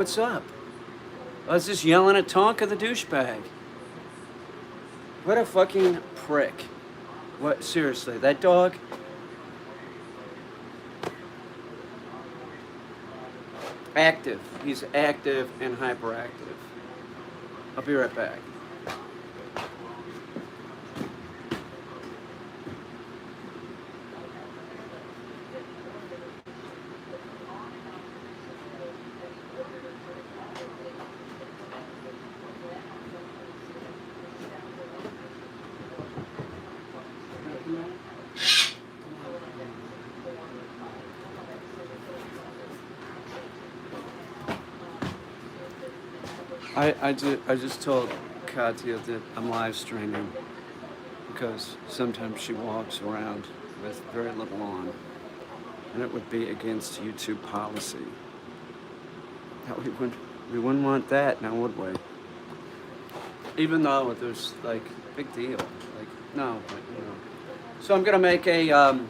What's up? I was just yelling at Tonka the douchebag. What a fucking prick. What, seriously, that dog? Active. He's active and hyperactive. I'll be right back. I just told Katya that I'm live streaming because sometimes she walks around with very little on, and it would be against YouTube policy. That we wouldn't want that now, would we? Even though there's like big deal, like no, but you know. So I'm gonna make a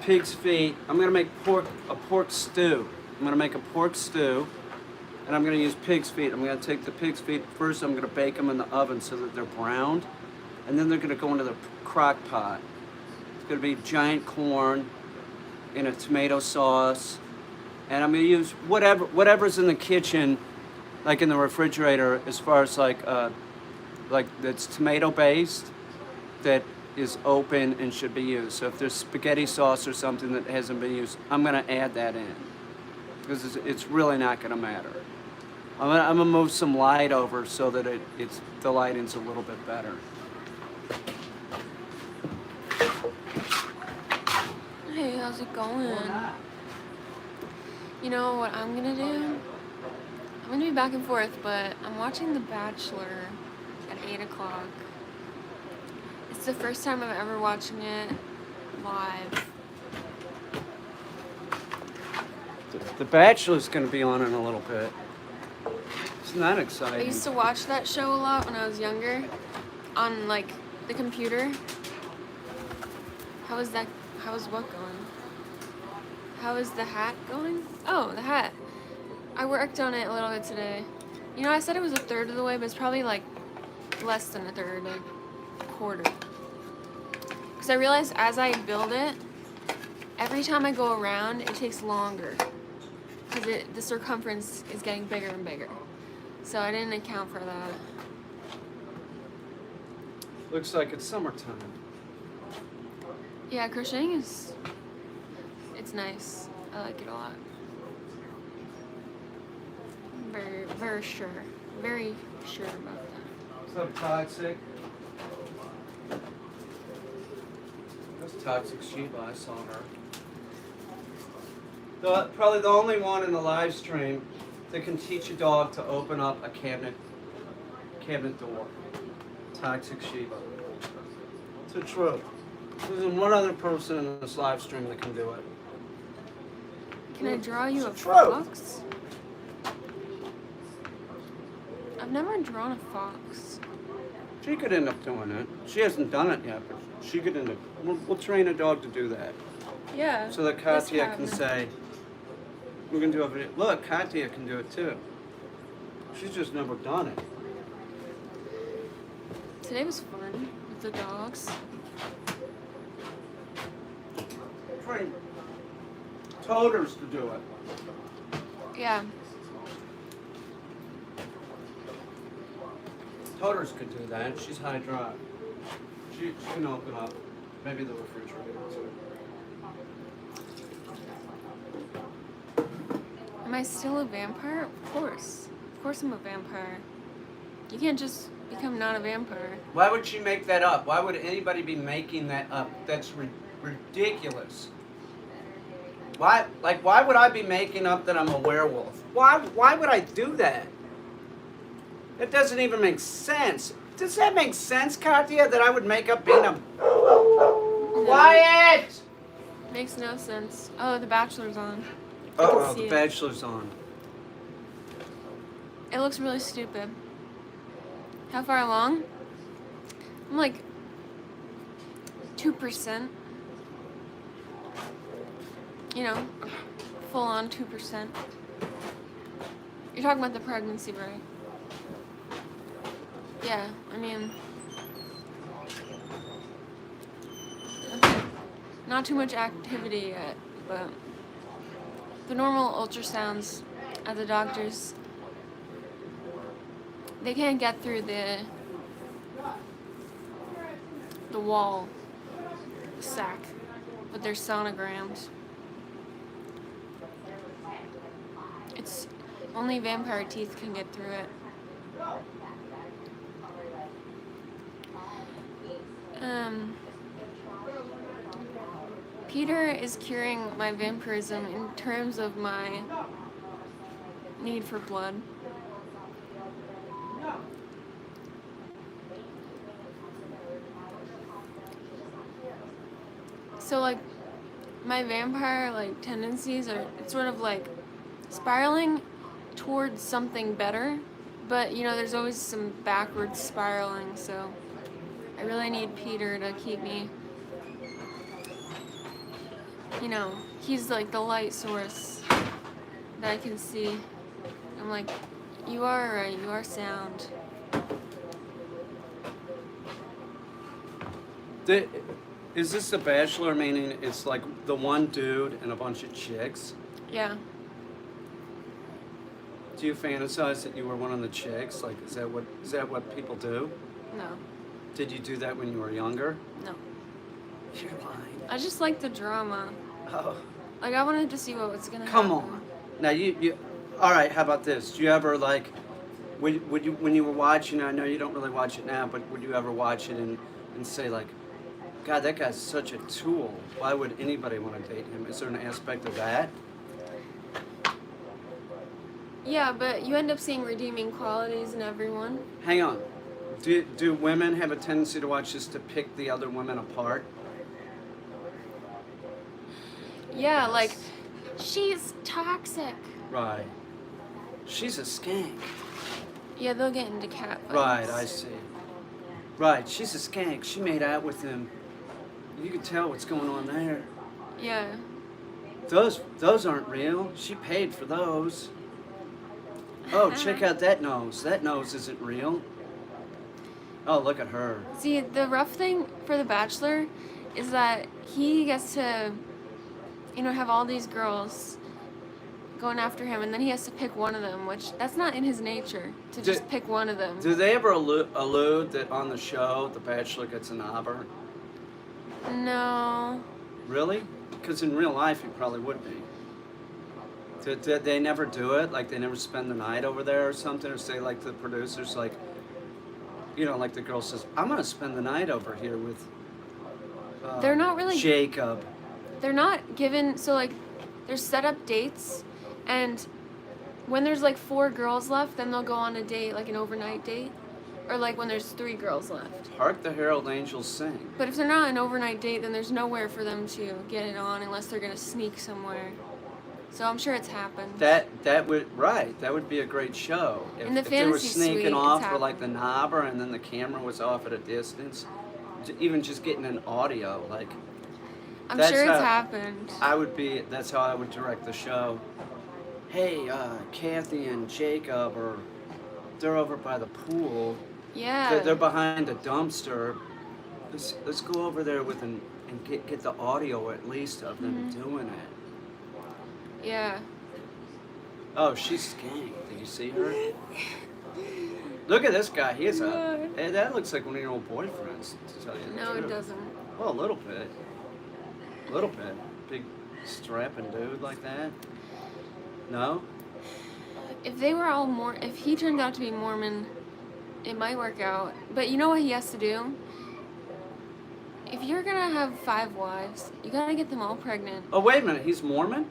pig's feet. I'm gonna make a pork stew. I'm gonna make a pork stew. And I'm going to use pig's feet. I'm going to take the pig's feet first. I'm going to bake them in the oven so that they're browned. And then they're going to go into the crock pot. It's going to be giant corn in a tomato sauce. And I'm going to use whatever's in the kitchen, like in the refrigerator, as far as like that's tomato based, that is open and should be used. So if there's spaghetti sauce or something that hasn't been used, I'm going to add that in. Because it's really not going to matter. I'm gonna move some light over so that the lighting's a little bit better. Hey, how's it going? You know what I'm gonna do? I'm gonna be back and forth, but I'm watching The Bachelor at 8 o'clock. It's the first time I'm ever watching it live. The Bachelor's gonna be on in a little bit. It's not exciting. I used to watch that show a lot when I was younger, on like the computer. How is what going? How is the hat going? Oh, the hat. I worked on it a little bit today. You know, I said it was a third of the way, but it's probably like less than a third, like a quarter. Because I realized as I build it, every time I go around, it takes longer. Because the circumference is getting bigger and bigger. So I didn't account for that. Looks like it's summertime. Yeah, crocheting it's nice. I like it a lot. Very, very sure. Very sure about that. What's up, Toxic? That's Toxic Sheba, I saw her. Probably the only one in the live stream that can teach a dog to open up a cabinet door. Toxic Sheba. It's the truth. There's one other person in this live stream that can do it. Can I draw you a fox? I've never drawn a fox. She could end up doing it. She hasn't done it yet, but she could end up. We'll train a dog to do that. Yeah. So that Katya can say, we're going to do a video. Look, Katya can do it too. She's just never done it. Today was fun with the dogs. Train toters to do it. Yeah. Toters could do that. She's high drive. She can open up maybe the refrigerator too. Am I still a vampire? Of course. Of course I'm a vampire. You can't just become not a vampire. Why would she make that up? Why would anybody be making that up? That's ridiculous. Why would I be making up that I'm a werewolf? Why would I do that? That doesn't even make sense. Does that make sense, Katya, that I would make up being a... Quiet! Makes no sense. Oh, The Bachelor's on. Uh-oh, The Bachelor's on. It looks really stupid. How far along? I'm like 2%. You know, full on 2%. You're talking about the pregnancy, right? Yeah, I mean, not too much activity yet, but the normal ultrasounds at the doctors, they can't get through the wall, the sac, with their sonograms. It's only vampire teeth can get through it. Peter is curing my vampirism in terms of my need for blood. So like my vampire like tendencies are it's sort of like spiraling towards something better, but you know there's always some backwards spiraling, so I really need Peter to keep me, you know, he's like the light source that I can see. I'm like, you are right, you are sound. Is this The Bachelor, meaning it's like the one dude and a bunch of chicks? Yeah. Do you fantasize that you were one of the chicks? Like, is that what people do? No. Did you do that when you were younger? No. You're lying. I just like the drama. Oh. Like, I wanted to see what was gonna Come happen. on. Now you. All right. How about this? Do you ever like, would you when you were watching? I know you don't really watch it now, but would you ever watch it and say like, God, that guy's such a tool. Why would anybody want to date him? Is there an aspect of that? Yeah, but you end up seeing redeeming qualities in everyone. Hang on. Do women have a tendency to watch this to pick the other women apart? Yeah, like, she's toxic. Right. She's a skank. Yeah, they'll get into cat fights. Right, I see. Right, she's a skank. She made out with him. You can tell what's going on there. Yeah. Those aren't real. She paid for those. Oh, check out that nose. That nose isn't real. Oh, look at her. See, the rough thing for The Bachelor is that he gets to, you know, have all these girls going after him, and then he has to pick one of them, which that's not in his nature to just pick one of them. Do they ever allude that on the show The Bachelor gets a knobber? No. Really? Because in real life he probably would be. Did they never do it? Like they never spend the night over there or something? Or say like the producers like, you know, like the girl says, I'm going to spend the night over here with They're not really... Jacob. They're not given... So, like, there's set up dates, and when there's, like, 4 girls left, then they'll go on a date, like an overnight date. Or, like, when there's 3 girls left. Hark the Herald Angels sing. But if they're not an overnight date, then there's nowhere for them to get it on unless they're going to sneak somewhere. So I'm sure it's happened. That would be a great show. In the if they were fantasy sneaking suite, off it's for like the knobber and then the camera was off at a distance. Even just getting an audio, like I'm sure it's happened. That's how I would direct the show. Hey, Kathy and Jacob they're over by the pool. Yeah. They're behind a dumpster. Let's go over there and get the audio at least of them doing it. Yeah. Oh, she's skank. Did you see her? Look at this guy. Hey, that looks like one of your old boyfriends, to tell you the No, truth. it doesn't. Well, a little bit. A little bit. Big strapping dude like that. No? If they were all if he turned out to be Mormon, it might work out. But you know what he has to do? If you're gonna have 5 wives, you gotta get them all pregnant. Oh, wait a minute. He's Mormon?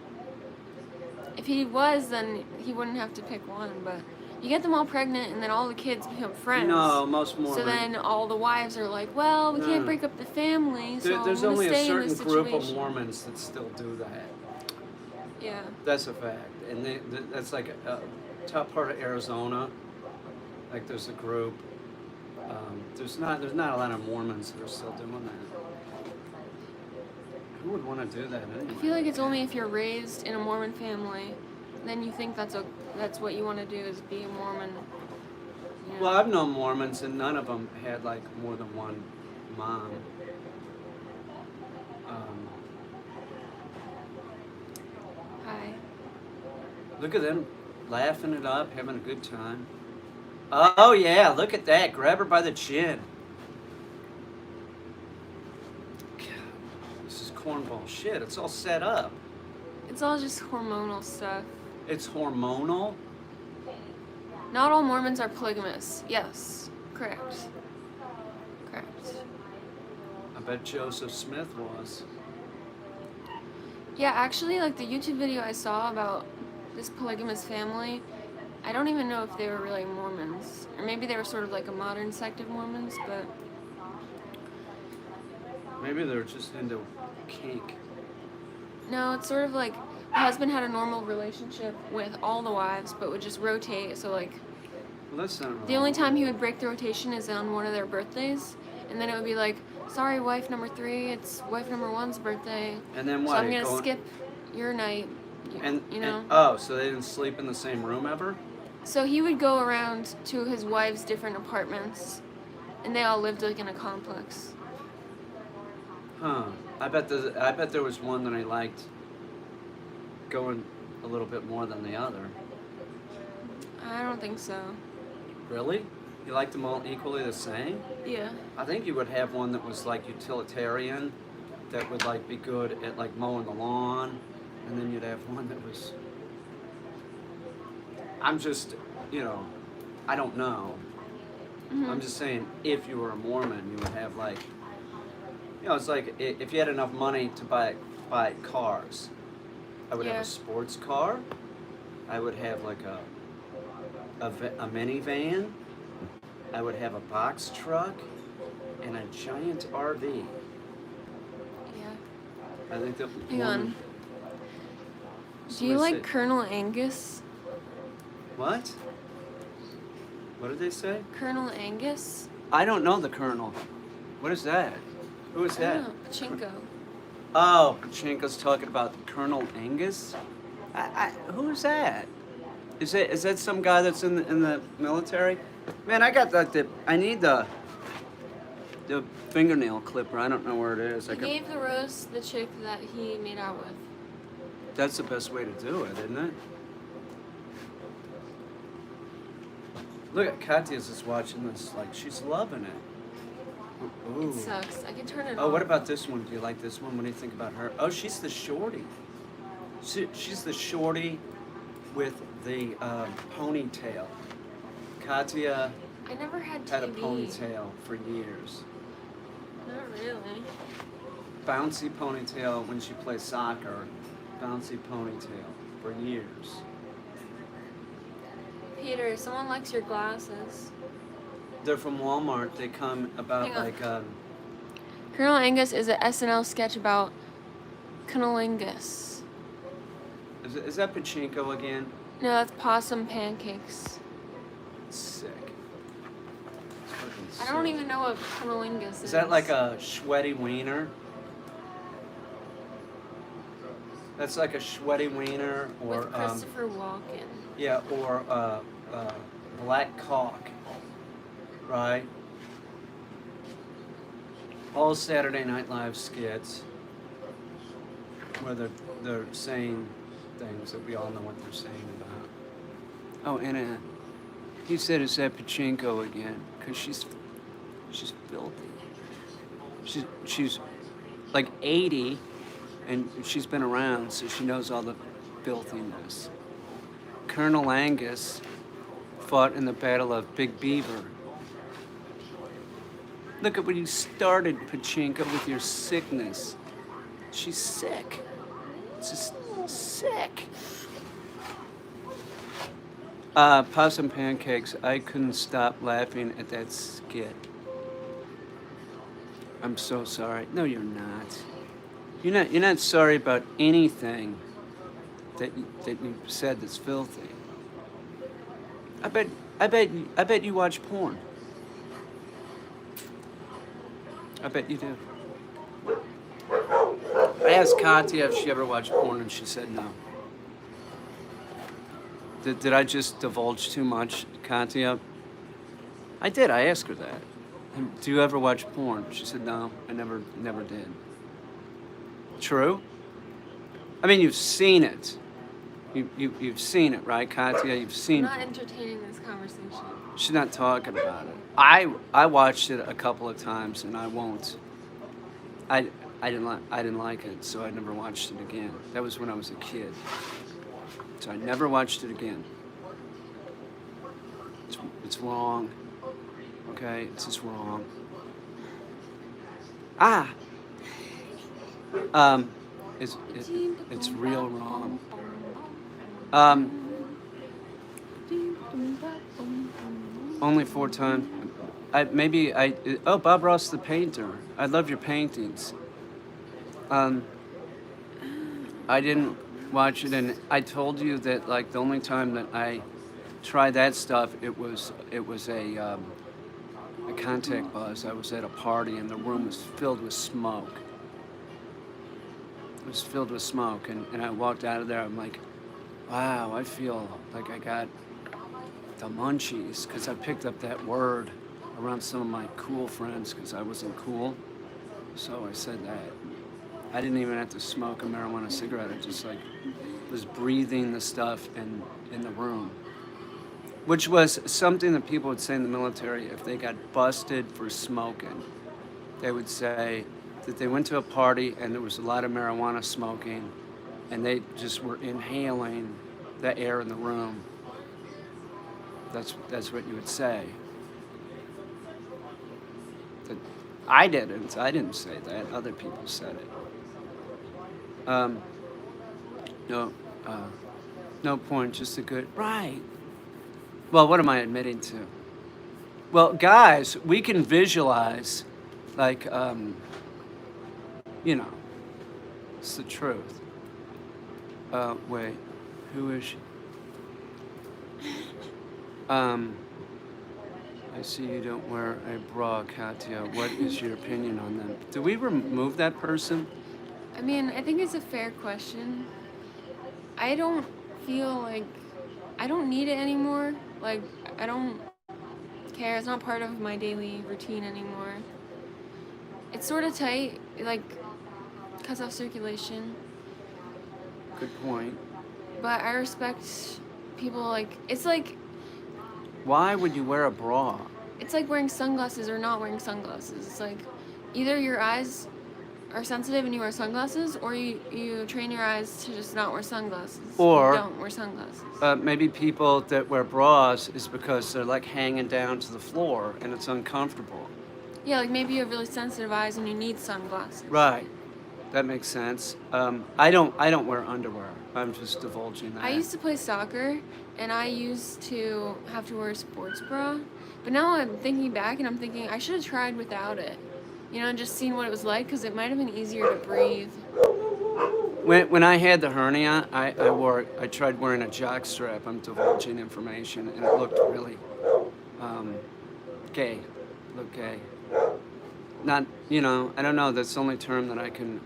If he was, then he wouldn't have to pick one, but you get them all pregnant and then all the kids become friends. No, most Mormon. So then all the wives are like, well, we can't break up the family, so There's I'm only gonna a stay in certain this group situation. of Mormons that still do that. Yeah. That's a fact. And that's like a top part of Arizona. Like there's a group. There's not a lot of Mormons that are still doing that. Who would want to do that anyway? I feel like it's only if you're raised in a Mormon family then you think that's what you want to do is be a Mormon. You know? Well, I've known Mormons, and none of them had like more than one mom. Hi. Look at them laughing it up, having a good time. Oh yeah, look at that! Grab her by the chin. God, this is cornball shit. It's all set up. It's all just hormonal stuff. It's hormonal. Not all Mormons are polygamous. Yes. Correct. Correct. I bet Joseph Smith was. Yeah, actually, like the YouTube video I saw about this polygamous family, I don't even know if they were really Mormons. Or maybe they were sort of like a modern sect of Mormons, but Maybe they're just into kink. no, it's sort of like the husband had a normal relationship with all the wives, but would just rotate. So, like, Well, that's not really the only time he would break the rotation is on one of their birthdays. And then it would be like, sorry, wife number 3, it's wife number 1's birthday. And then So what? I'm it going to go- skip your night, you know? oh, so they didn't sleep in the same room ever? So he would go around to his wife's different apartments, and they all lived like in a complex. Huh. I bet there was one that I liked going a little bit more than the other. I don't think so. Really? You liked them all equally the same? Yeah. I think you would have one that was like utilitarian, that would like be good at like mowing the lawn, and then you'd have one that was. I'm just, I don't know. Mm-hmm. I'm just saying, if you were a Mormon, you would have like, it's like if you had enough money to buy cars, I would have Yeah. a sports car. I would have like a minivan. I would have a box truck and a giant RV. Yeah. I think that. Hang on. Do you like Colonel Angus? What? What did they say? Colonel Angus? I don't know the Colonel. What is that? Who is I that? don't know. Pachinko. Oh, Pachinko's talking about Colonel Angus. Who is that? Is that some guy that's in the military? Man, I got I need the fingernail clipper. I don't know where it is. He gave the rose to the chick that he made out with. That's the best way to do it, isn't it? Look at Katya's just watching this, like she's loving it. Ooh. It sucks. I can turn it Oh, off. what about this one? Do you like this one? What do you think about her? Oh, she's the shorty. She's the shorty with the ponytail. Katya I never had TV. had a ponytail for years. Not really. Bouncy ponytail when she plays soccer. Bouncy ponytail for years. Peter, someone likes your glasses. They're from Walmart. They come about Hang on. like Colonel Angus is an SNL sketch about cunnilingus. is that Pachinko again? No, that's possum pancakes. Sick. It's fucking I don't sick. even know what cunnilingus is. Is that like a sweaty wiener? That's like a sweaty wiener, or with Christopher Walken? yeah, or black cock, right? All Saturday Night Live skits where they're saying things that we all know what they're saying about. Oh, and he said it's that Pachinko again, because she's filthy. She's like 80, and she's been around, so she knows all the filthiness. Colonel Angus fought in the Battle of Big Beaver. Look at when you started, Pachinko, with your sickness. She's sick. Just sick. Possum pancakes. I couldn't stop laughing at that skit. I'm so sorry. No, you're not. You're not sorry about anything that you said that's filthy. I bet you watch porn. I bet you do. I asked Katya if she ever watched porn, and she said no. Did I just divulge too much, Katya? I did. I asked her that. Do you ever watch porn? She said, no, I never did. True? I mean, you've seen it. You've seen it, right, Katya? You've I'm seen not entertaining this conversation. She's not talking about it. I watched it a couple of times, and I won't. I didn't like it, so I never watched it again. That was when I was a kid. So I never watched it again. It's wrong. Okay, it's just wrong. Ah. It's real wrong. Only 4 times. Oh, Bob Ross the painter. I love your paintings. I didn't watch it, and I told you that like the only time that I tried that stuff, it was a contact buzz. I was at a party, and the room was filled with smoke. It was filled with smoke, and I walked out of there. I'm like, wow, I feel like I got the munchies, because I picked up that word around some of my cool friends because I wasn't cool. So I said that. I didn't even have to smoke a marijuana cigarette. I just like was breathing the stuff in the room, which was something that people would say in the military if they got busted for smoking. They would say that they went to a party and there was a lot of marijuana smoking, and they just were inhaling the air in the room. That's what you would say. I didn't say that. Other people said it. No point. Just a good right. Well, what am I admitting to? Well, guys, we can visualize, like, it's the truth. Wait, who is she? I see you don't wear a bra, Katya. What is your opinion on them? Do we remove that person? I mean, I think it's a fair question. I don't feel like I don't need it anymore. Like, I don't care. It's not part of my daily routine anymore. It's sort of tight. It, like, cuts off circulation. Good point. But I respect people, like, it's like... Why would you wear a bra? It's like wearing sunglasses or not wearing sunglasses. It's like either your eyes are sensitive and you wear sunglasses, or you train your eyes to just not wear sunglasses. Or you don't wear sunglasses. Maybe people that wear bras is because they're like hanging down to the floor and it's uncomfortable. Yeah, like maybe you have really sensitive eyes and you need sunglasses. Right. That makes sense. I don't wear underwear. I'm just divulging that. I used to play soccer, and I used to have to wear a sports bra. But now I'm thinking back, and I'm thinking I should have tried without it. You know, and just seen what it was like, because it might have been easier to breathe. When I had the hernia, I tried wearing a jock strap. I'm divulging information, and it looked really gay. Looked gay. Not, I don't know. That's the only term that I can.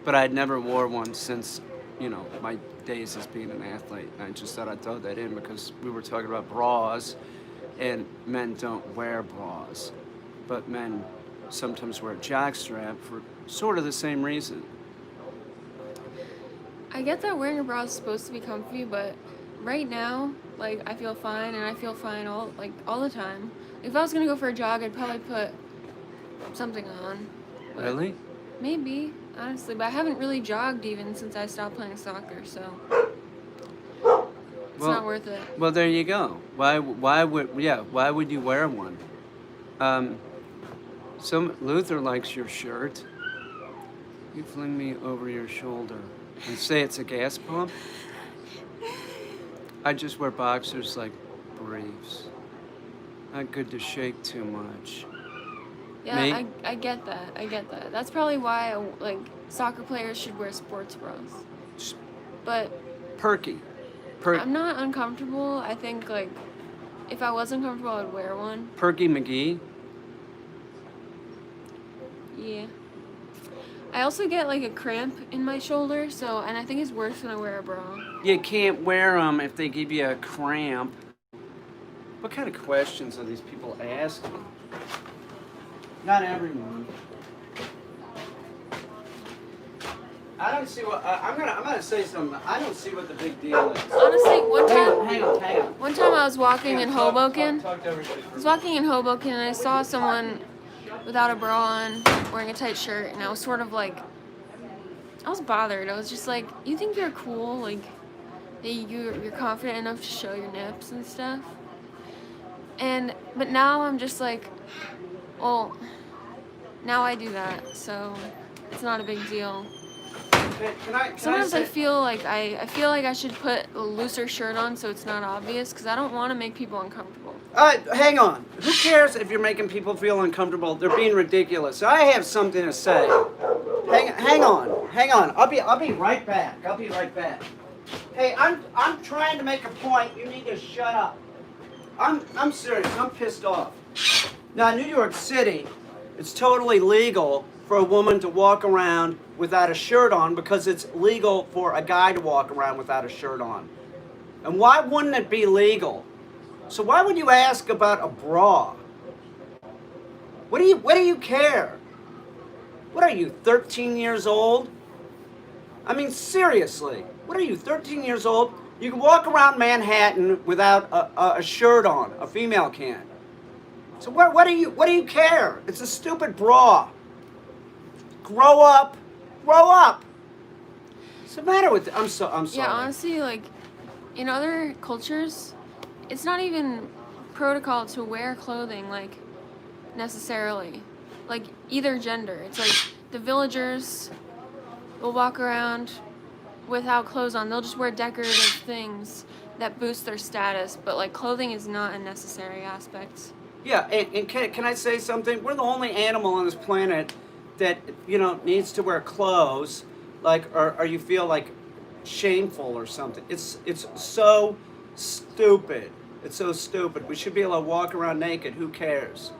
But I'd never wore one since, my days as being an athlete. I just thought I'd throw that in because we were talking about bras, and men don't wear bras, but men sometimes wear a jockstrap for sort of the same reason. I get that wearing a bra is supposed to be comfy, but right now, like, I feel fine, and I feel fine all the time. If I was gonna go for a jog, I'd probably put something on. Really? Maybe, honestly, but I haven't really jogged even since I stopped playing soccer, so it's not worth it. Well, there you go. Why would you wear one? Luther likes your shirt. You fling me over your shoulder and say it's a gas pump. I just wear boxers like briefs. Not good to shake too much. Yeah, I get that. That's probably why soccer players should wear sports bras. But perky. I'm not uncomfortable. I think if I was uncomfortable, I'd wear one. Perky McGee. Yeah. I also get like a cramp in my shoulder, so, and I think it's worse when I wear a bra. You can't wear them if they give you a cramp. What kind of questions are these people asking? Not everyone. I don't see what I'm gonna say something. I don't see what the big deal is. Honestly, one time, Hang on. one time I was walking in Hoboken. Talk to everybody. I was walking in Hoboken and I saw someone without a bra on, wearing a tight shirt, and I was sort of like, I was bothered. I was just like, you think you're cool, like, that you're confident enough to show your nips and stuff? But now I'm just like, well, now I do that, so it's not a big deal. Sometimes I feel like I should put a looser shirt on so it's not obvious, because I don't want to make people uncomfortable. Hang on. Who cares if you're making people feel uncomfortable? They're being ridiculous. I have something to say. Hang on. I'll be right back. Hey, I'm trying to make a point. You need to shut up. I'm serious. I'm pissed off. Now, in New York City, it's totally legal for a woman to walk around without a shirt on because it's legal for a guy to walk around without a shirt on. And why wouldn't it be legal? So why would you ask about a bra? What do you care? What are you, 13 years old? I mean, seriously, what are you, 13 years old? You can walk around Manhattan without a shirt on. A female can. So what do you care? It's a stupid bra. Grow up. What's the matter with it? I'm sorry. Yeah, honestly, like, in other cultures, it's not even protocol to wear clothing, like, necessarily. Like, either gender. It's like, the villagers will walk around without clothes on. They'll just wear decorative things that boost their status, but, like, clothing is not a necessary aspect. Yeah, and can I say something? We're the only animal on this planet that, needs to wear clothes, like, or you feel like shameful or something. It's so stupid. It's so stupid. We should be able to walk around naked. Who cares?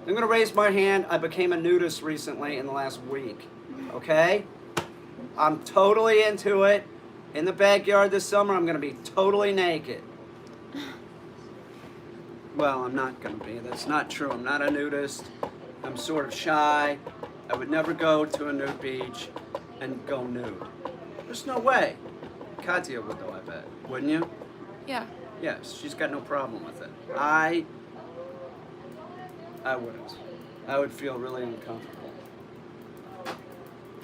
I'm going to raise my hand. I became a nudist recently in the last week. Okay? I'm totally into it. In the backyard this summer, I'm going to be totally naked. Well, I'm not going to be. That's not true. I'm not a nudist. I'm sort of shy. I would never go to a nude beach and go nude. There's no way. Katya would though, I bet. Wouldn't you? Yeah. Yes, she's got no problem with it. I wouldn't. I would feel really uncomfortable.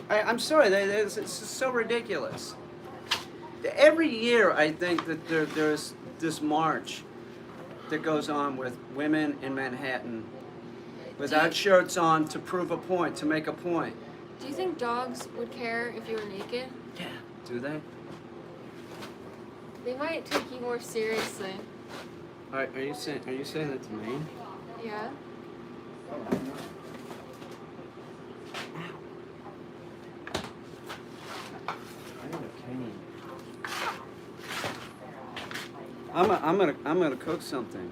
I'm sorry, it's just so ridiculous. Every year I think that there's this march that goes on with women in Manhattan without shirts on to prove a point, to make a point. Do you think dogs would care if you were naked? Yeah. Do they? They might take you more seriously. Are you saying that to me? Yeah. I need a cane. I'm gonna cook something.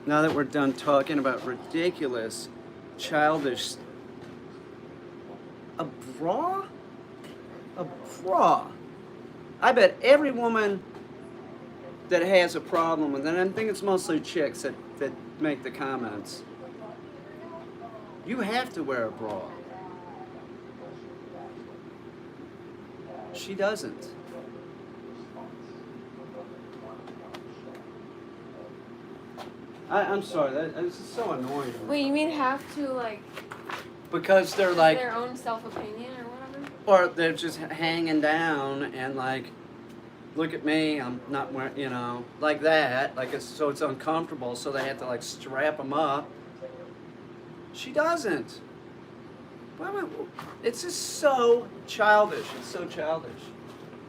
Now that we're done talking about ridiculous, childish. A bra? A bra. I bet every woman that has a problem with it, and I think it's mostly chicks that make the comments, you have to wear a bra. She doesn't. I'm sorry, this is so annoying. Wait, you mean have to, like, Because they're like, their own self-opinion or whatever? or they're just hanging down and like, look at me, I'm not wearing, like that, like it's uncomfortable, so they have to like strap them up. She doesn't. It's just so childish. It's so childish.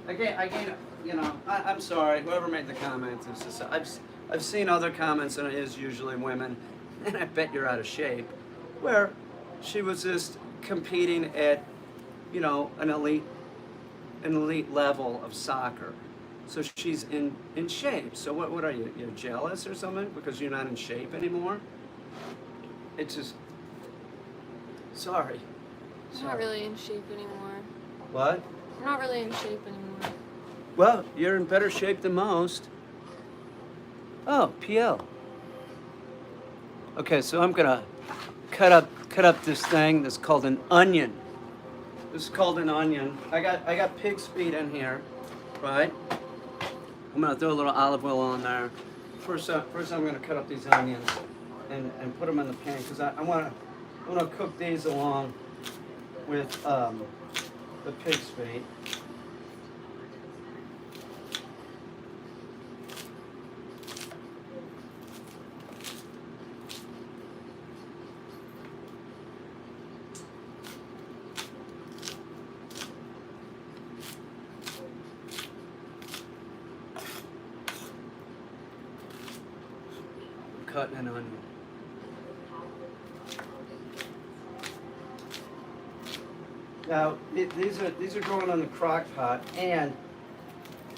I'm sorry. Whoever made the comment, it's just, I've seen other comments, and it is usually women, and I bet you're out of shape, where she was just competing at, an elite level of soccer. So she's in shape. So what are you? You're jealous or something because you're not in shape anymore? It's just, sorry. I'm not really in shape anymore. What? I'm not really in shape anymore. Well, you're in better shape than most. Oh, PL. Okay, so I'm gonna cut up this thing that's called an onion. This is called an onion. I got pig's feet in here, right? I'm gonna throw a little olive oil on there. First I'm gonna cut up these onions and put them in the pan because I wanna cook these along with the pig's feet. Cutting an onion. Now these are going on the crock pot, and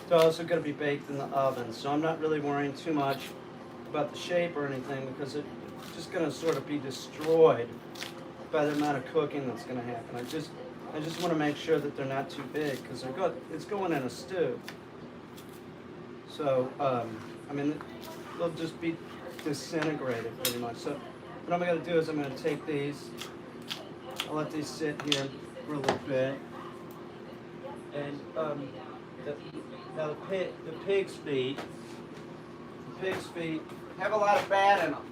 they're also going to be baked in the oven. So I'm not really worrying too much about the shape or anything because it's just going to sort of be destroyed by the amount of cooking that's going to happen. I just want to make sure that they're not too big because it's going in a stew. So I mean they'll just be disintegrated pretty much. So what I'm going to do is I'm going to take these, I'll let these sit here for a little bit, and now the pig's feet have a lot of fat in them,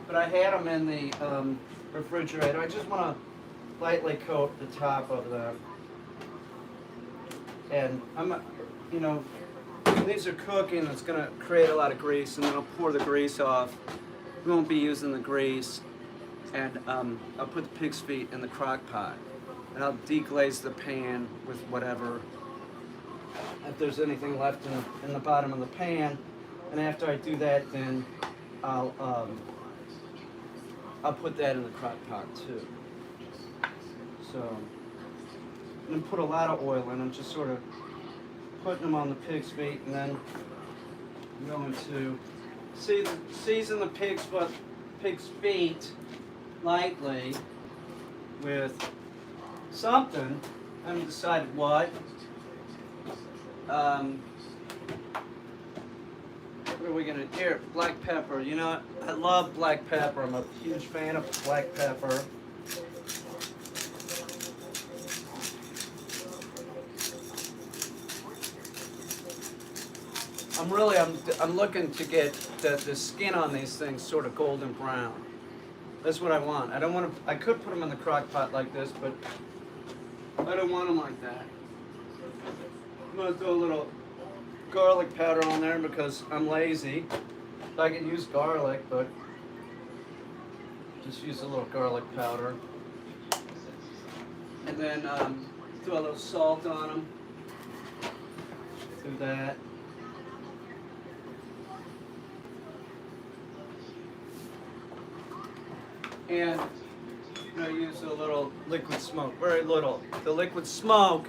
but I had them in the refrigerator. I just want to lightly coat the top of them, and these are cooking, it's going to create a lot of grease, and then I'll pour the grease off. We won't be using the grease, and I'll put the pig's feet in the crock pot, and I'll deglaze the pan with whatever, if there's anything left in the bottom of the pan, and after I do that, then I'll put that in the crock pot too. So, and then put a lot of oil in them, just sort of putting them on the pig's feet, and then I'm going to season the pig's feet lightly with something. I haven't decided what. What are we gonna do? Here, black pepper. You know, I love black pepper. I'm a huge fan of black pepper. I'm looking to get the skin on these things sort of golden brown. That's what I want. I don't want to. I could put them in the crock pot like this, but I don't want them like that. I'm gonna throw a little garlic powder on there because I'm lazy. I can use garlic, but just use a little garlic powder. And then throw a little salt on them. Do that. And use a little liquid smoke, very little. The liquid smoke.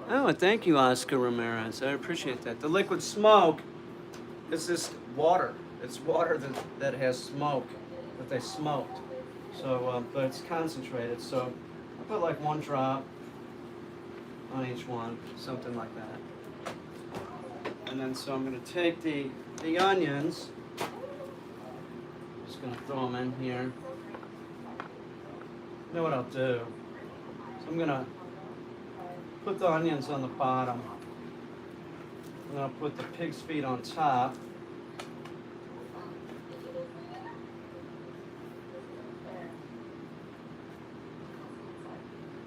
Oh, thank you, Oscar Ramirez. I appreciate that. The liquid smoke is just water. It's water that has smoke, that they smoked. So, but it's concentrated. So, I put like 1 drop on each one, something like that. And then, so I'm going to take the onions. Just going to throw them in here. You know what I'll do? So I'm going to put the onions on the bottom. And I'll put the pig's feet on top.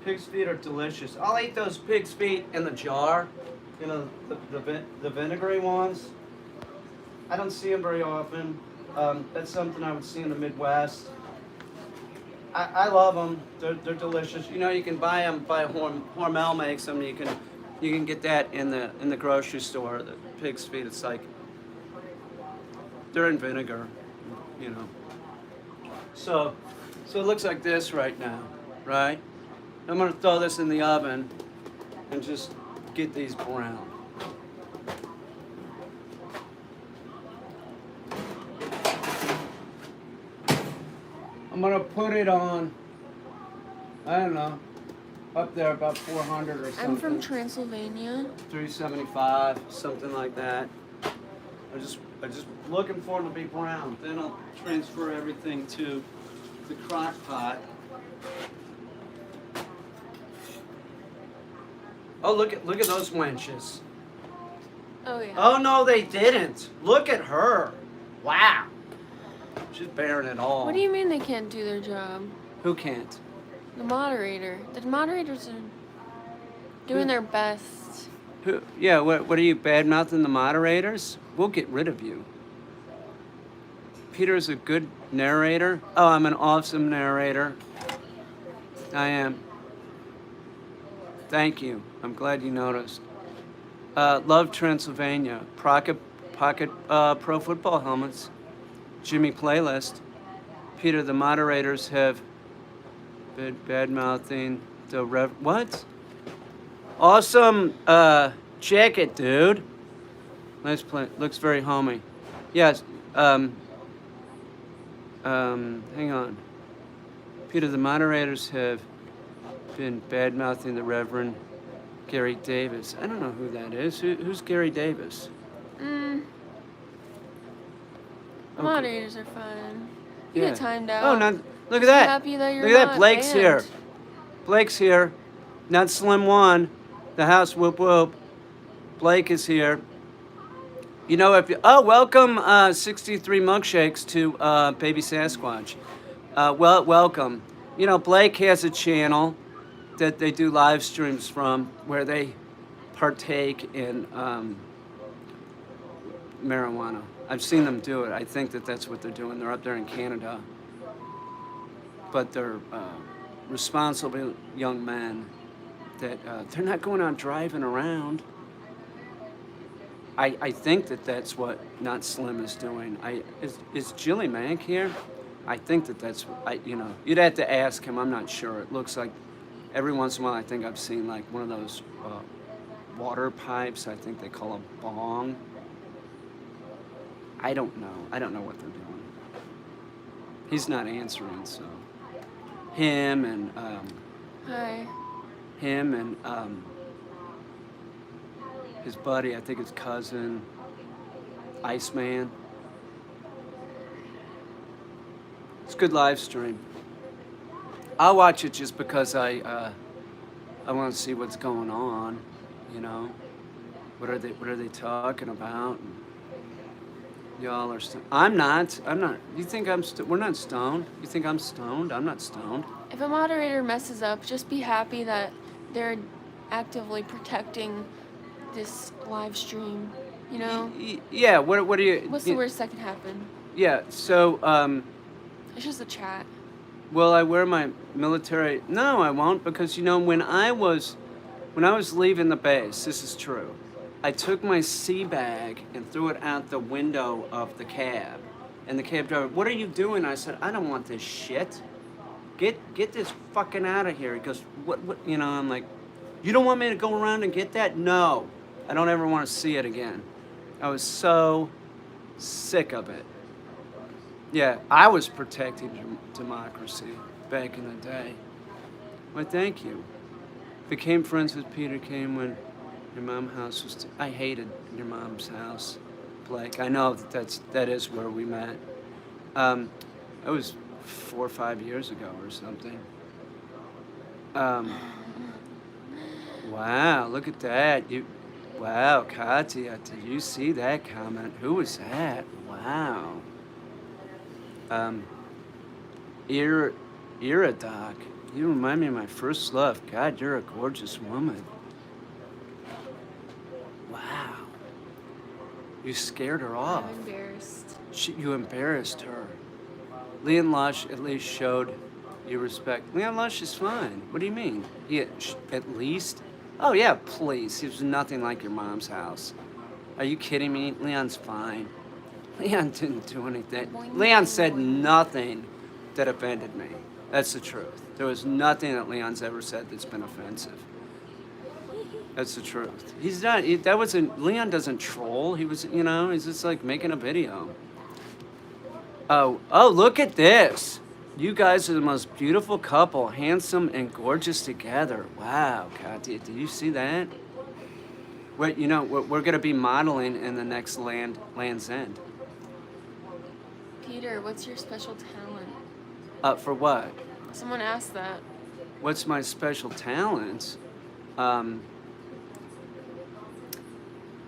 Pig's feet are delicious. I'll eat those pig's feet in the jar. You know, the vinegary ones. I don't see them very often. That's something I would see in the Midwest. I love them. They're delicious. You know, you can buy them. Hormel makes them. You can get that in the grocery store. The pig's feet. It's like they're in vinegar. You know. So it looks like this right now, right? I'm gonna throw this in the oven and just get these brown. I'm gonna put it on I don't know. Up there about 400 or something. I'm from Transylvania. 375, something like that. I just looking for them to be brown. Then I'll transfer everything to the crock pot. Oh, look at those wenches. Oh yeah. Oh no, they didn't. Look at her. Wow. She's bearing it all. What do you mean they can't do their job? Who can't? The moderator. The moderators are doing their best. Who? Yeah. What are you bad mouthing the moderators? We'll get rid of you. Peter's a good narrator. Oh, I'm an awesome narrator. I am. Thank you. I'm glad you noticed. Love Transylvania. Pocket Pro Football helmets. Jimmy playlist. Peter, the moderators have been bad mouthing the rev. What? Awesome jacket, dude. Nice play. Looks very homey. Yes. Hang on. Peter, the moderators have been bad mouthing the Reverend Gary Davis. I don't know who that is. Who's Gary Davis? The moderators are fine. You Yeah. get timed out. Oh, now look at Just be that. happy that you're Look at that. not Blake's banned. here. Blake's here. Not Slim One. The house whoop whoop. Blake is here. You know if you, welcome 63 milkshakes to Baby Sasquatch. Welcome. You know Blake has a channel that they do live streams from where they partake in marijuana. I've seen them do it. I think that's what they're doing. They're up there in Canada. But they're responsible young men that they're not going out driving around. I think that's what Not Slim is doing. Is Jilly Mank here? I think that's you'd have to ask him. I'm not sure. It looks like every once in a while I think I've seen like one of those water pipes. I think they call a bong. I don't know. I don't know what they're doing. He's not answering, so him and Hi. his buddy, I think his cousin, Iceman. It's a good live stream. I'll watch it just because I want to see what's going on. You know, what are they talking about? And y'all are. I'm not. You think I'm? We're not stoned. You think I'm stoned? I'm not stoned. If a moderator messes up, just be happy that they're actively protecting this live stream. You know. Yeah. What do you? What's the worst that can happen? Yeah. So. It's just a chat. Will I wear my military? No, I won't, because when I was leaving the base, this is true. I took my sea bag and threw it out the window of the cab, and the cab driver, "What are you doing?" I said, "I don't want this shit. Get this fucking out of here." He goes, "What? I'm like, "You don't want me to go around and get that?" No, I don't ever want to see it again. I was so sick of it. Yeah, I was protecting democracy back in the day. Well, thank you. Became friends with Peter Caine when your mom's house was. I hated your mom's house, Blake. I know that is where we met. It was 4 or 5 years ago or something. Wow, look at that. Wow, Katya, did you see that comment? Who was that? Wow. Iradoc, you remind me of my first love. God, you're a gorgeous woman. Wow. You scared her off. I'm embarrassed. You embarrassed her. Leon Lush at least showed you respect. Leon Lush is fine. What do you mean? At least? Oh, yeah, please. He was nothing like your mom's house. Are you kidding me? Leon's fine. Leon didn't do anything. Leon said nothing that offended me. That's the truth. There was nothing that Leon's ever said that's been offensive. That's the truth. He's not. Leon doesn't troll. He was. He's just like making a video. Oh! Look at this. You guys are the most beautiful couple, handsome and gorgeous together. Wow, Katya, did you see that? Wait, you know, we're gonna be modeling in the next Land's End. Peter, what's your special talent? For what? Someone asked that. What's my special talent? Um,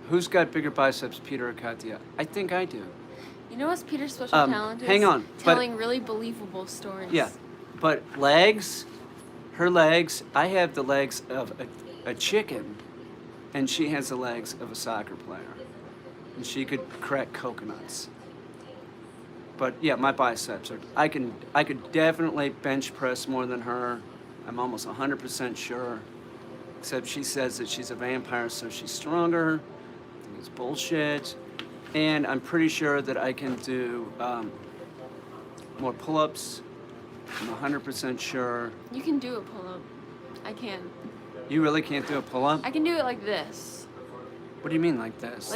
who's got bigger biceps, Peter or Katya? I think I do. You know what's Peter's special talent is? Hang on, Telling really believable stories. Yeah, but legs, her legs, I have the legs of a chicken, and she has the legs of a soccer player. And she could crack coconuts. But yeah, my biceps are, I could definitely bench press more than her. I'm almost 100% sure. Except she says that she's a vampire, so she's stronger. I think it's bullshit. And I'm pretty sure that I can do more pull-ups. I'm 100% sure. You can do a pull-up. I can. You really can't do a pull-up? I can do it like this. What do you mean like this?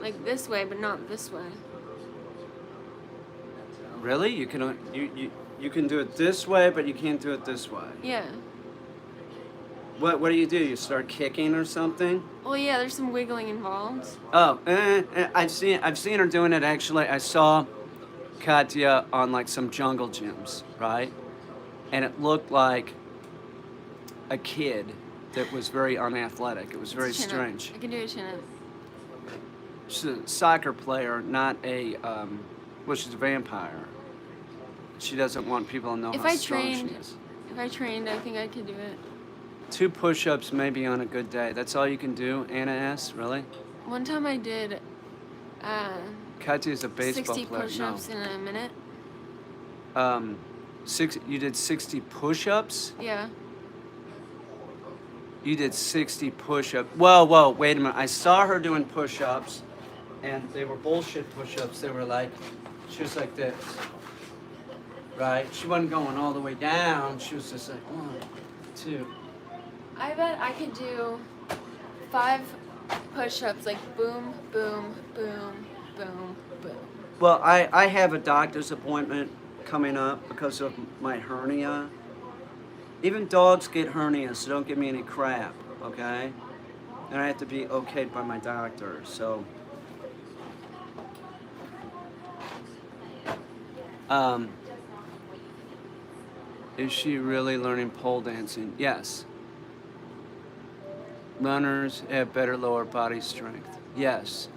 Like this way, but not this way. Really? You can you can do it this way, but you can't do it this way. Yeah. What do? You start kicking or something? Well, yeah, there's some wiggling involved. Oh, I've seen her doing it actually. I saw Katya on like some jungle gyms, right? And it looked like a kid that was very unathletic. It was very Chin up. strange. I can do a chin up. She's a soccer player, not a well, she's a vampire. She doesn't want people to know how strong she is. If I trained, I think I could do it. 2 push-ups maybe on a good day. That's all you can do, Anna S. Really? One time I did Katya's a baseball 60 player. push-ups in a minute. No. You did 60 push-ups? Yeah. You did 60 push-ups. Whoa, wait a minute. I saw her doing push-ups, and they were bullshit push-ups. They were like, she was like this, right? She wasn't going all the way down. She was just like 1, 2. I bet I could do 5 push-ups, like boom, boom, boom, boom, boom. Well, I have a doctor's appointment coming up because of my hernia. Even dogs get hernias, so don't give me any crap, okay? And I have to be okayed by my doctor, so. Is she really learning pole dancing? Yes. Runners have better lower body strength. Yes.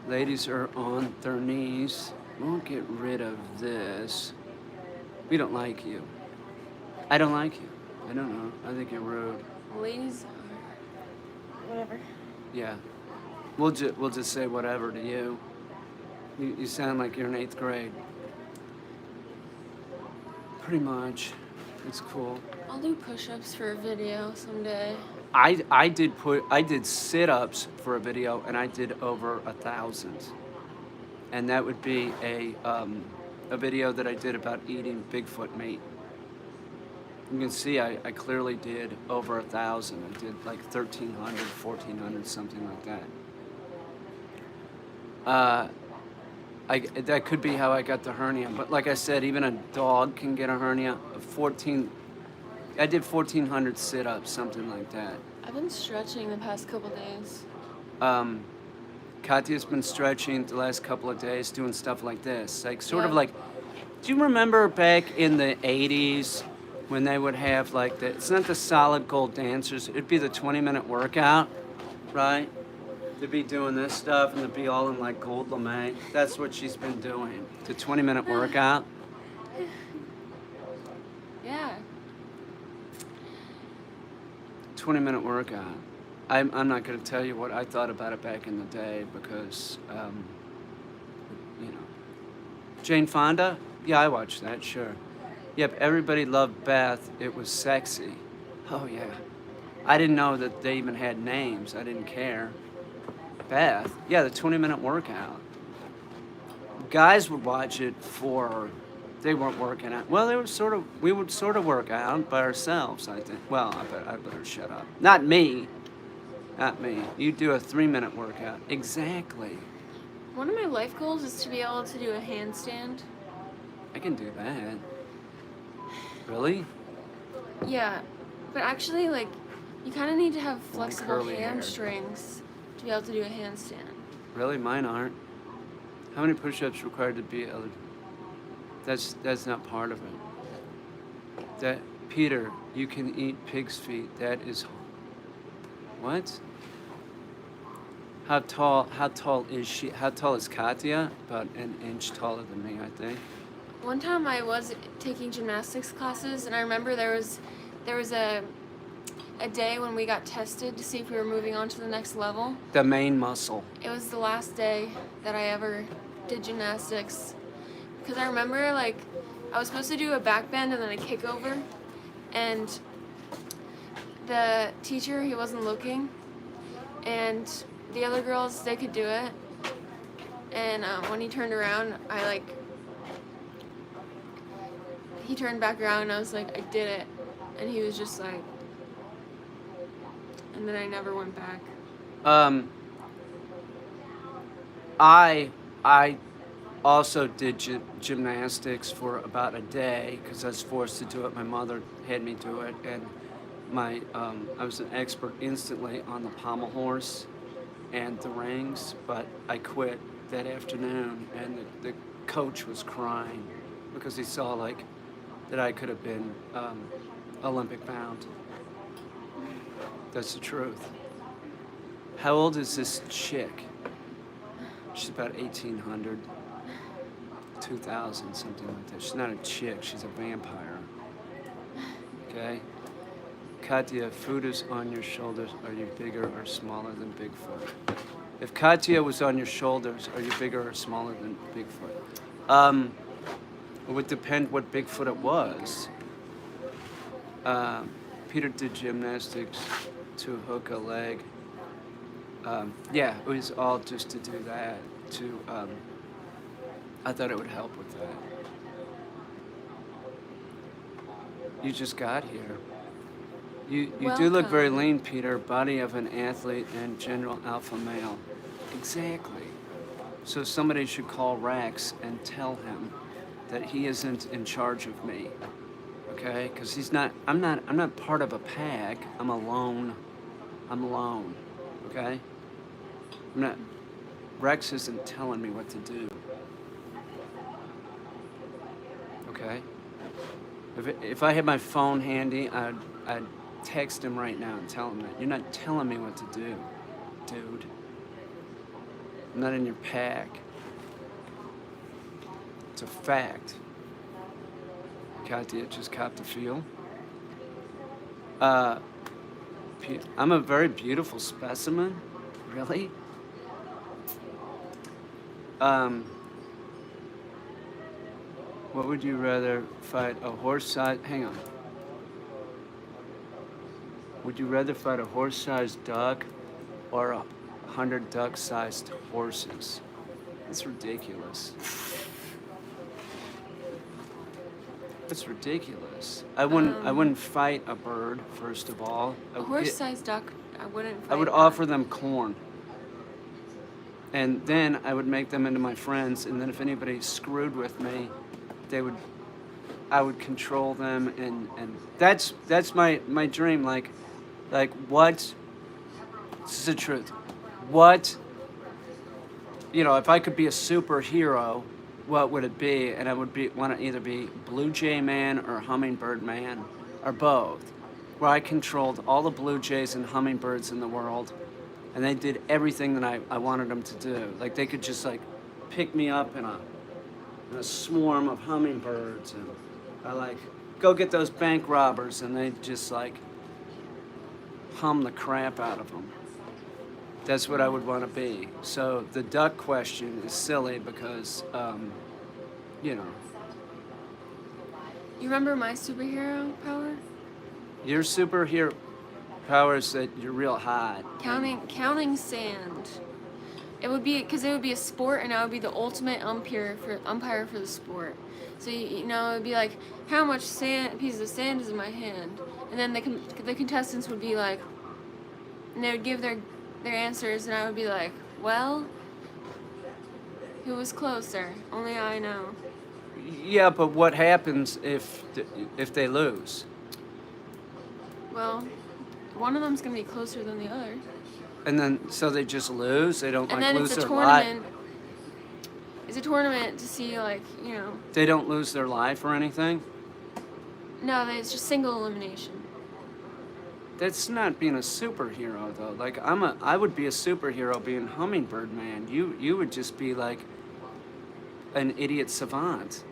Ladies are on their knees. Won't get rid of this. We don't like you. I don't like you. I don't know. I think you're rude. Ladies are... whatever. Yeah. We'll just say whatever to you. You sound like you're in 8th grade. Pretty much. It's cool. I'll do push-ups for a video someday. I did sit-ups for a video, and I did over 1,000. And that would be a video that I did about eating Bigfoot meat. You can see I clearly did over 1,000. I did like 1,300, 1,400, something like that. That could be how I got the hernia. But like I said, even a dog can get a hernia. I did 1,400 sit-ups, something like that. I've been stretching the past couple days. Katya's been stretching the last couple of days, doing stuff like this. Like, sort of Yeah. like, do you remember back in the 80s when they would have like it's not the solid gold dancers, it'd be the 20-minute workout, right? They'd be doing this stuff and they'd be all in like gold lame. That's what she's been doing, the 20-minute workout. Yeah. 20-minute workout. I'm not going to tell you what I thought about it back in the day because, you know. Jane Fonda? Yeah, I watched that, sure. Yep, everybody loved Beth. It was sexy. Oh, yeah. I didn't know that they even had names. I didn't care. Beth? Yeah, the 20-minute workout. Guys would watch it they weren't working out. Well, we would sort of work out by ourselves, I think. Well, I better shut up. Not me. Not me. You do a 3-minute workout. Exactly. One of my life goals is to be able to do a handstand. I can do that. Really? Yeah, but actually, like, you kind of need to have flexible curly haired. hamstrings to be able to do a handstand. Really? Mine aren't. How many push-ups required to be eligible? That's not part of it. That Peter, you can eat pig's feet. That is what? How tall is she? How tall is Katya? About an inch taller than me, I think. One time I was taking gymnastics classes, and I remember there was a day when we got tested to see if we were moving on to the next level. The main muscle. It was the last day that I ever did gymnastics. Because I remember, like, I was supposed to do a back bend and then a kick over, and the teacher, he wasn't looking, and the other girls, they could do it. And when he turned around, he turned back around and I was like, I did it. And he was just like, and then I never went back. I also did gymnastics for about a day because I was forced to do it. My mother had me do it, and I was an expert instantly on the pommel horse and the rings, but I quit that afternoon, and the coach was crying because he saw like that I could have been Olympic bound. That's the truth. How old is this chick? She's about 1800, 2000, something like that. She's not a chick, she's a vampire. Okay? Katya, food is on your shoulders. Are you bigger or smaller than Bigfoot? If Katya was on your shoulders, are you bigger or smaller than Bigfoot? It would depend what Bigfoot it was. Peter did gymnastics to hook a leg. Yeah, it was all just to do that. I thought it would help with that. You just got here. You do look very lean, Peter. Body of an athlete and general alpha male. Exactly. So somebody should call Rex and tell him that he isn't in charge of me. Okay? Because he's not. I'm not part of a pack. I'm alone. I'm alone. Okay? I'm not. Rex isn't telling me what to do. Okay? If I had my phone handy, I'd text him right now and tell him that. You're not telling me what to do, dude. I'm not in your pack. It's a fact. Katya just copped a feel. I'm a very beautiful specimen. Really? What would you rather fight, a horse-sized... Hang on. Would you rather fight a horse-sized duck or 100 duck-sized horses? That's ridiculous. That's ridiculous. I wouldn't fight a bird, first of all. A horse-sized duck, I wouldn't fight. I would offer them corn. And then I would make them into my friends, and then if anybody screwed with me, I would control them, and that's my dream. Like what? This is the truth. What? You know, if I could be a superhero, what would it be? And I would want to either be Blue Jay Man or Hummingbird Man, or both, where I controlled all the blue jays and hummingbirds in the world, and they did everything that I wanted them to do. Like they could just like pick me up in a swarm of hummingbirds, and I like go get those bank robbers, and they just like hum the crap out of them. That's what I would want to be. So the duck question is silly because, you know. You remember my superhero power? Your superhero power is that you're real hot. Counting sand. It would be because it would be a sport, and I would be the ultimate umpire for the sport. So you know, it'd be like how much pieces of sand is in my hand, and then the contestants would be like, and they would give their answers, and I would be like, well, who was closer? Only I know. Yeah, but what happens if they lose? Well, one of them's gonna be closer than the other. And then so they just lose. They don't And like then lose it's a their life. tournament. It's a tournament to see, like, you know. They don't lose their life or anything. No, it's just single elimination. That's not being a superhero though. Like I would be a superhero being Hummingbird Man. You would just be like an idiot savant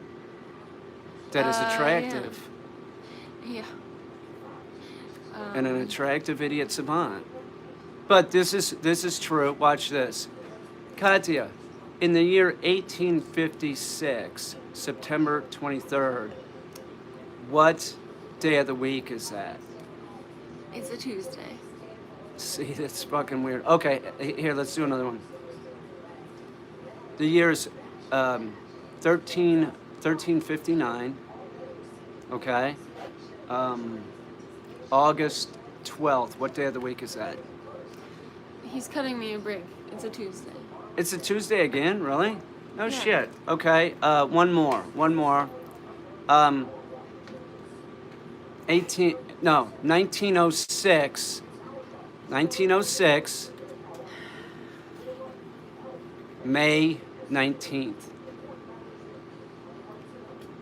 that is attractive. Yeah. And an attractive idiot savant. But this is true. Watch this. Katya, in the year 1856, September 23rd, what day of the week is that? It's a Tuesday. See, that's fucking weird. Okay, here, let's do another one. The year's 1359, okay? August 12th, what day of the week is that? He's cutting me a break. It's a Tuesday. It's a Tuesday again, really? No Yeah. shit. Okay, one more. 1906. 1906, May 19th.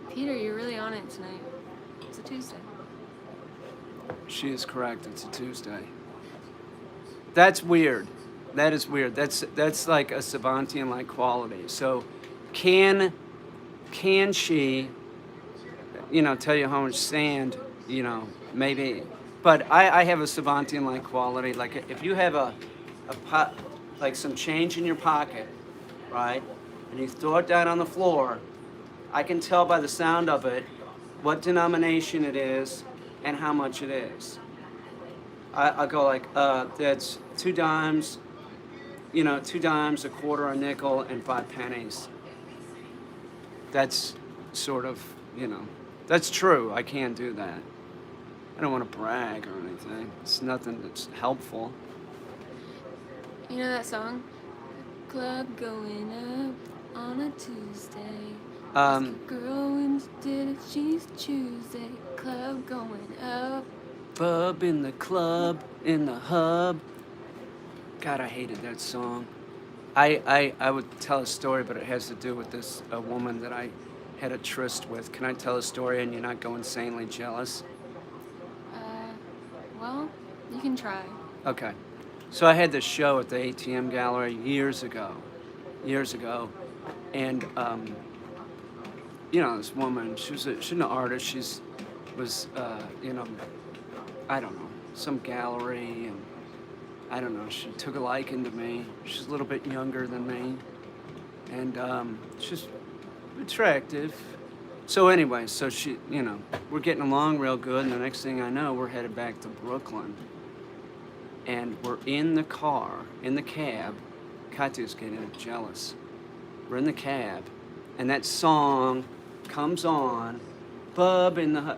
Peter, you're really on it tonight. It's a Tuesday. She is correct. It's a Tuesday. That's weird. That is weird. That's like a Savantian-like quality. So, can she, tell you how much sand, maybe. But I have a Savantian-like quality. Like if you have a pot, like some change in your pocket, right, and you throw it down on the floor, I can tell by the sound of it what denomination it is and how much it is. I'll go like, that's 2 dimes, 2 dimes, a quarter, a nickel, and 5 pennies. That's sort of, that's true. I can do that. I don't want to brag or anything. It's nothing that's helpful. You know that song? Club going up on a Tuesday. Ask a girl when she did it, she's Tuesday. Club going up. Bub in the club, in the hub. God, I hated that song. I would tell a story, but it has to do with this a woman that I had a tryst with. Can I tell a story and you're not go insanely jealous? Well, you can try. Okay. So I had this show at the ATM Gallery years ago. And, this woman, she's an artist. Was I don't know, some gallery, and I don't know, she took a liking to me. She's a little bit younger than me, and she's attractive. So anyway, so she, we're getting along real good, and the next thing I know, we're headed back to Brooklyn, and we're in the car, in the cab. Katya's getting jealous. We're in the cab, and that song comes on, Bub in the,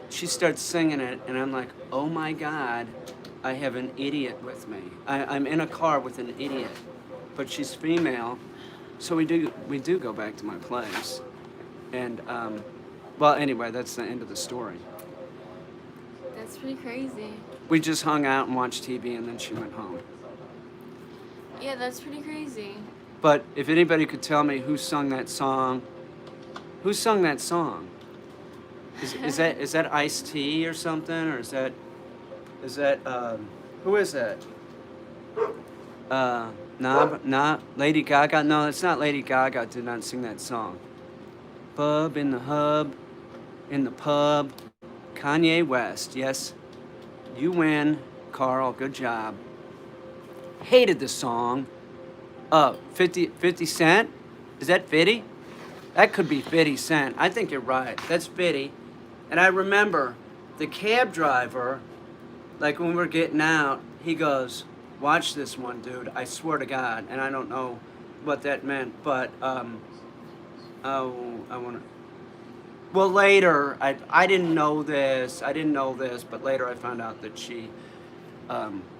She starts singing it, and I'm like, oh my God, I have an idiot with me. I'm in a car with an idiot, but she's female, so we do go back to my place, and well, anyway, that's the end of the story. That's pretty crazy. We just hung out and watched TV, and then she went home. Yeah, that's pretty crazy. But if anybody could tell me who sung that song, Is that Ice-T or something, or is that who is that? Not Lady Gaga. No, it's not Lady Gaga. Did not sing that song. Bub in the hub, in the pub. Kanye West. Yes, you win, Carl. Good job. Hated the song. 50 Cent. Is that 50? That could be 50 Cent. I think you're right. That's 50. And I remember the cab driver, like when we were getting out, he goes, watch this one, dude. I swear to God. And I don't know what that meant, but, I want to. Well, later, I didn't know this, but later I found out that she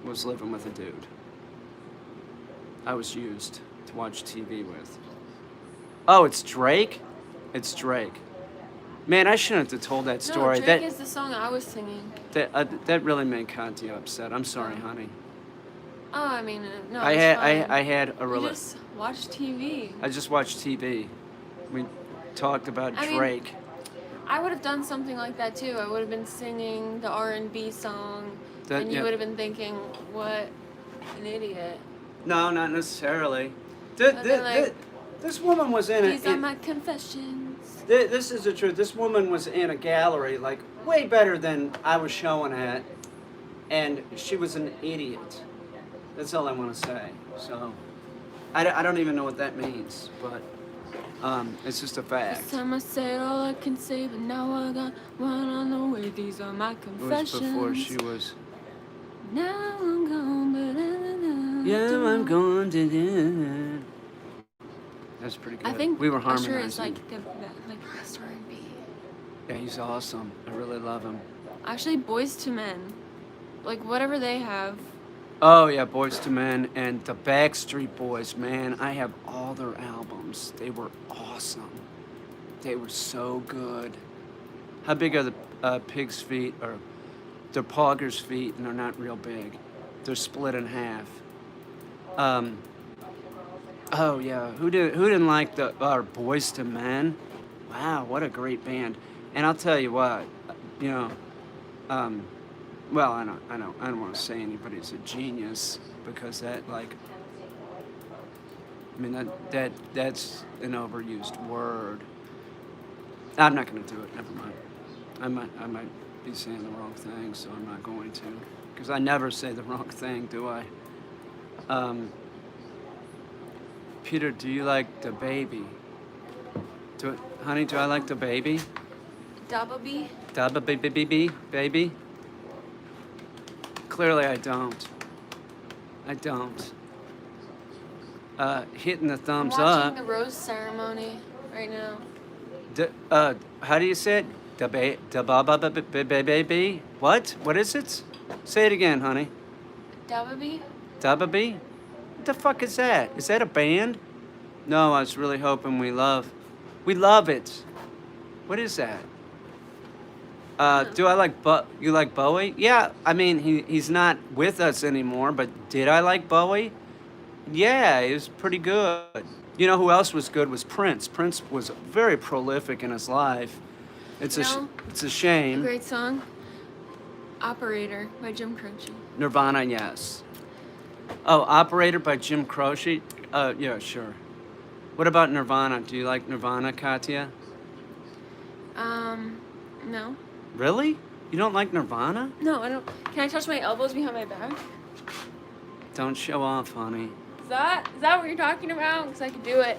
was living with a dude I was used to watch TV with. Oh, it's Drake? It's Drake. Man, I shouldn't have told that No, story. Drake is the song I was singing. That really made Katya upset. I'm sorry, honey. Oh, I mean, no, I it's had fine. I had a You just watch TV. I just watched TV. We talked about I mean, Drake. I would have done something like that too. I would have been singing the R&B song, and you Yeah. would have been thinking, "What an idiot." No, not necessarily. But then, like, This woman was in These are my confessions. This is the truth. This woman was in a gallery, like, way better than I was showing at, and she was an idiot. That's all I want to say. So, I don't even know what that means, but it's just a fact. This time I said all I can say, but now I got one on the way. These are my It confessions. was before she was. Now I'm gone, but Yeah, I'm going to do. That's pretty good. I think we were Usher harmonizing. is like the best R&B. Yeah, he's awesome. I really love him. Actually, Boys to Men, like whatever they have. Oh yeah, Boys to Men and the Backstreet Boys, man. I have all their albums. They were awesome. They were so good. How big are the pig's feet? Or they're Pogger's feet, and they're not real big. They're split in half. Oh yeah, who didn't like our Boys to Men? Wow, what a great band. And I'll tell you what, you know, well, I don't want to say anybody's a genius because that, like, I mean that's an overused word. I'm not going to do it. Never mind. I might be saying the wrong thing, so I'm not going to, because I never say the wrong thing, do I? Peter, do you like the baby? Honey, do I like the baby? Dabba B. Dabba baby? Clearly I don't. I don't. Hitting the thumbs I'm watching up. the rose ceremony right now. How do you say it? Da baby? What? What is it? Say it again, honey. Dabba B. Dabba B? What the fuck is that? Is that a band? No, I was really hoping we love it. What is that? Do I like you like Bowie? Yeah, I mean he's not with us anymore, but did I like Bowie? Yeah, he was pretty good. You know who else was good was Prince. Prince was very prolific in his life. It's a shame. Great song. Operator by Jim Croce. Nirvana, yes. Oh, Operator by Jim Croce? Yeah, sure. What about Nirvana? Do you like Nirvana, Katya? No. Really? You don't like Nirvana? No, I don't. Can I touch my elbows behind my back? Don't show off, honey. Is that what you're talking about? Because I could do it.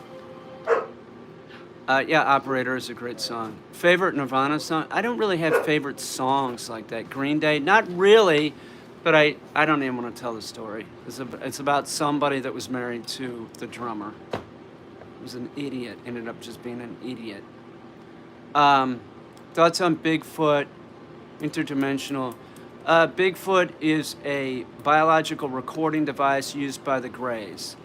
Yeah, Operator is a great song. Favorite Nirvana song? I don't really have favorite songs like that. Green Day? Not really, but I don't even want to tell the story. It's about somebody that was married to the drummer. He was an idiot, ended up just being an idiot. Thoughts on Bigfoot, interdimensional. Bigfoot is a biological recording device used by the Greys.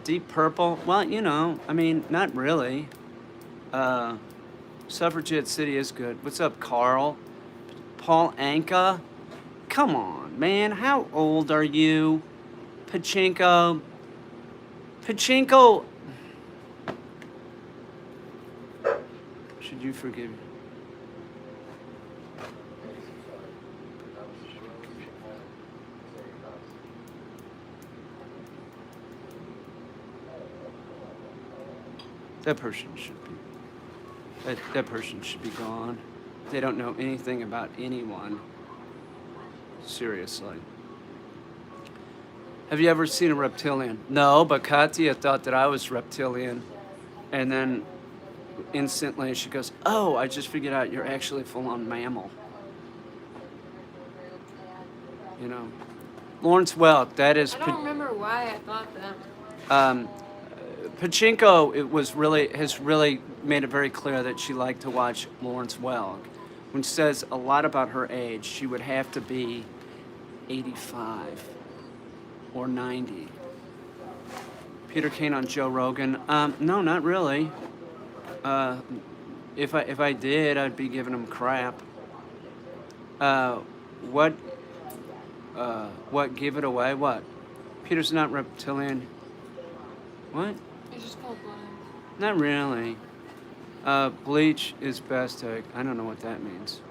Deep Purple? Well, you know, I mean, not really. Suffragette City is good. What's up, Carl? Paul Anka? Come on, man. How old are you? Pachinko? Should you forgive me? That person should be. That person should be gone. They don't know anything about anyone. Seriously. Have you ever seen a reptilian? No, but Katya thought that I was reptilian. And then instantly she goes, oh, I just figured out you're actually a full-on mammal. You know. Lawrence Welk, that is... I don't remember why I thought that. Pachinko has really made it very clear that she liked to watch Lawrence Welk. When she says a lot about her age, she would have to be 85 or 90. Peter Caine on Joe Rogan. No, not really. If I did, I'd be giving him crap. What? What? Give it away? What? Peter's not reptilian. What? He's just cold-blooded. Not really. Bleach is best. I don't know what that means.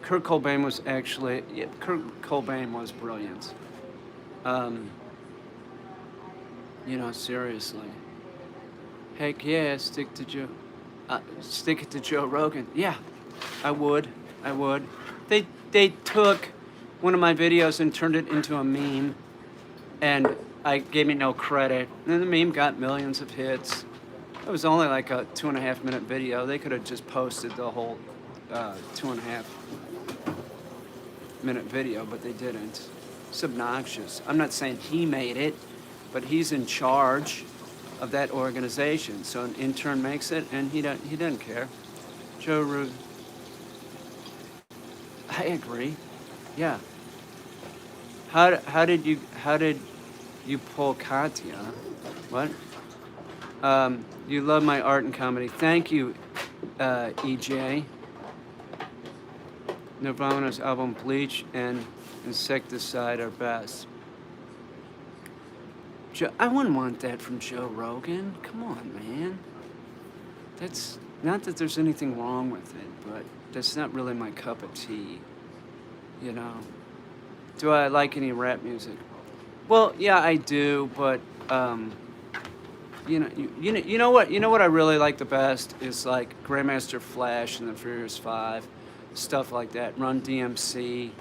Kurt Cobain was actually. Yeah, Kurt Cobain was brilliant. Seriously. Heck yeah, stick it to Joe Rogan. Yeah, I would. They took one of my videos and turned it into a meme, and I gave me no credit. And then the meme got millions of hits. It was only like a 2.5 minute video. They could have just posted the whole 2.5 minute video, but they didn't. It's obnoxious. I'm not saying he made it, but he's in charge of that organization. So an intern makes it, and he doesn't care. Joe Rogan. I agree. Yeah. How did you pull Katya? What? You love my art and comedy. Thank you, EJ. Nirvana's album Bleach and Insecticide are best. I wouldn't want that from Joe Rogan. Come on, man. That's not that there's anything wrong with it, but that's not really my cup of tea. You know. Do I like any rap music? Well, yeah, I do, but you know what I really like the best is like Grandmaster Flash and the Furious Five, stuff like that. Run DMC.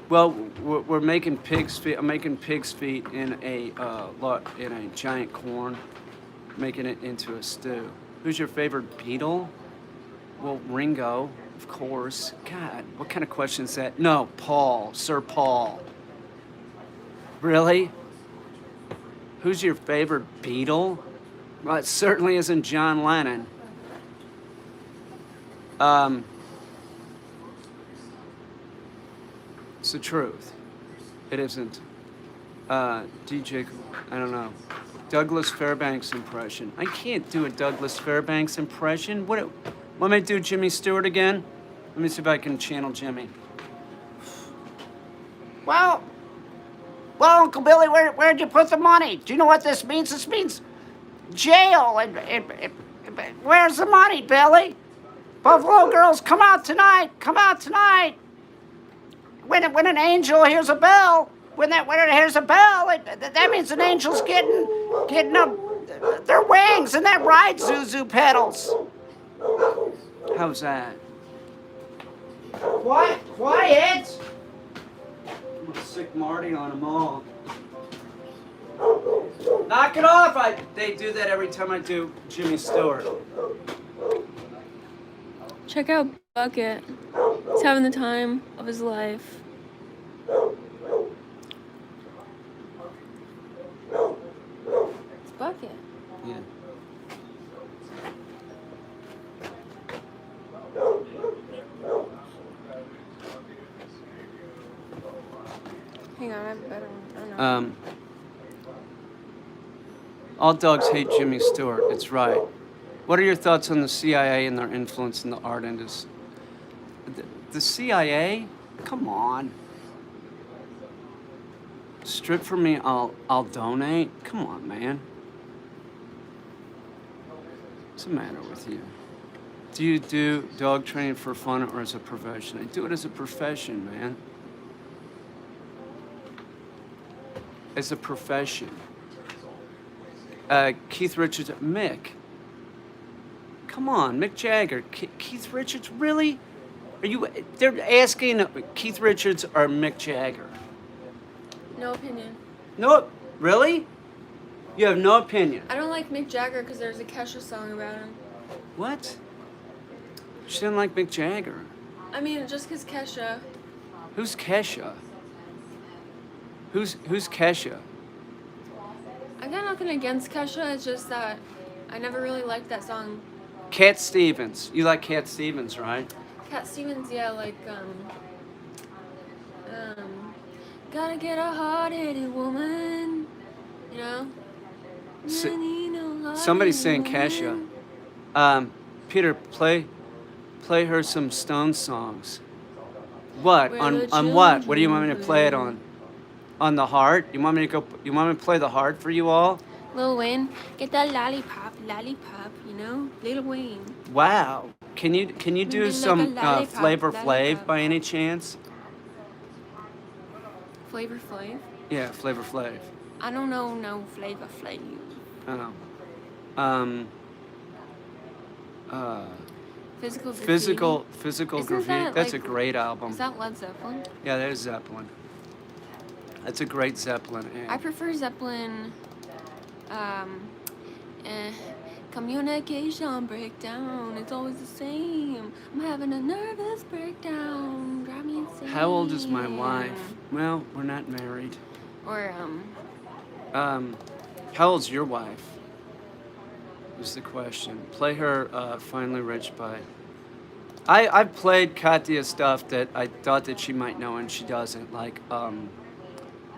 Well, we're making pig's feet. I'm making pig's feet in a giant corn, making it into a stew. Who's your favorite Beatle? Well, Ringo, of course. God, what kind of question is that? No, Paul, Sir Paul. Really? Who's your favorite Beatle? Well, it certainly isn't John Lennon. It's the truth. It isn't. DJ, I don't know. Douglas Fairbanks impression. I can't do a Douglas Fairbanks impression. Want me to do Jimmy Stewart again? Let me see if I can channel Jimmy. Well, Uncle Billy, where'd you put the money? Do you know what this means? This means jail. Where's the money, Billy? Buffalo Girls, come out tonight. Come out tonight. When an angel hears a bell, when it hears a bell, that means an angel's getting up their wings, and that rides Zuzu pedals. How's that? Quiet. I'm gonna sick Marty on them all. Knock it off! They do that every time I do Jimmy Stewart. Check out Bucket. He's having the time of his life. It's Bucket. Yeah. Hang on, I have a better one. I don't know. All dogs hate Jimmy Stewart. It's right. What are your thoughts on the CIA and their influence in the art industry? The CIA? Come on. Strip for me, I'll donate. Come on, man. What's the matter with you? Do you do dog training for fun or as a profession? I do it as a profession, man. As a profession. Keith Richards, Mick. Come on, Mick Jagger. Keith Richards, really? They're asking Keith Richards or Mick Jagger? No opinion. No, really? You have no opinion? I don't like Mick Jagger because there's a Kesha song about him. What? She didn't like Mick Jagger. I mean, just because Kesha. Who's Kesha? Who's Kesha? I got nothing against Kesha. It's just that I never really liked that song. Cat Stevens. You like Cat Stevens, right? Cat Stevens, yeah, like Gotta get a hard-headed woman. You know? S- I need no Somebody's saying hard-headed Kesha. woman. Peter, play her some Stone songs. What? Where On the what? What do you want me to children play it play. on? On the heart? You want me to play the heart for you all? Lil Wayne, get that lollipop, you know? Lil Wayne. Wow. Can you do Like some a lollipop, Flavor Flav lollipop. by any chance? Flavor Flav? Yeah, Flavor Flav. I don't know no Flavor Flav. Oh. Physical Graffiti. Physical Isn't Graffiti. that, That's like, a great album. Is that Led Zeppelin? Yeah, that is Zeppelin. That's a great Zeppelin. I prefer Zeppelin. Communication breakdown. It's always the same. I'm having a nervous breakdown. Drive me insane. How old is my wife? Well, we're not married. Or How old's your wife? Is the question. Play her Finally Rich by. I've played Katya stuff that I thought that she might know and she doesn't. Like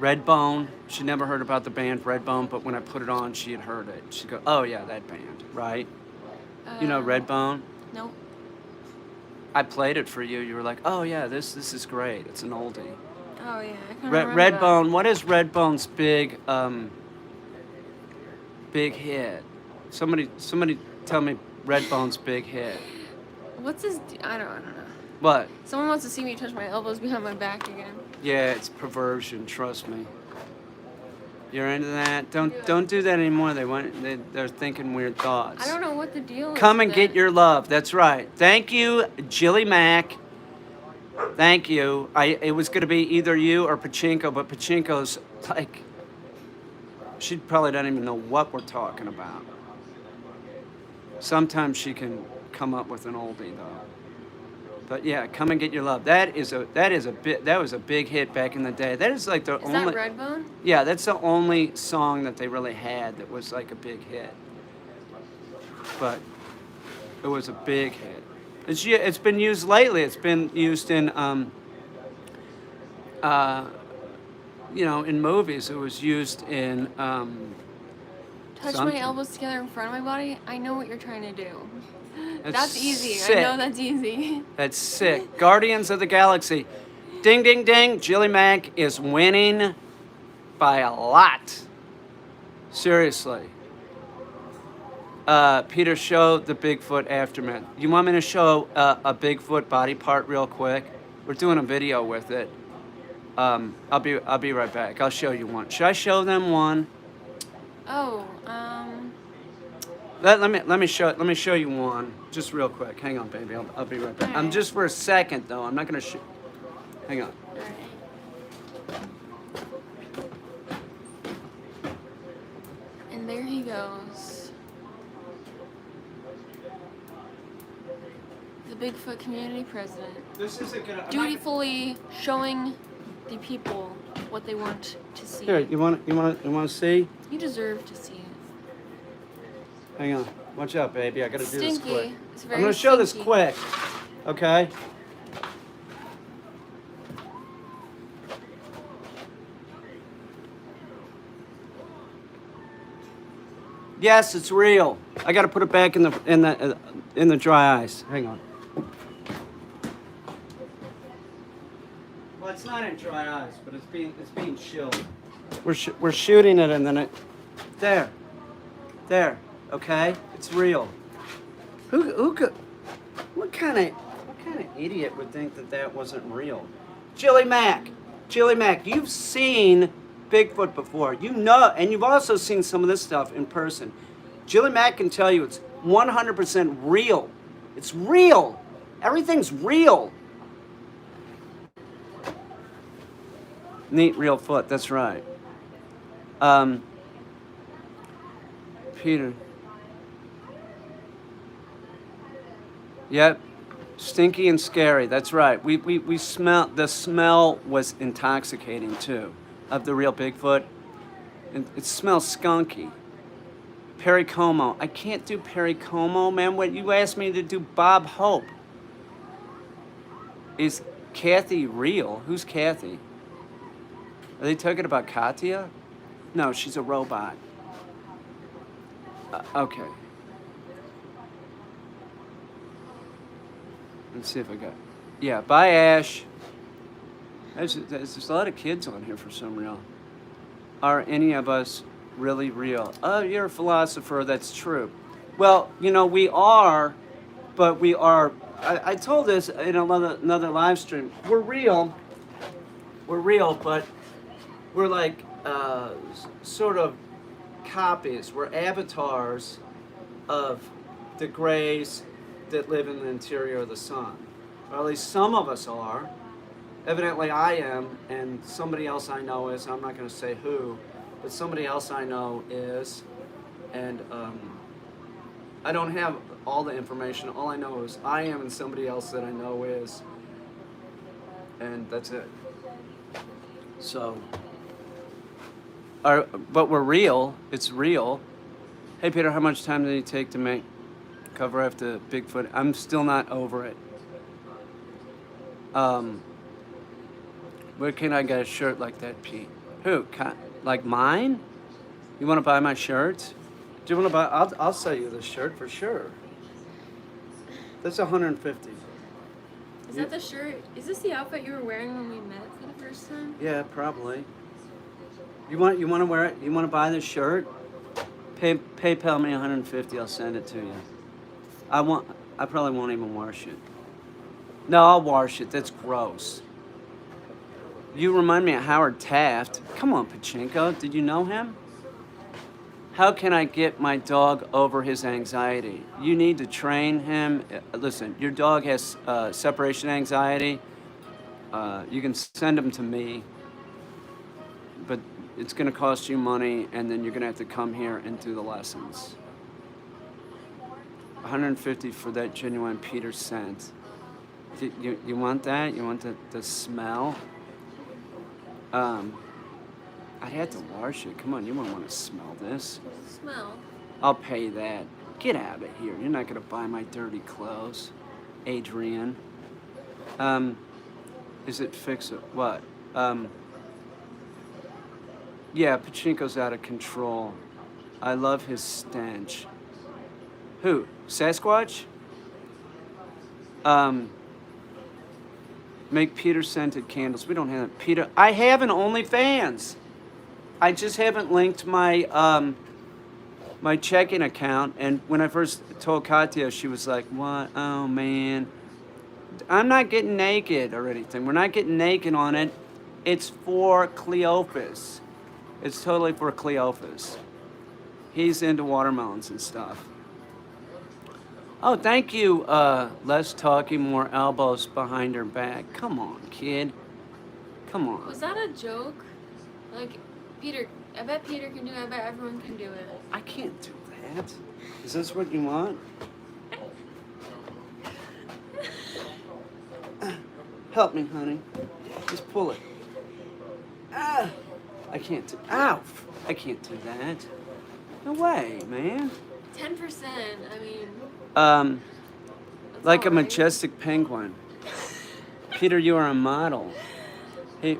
Redbone. She never heard about the band Redbone, but when I put it on, she had heard it. She'd go, "Oh yeah, that band, right?" You know Redbone? Nope. I played it for you. You were like, "Oh yeah, this is great. It's an oldie." Oh yeah, I kind of remember that. Redbone. What is Redbone's big hit? Somebody tell me Redbone's big hit. What's his? I don't know. What? Someone wants to see me touch my elbows behind my back again. Yeah, it's perversion. Trust me. You're into that? Don't do that anymore. They're thinking weird thoughts. I don't know what the deal is. Come and with get that. your love. That's right. Thank you, Jilly Mac. Thank you. It was gonna be either you or Pachinko, but Pachinko's like, she probably doesn't even know what we're talking about. Sometimes she can come up with an oldie though. But yeah, come and get your love. That was a big hit back in the day. That is like the Is only. that Redbone? Yeah, that's the only song that they really had that was like a big hit. But it was a big hit. It's been used lately. It's been used in in movies. It was used in Touch something. my elbows together in front of my body. I know what you're trying to do. That's That's easy. sick. I know that's easy. That's sick. Guardians of the Galaxy. Ding, ding, ding. Jilly Mac is winning by a lot. Seriously. Peter, show the Bigfoot aftermath. You want me to show a Bigfoot body part real quick? We're doing a video with it. I'll be right back. I'll show you one. Should I show them one? Oh, Let me show you one just real quick. Hang on, baby. I'll be right back. I'm just for a second though. I'm not gonna shoot. Hang on. alright. And there he goes. The Bigfoot community president. This is a good. Dutifully showing the people what they want to see. Here, you want to see? You deserve to see it. Hang on. Watch out, baby. I gotta do this Stinky. quick. It's very I'm gonna show this stinky. quick. Okay. Yes, it's real. I gotta put it back in the dry ice. Hang on. Well, it's not in dry ice, but it's being chilled. We're shooting it and then it. There. Okay, it's real. Who could? What kind of idiot would think that wasn't real? Jilly Mac, you've seen Bigfoot before. You know, and you've also seen some of this stuff in person. Jilly Mac can tell you it's 100% real. It's real. Everything's real. Neat real foot. That's right. Peter. Yep. Stinky and scary. That's right. We smell. The smell was intoxicating too, of the real Bigfoot. It smells skunky. Perry Como. I can't do Perry Como, man. What you asked me to do? Bob Hope. Is Kathy real? Who's Kathy? Are they talking about Katya? No, she's a robot. Okay. Let's see if I got. Yeah, bye, Ash. There's a lot of kids on here for some reason. Are any of us really real? Oh, you're a philosopher. That's true. Well, we are, but we are. I told this in another live stream. We're real. We're real, but we're like sort of copies. We're avatars of the grays that live in the interior of the sun. Or at least some of us are. Evidently I am, and somebody else I know is. I'm not going to say who, but somebody else I know is. And I don't have all the information. All I know is I am and somebody else that I know is. And that's it. So, but we're real. It's real. Hey, Peter, how much time did it take to make cover after Bigfoot? I'm still not over it. Where can I get a shirt like that, Pete? Who? Like mine? You want to buy my shirts? Do you want to buy? I'll sell you this shirt for sure. That's $150. Is that the shirt? Is this the outfit you were wearing when we met for the first time? Yeah, probably. You want to wear it? You want to buy this shirt? PayPal me $150. I'll send it to you. I probably won't even wash it. No, I'll wash it. That's gross. You remind me of Howard Taft. Come on, Pachinko. Did you know him? How can I get my dog over his anxiety? You need to train him. Listen, your dog has separation anxiety. You can send him to me, but it's going to cost you money, and then you're going to have to come here and do the lessons. $150 for that genuine Peter scent. You want that? You want the smell? I'd have to wash it. Come on, you won't want to smell this. Smell. I'll pay that. Get out of here. You're not going to buy my dirty clothes. Adrian. Is it fix it? What? Yeah, Pachinko's out of control. I love his stench. Who? Sasquatch? Make Peter scented candles. We don't have that. Peter, I have an OnlyFans. I just haven't linked my my checking account. And when I first told Katya, she was like, "What? Oh man, I'm not getting naked or anything. We're not getting naked on it. It's for Cleophas. It's totally for Cleophas. He's into watermelons and stuff." Oh, thank you. Less talking, more elbows behind her back. Come on, kid. Come on. Was that a joke? Like, Peter, I bet Peter can do it. I bet everyone can do it. I can't do that. Is this what you want? Help me, honey. Just pull it. I can't do. Ow! I can't do that. No way, man. 10%. I mean. Like a all right. majestic penguin. Peter, you are a model. Hey,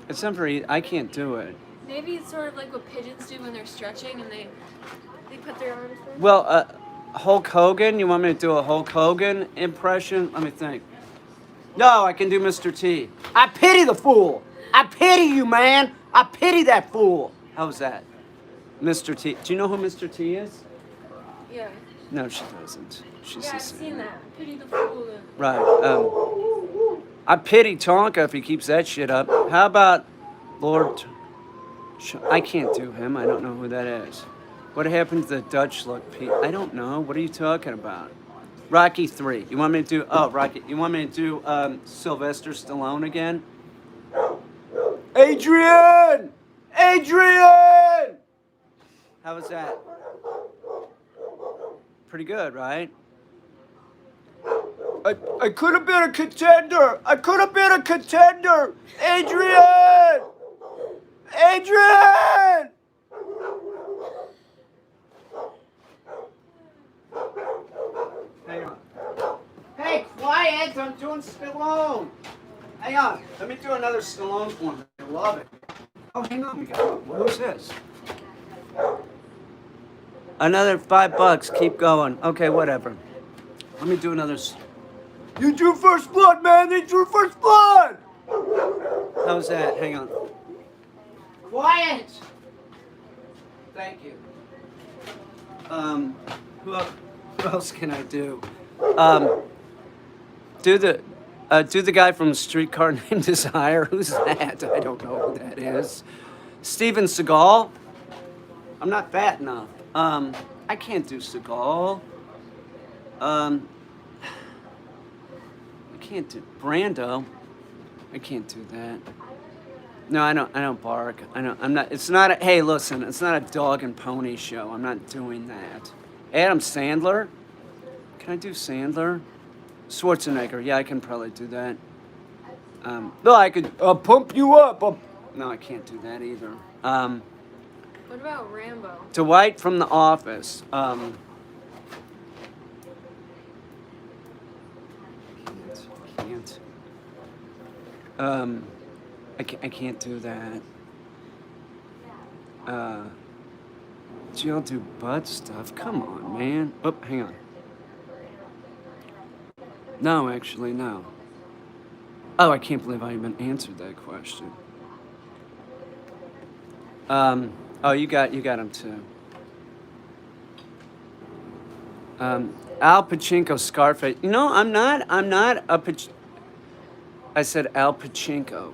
it's not very. I can't do it. Maybe it's sort of like what pigeons do when they're stretching and they put their arms there. Well, Hulk Hogan. You want me to do a Hulk Hogan impression? Let me think. No, I can do Mr. T. I pity the fool. I pity you, man. I pity that fool. How's that? Mr. T. Do you know who Mr. T is? Yeah. No, she doesn't. She's Yeah, the I've same. seen that. Pity the fool. Right. I pity Tonka if he keeps that shit up. How about Lord? I can't do him. I don't know who that is. What happened to the Dutch look, Pete? I don't know. What are you talking about? Rocky 3. You want me to do? Oh, Rocky. You want me to do Sylvester Stallone again? Adrian! Adrian! How was that? Pretty good, right? I could have been a contender. I could have been a contender. Adrian! Adrian! Hang on. Hey, quiet! I'm doing Stallone. Hang on. Let me do another Stallone for me. love it. Oh, hang on, we got. Who's this? Another $5. Keep going. Okay, whatever. Let me do another. You drew first blood, man. They drew first blood. How's that? Hang on. Quiet. Thank you. Who else can I do? Do the guy from Streetcar Named Desire. Who's that? I don't know who that is. Steven Seagal. I'm not fat enough. I can't do Seagal. I can't do Brando. I can't do that. No, I don't bark. I'm not. It's not a. Hey, listen. It's not a dog and pony show. I'm not doing that. Adam Sandler. Can I do Sandler? Schwarzenegger. Yeah, I can probably do that. No, I could pump you up. No, I can't do that either. What about Rambo? Dwight from The Office. Can't. I can't do that. Do y'all do butt stuff? Come on, man. Oh, hang on. No, actually, no. Oh, I can't believe I even answered that question. Oh, you got him too. Al Pacino, Scarface. You know, I'm not a I said Al Pacino.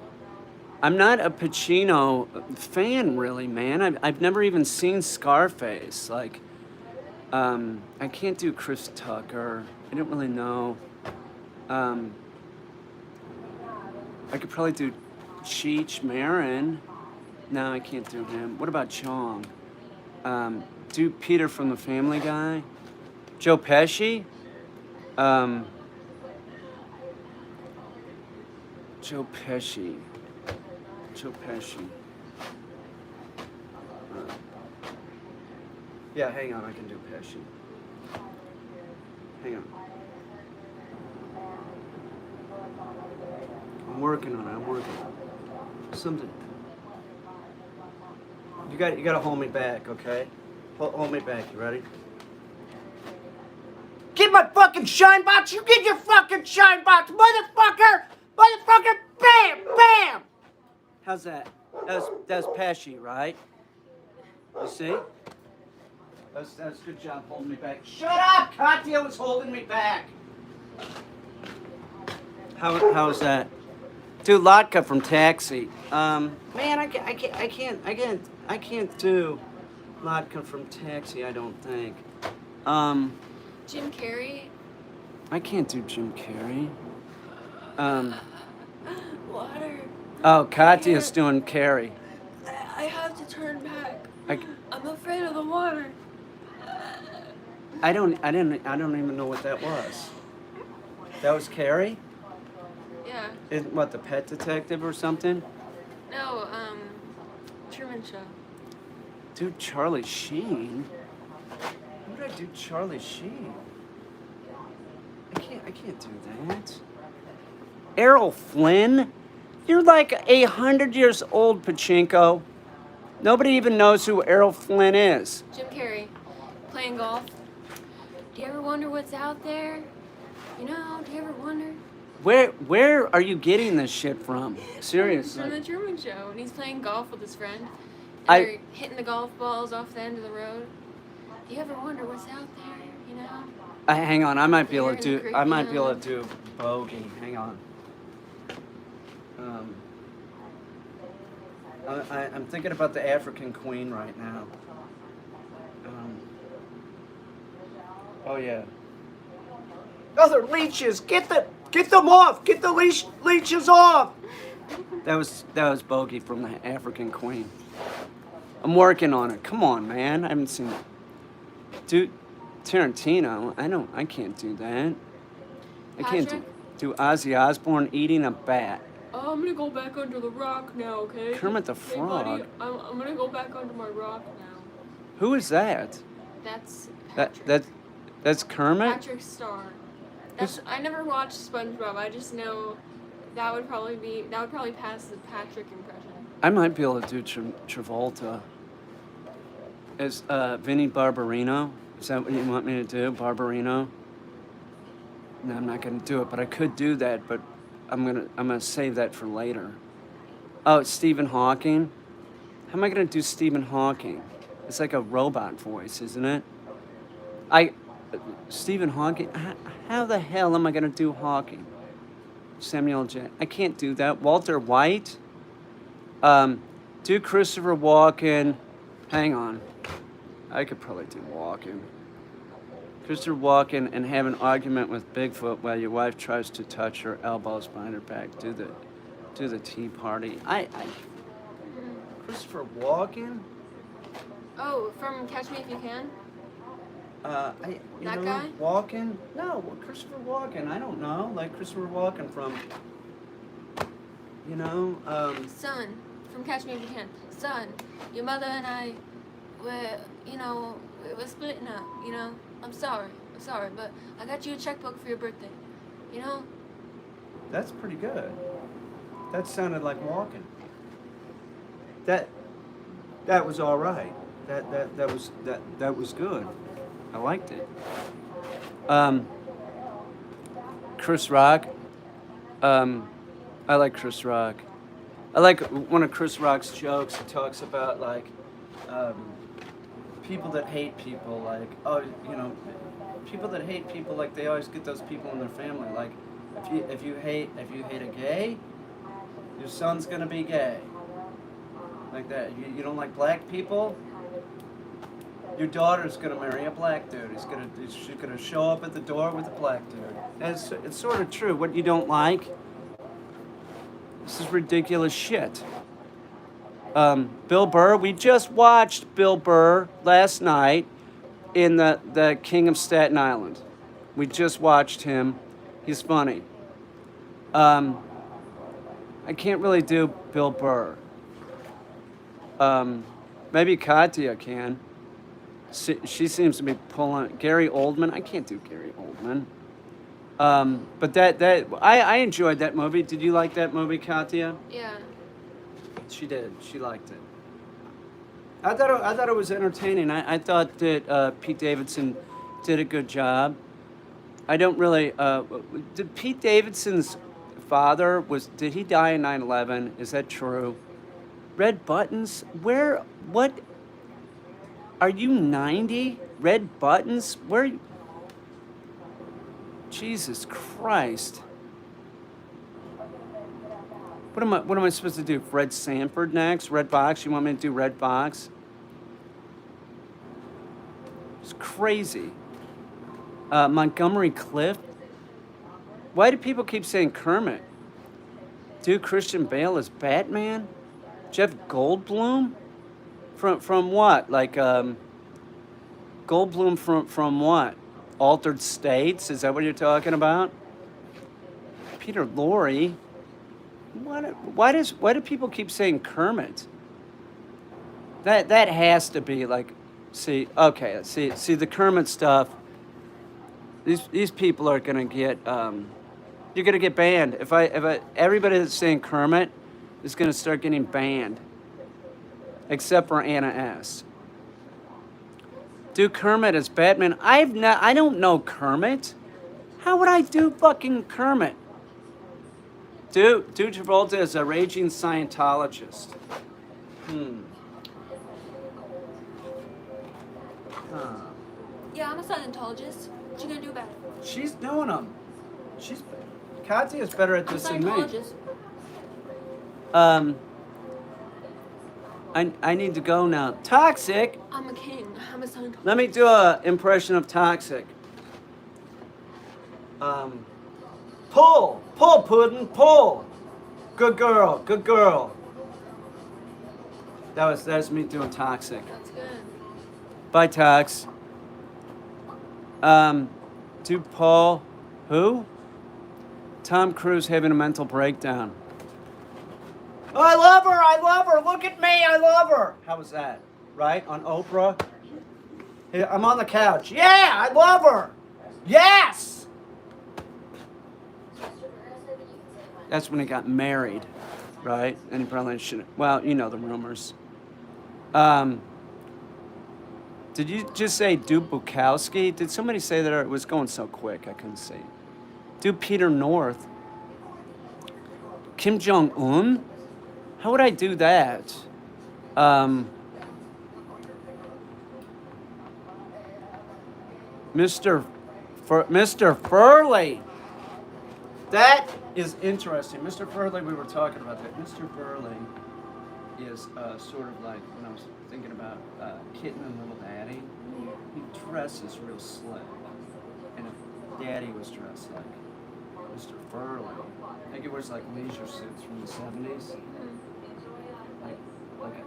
I'm not a Pacino fan, really, man. I've never even seen Scarface. Like, I can't do Chris Tucker. I don't really know. I could probably do Cheech Marin. No, I can't do him. What about Chong? Do Peter from the Family Guy? Joe Pesci? Joe Pesci. Yeah, hang on, I can do Pesci. Hang on. I'm working on it. Something. You gotta hold me back, okay? Hold me back. You ready? Get my fucking shine box. You get your fucking shine box, motherfucker! Bam, bam. How's that? That's Pesci, right? You see? That's a good job holding me back. Shut up! Katya was holding me back. How's that? Dude, Latka from Taxi. Man, I can't do Latka from Taxi, I don't think. Jim Carrey. I can't do Jim Carrey. Water. Oh, Katya's doing Carrey. I have to turn back. I, I'm afraid of the water. I don't even know what that was. That was Carrie? Yeah. What, the Pet Detective or something? No, Truman Show. Dude, Charlie Sheen? How would I do Charlie Sheen? I can't do that. Errol Flynn? You're like 100 years old, Pachinko. Nobody even knows who Errol Flynn is. Jim Carrey. Playing golf. Do you ever wonder what's out there? You know, do you ever wonder? Where are you getting this shit from? Seriously. From the Truman Show, and he's playing golf with his friend. And I- they're hitting the golf balls off the end of the road. Do you ever wonder what's out there? You know. Hang on, I might be able to Here in do. the I might be able to Caribbean. do bogey. Hang on. I'm thinking about the African Queen right now. Oh yeah. Other leeches, get them off. Get the leeches off. That was bogey from the African Queen. I'm working on it. Come on, man. I haven't seen it. Dude, Tarantino. I can't do that. I can't do Ozzy Osbourne eating a bat. Oh, I'm gonna go back under the rock now, okay? Kermit the Hey, Frog. buddy, I'm gonna go back under my rock now. Who is that? That's That Patrick. that's Kermit? Patrick Star. I never watched SpongeBob. I just know that would probably pass the Patrick impression. I might be able to do Travolta. Is Vinnie Barbarino? Is that what you want me to do, Barbarino? No, I'm not gonna do it, but I could do that. But I'm gonna save that for later. Oh, it's Stephen Hawking. How am I gonna do Stephen Hawking? It's like a robot voice, isn't it? Stephen Hawking. How the hell am I gonna do Hawking? Samuel J. I can't do that. Walter White. Do Christopher Walken. Hang on. I could probably do Walken. Christopher Walken and have an argument with Bigfoot while your wife tries to touch her elbows behind her back. Do the Tea Party. Christopher Walken. Oh, from Catch Me If You Can? That guy? Walken? No, Christopher Walken. I don't know. Like Christopher Walken from. Son, from Catch Me If You Can. Son, your mother and I were, we were splitting up, I'm sorry, but I got you a checkbook for your birthday, That's pretty good. That sounded like Walken. That was all right. That was good. I liked it. Chris Rock. I like Chris Rock. I like one of Chris Rock's jokes. He talks about like people that hate people, like people that hate people, like they always get those people in their family. Like if you hate a gay, your son's gonna be gay. Like that. You don't like black people, your daughter's gonna marry a black dude. She's gonna show up at the door with a black dude. And it's sort of true. What you don't like. This is ridiculous shit. Bill Burr, we just watched Bill Burr last night in the King of Staten Island. We just watched him. He's funny. I can't really do Bill Burr. Maybe Katya can. She seems to be pulling Gary Oldman. I can't do Gary Oldman. But I enjoyed that movie. Did you like that movie, Katya? Yeah. She did. She liked it. I thought it was entertaining. I thought that Pete Davidson did a good job. I don't really. Did Pete Davidson's father did he die in 9/11? Is that true? Red Buttons? What? Are you 90? Red Buttons? Where? Jesus Christ. What am I supposed to do? Fred Sanford next? Red Box? You want me to do Red Box? It's crazy. Montgomery Clift? Why do people keep saying Kermit? Do Christian Bale as Batman? Jeff Goldblum? From what? Like Goldblum from what? Altered States? Is that what you're talking about? Peter Lorre? Why do people keep saying Kermit? That has to be like, see the Kermit stuff. These people are gonna get you're gonna get banned. If everybody that's saying Kermit is gonna start getting banned, except for Anna S. Do Kermit as Batman? I don't know Kermit. How would I do fucking Kermit? Do Travolta as a raging Scientologist. Yeah, I'm a Scientologist. What you gonna do about it? She's doing them. Katya's better at this than me. Scientologist. I need to go now. Toxic. I'm a king. I'm a Scientologist. Let me do a impression of Toxic. Pull, Puddin', pull. Good girl, good girl. That's me doing Toxic. That's good. Bye, Tox. Do Paul, who? Tom Cruise having a mental breakdown. Oh, I love her, look at me, I love her. How was that? Right, on Oprah? Hey, I'm on the couch. Yeah, I love her. Yes! That's when he got married. right? And he probably shouldn't. Well, you know the rumors. Did you just say do Bukowski? Did somebody say that, or it was going so quick I couldn't see? Do Peter North? Kim Jong Un? How would I do that? Mr. Furley. That is interesting. Mr. Furley, we were talking about that. Mr. Furley is sort of like when I was thinking about Kitten and Little Daddy. He dresses real slick. And if Daddy was dressed like Mr. Furley, I think he wears like leisure suits from the 70s.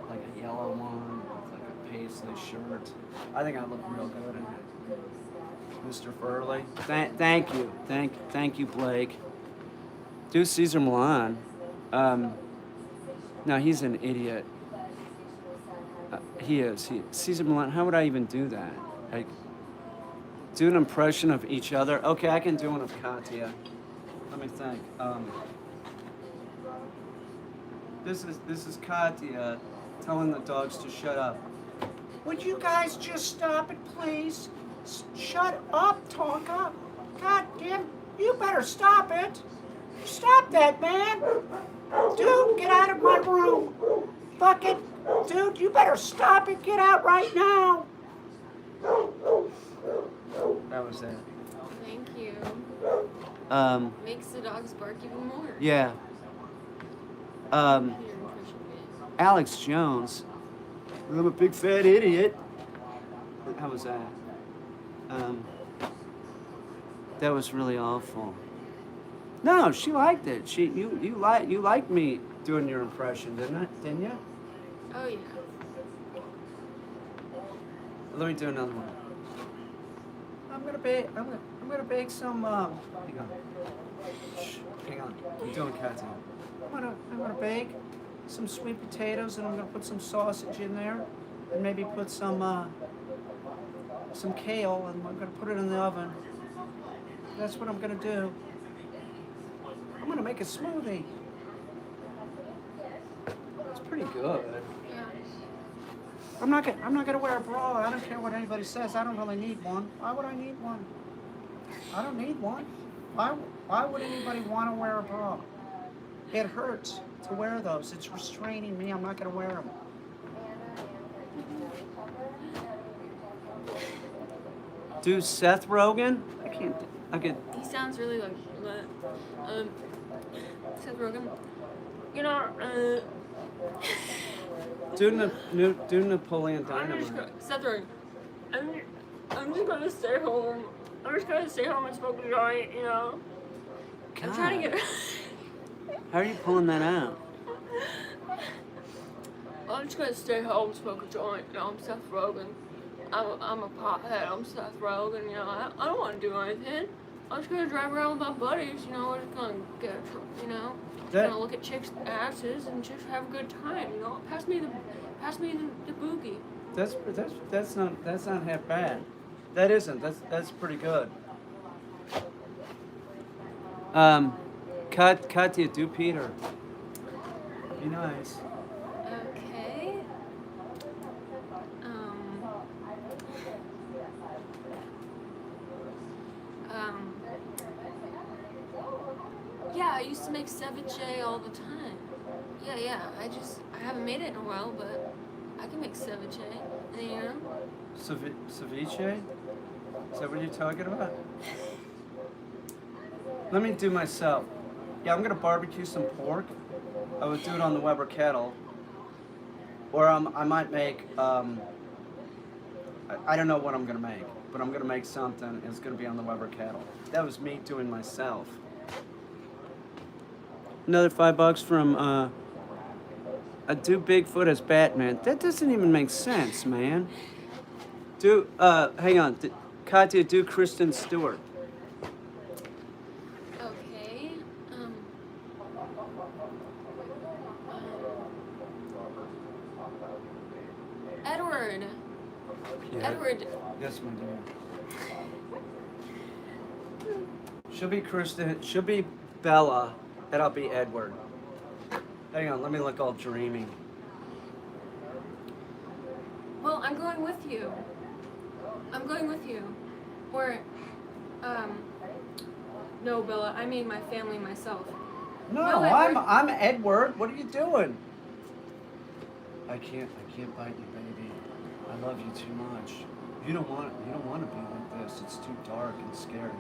Like a yellow one with like a paisley shirt. I think I look real good in it. Mr. Furley. Thank you. Thank you, Blake. Do Caesar Milan. No, he's an idiot. He is. Caesar Milan, how would I even do that? Like, do an impression of each other? Okay, I can do one of Katya. Let me think. This is Katya telling the dogs to shut up. Would you guys just stop it, please? Shut up, Tonka. God damn, you better stop it. Stop that, man. Dude, get out of my room. Bucket, dude, you better stop it. Get out right now. That was it. Thank you. Makes the dogs bark even more. Yeah. Your impression bit. Alex Jones. I'm a big fat idiot. How was that? That was really awful. No, she liked it. You liked me doing your impression, didn't you? Oh yeah. Let me do another one. I'm gonna bake some. Hang on. Shh, hang on. I'm doing cat time. I'm gonna bake some sweet potatoes, and I'm gonna put some sausage in there, and maybe put some kale, and I'm gonna put it in the oven. That's what I'm gonna do. I'm gonna make a smoothie. It's pretty good. Yeah. I'm not gonna wear a bra. I don't care what anybody says. I don't really need one. Why would I need one? I don't need one. Why would anybody want to wear a bra? It hurts to wear those. It's restraining me. I'm not gonna wear them. Do Seth Rogen? I can't. He sounds really like Seth Rogen. You know, Do Napoleon Dynamite. Seth Rogen. I'm just gonna stay home. I'm just gonna stay home and smoke a joint, you know. I'm trying to get. How are you pulling that out? I'm just gonna stay home, smoke a joint. You know, I'm Seth Rogen. I'm a pothead. I'm Seth Rogen. You know, I don't want to do anything. I'm just gonna drive around with my buddies. You know, we're just gonna get, you know, gonna look at chicks' asses and just have a good time. You know, pass me the boogie. That's not half bad. That isn't. That's pretty good. Katya, do Peter. Be nice. Okay. Yeah, I used to make ceviche all the time. Yeah. I haven't made it in a while, but I can make ceviche. And you know? Ceviche? Is that what you're talking about? Let me do myself. Yeah, I'm gonna barbecue some pork. I would do it on the Weber kettle. Or I might make, I don't know what I'm gonna make, but I'm gonna make something and it's gonna be on the Weber kettle. That was me doing myself. Another $5 from, do Bigfoot as Batman. That doesn't even make sense, man. Hang on. Katya, do Kristen Stewart. Okay. Edward. Yeah. Edward. Yes, my dear. She'll be Kristen. She'll be Bella, and I'll be Edward. Hang on, let me look all dreamy. Well, I'm going with you. I'm going with you. Or, no, Bella, I mean my family myself. No, No, Edward. I'm Edward. What are you doing? I can't bite you, baby. I love you too much. You don't want to be like this. It's too dark and scary.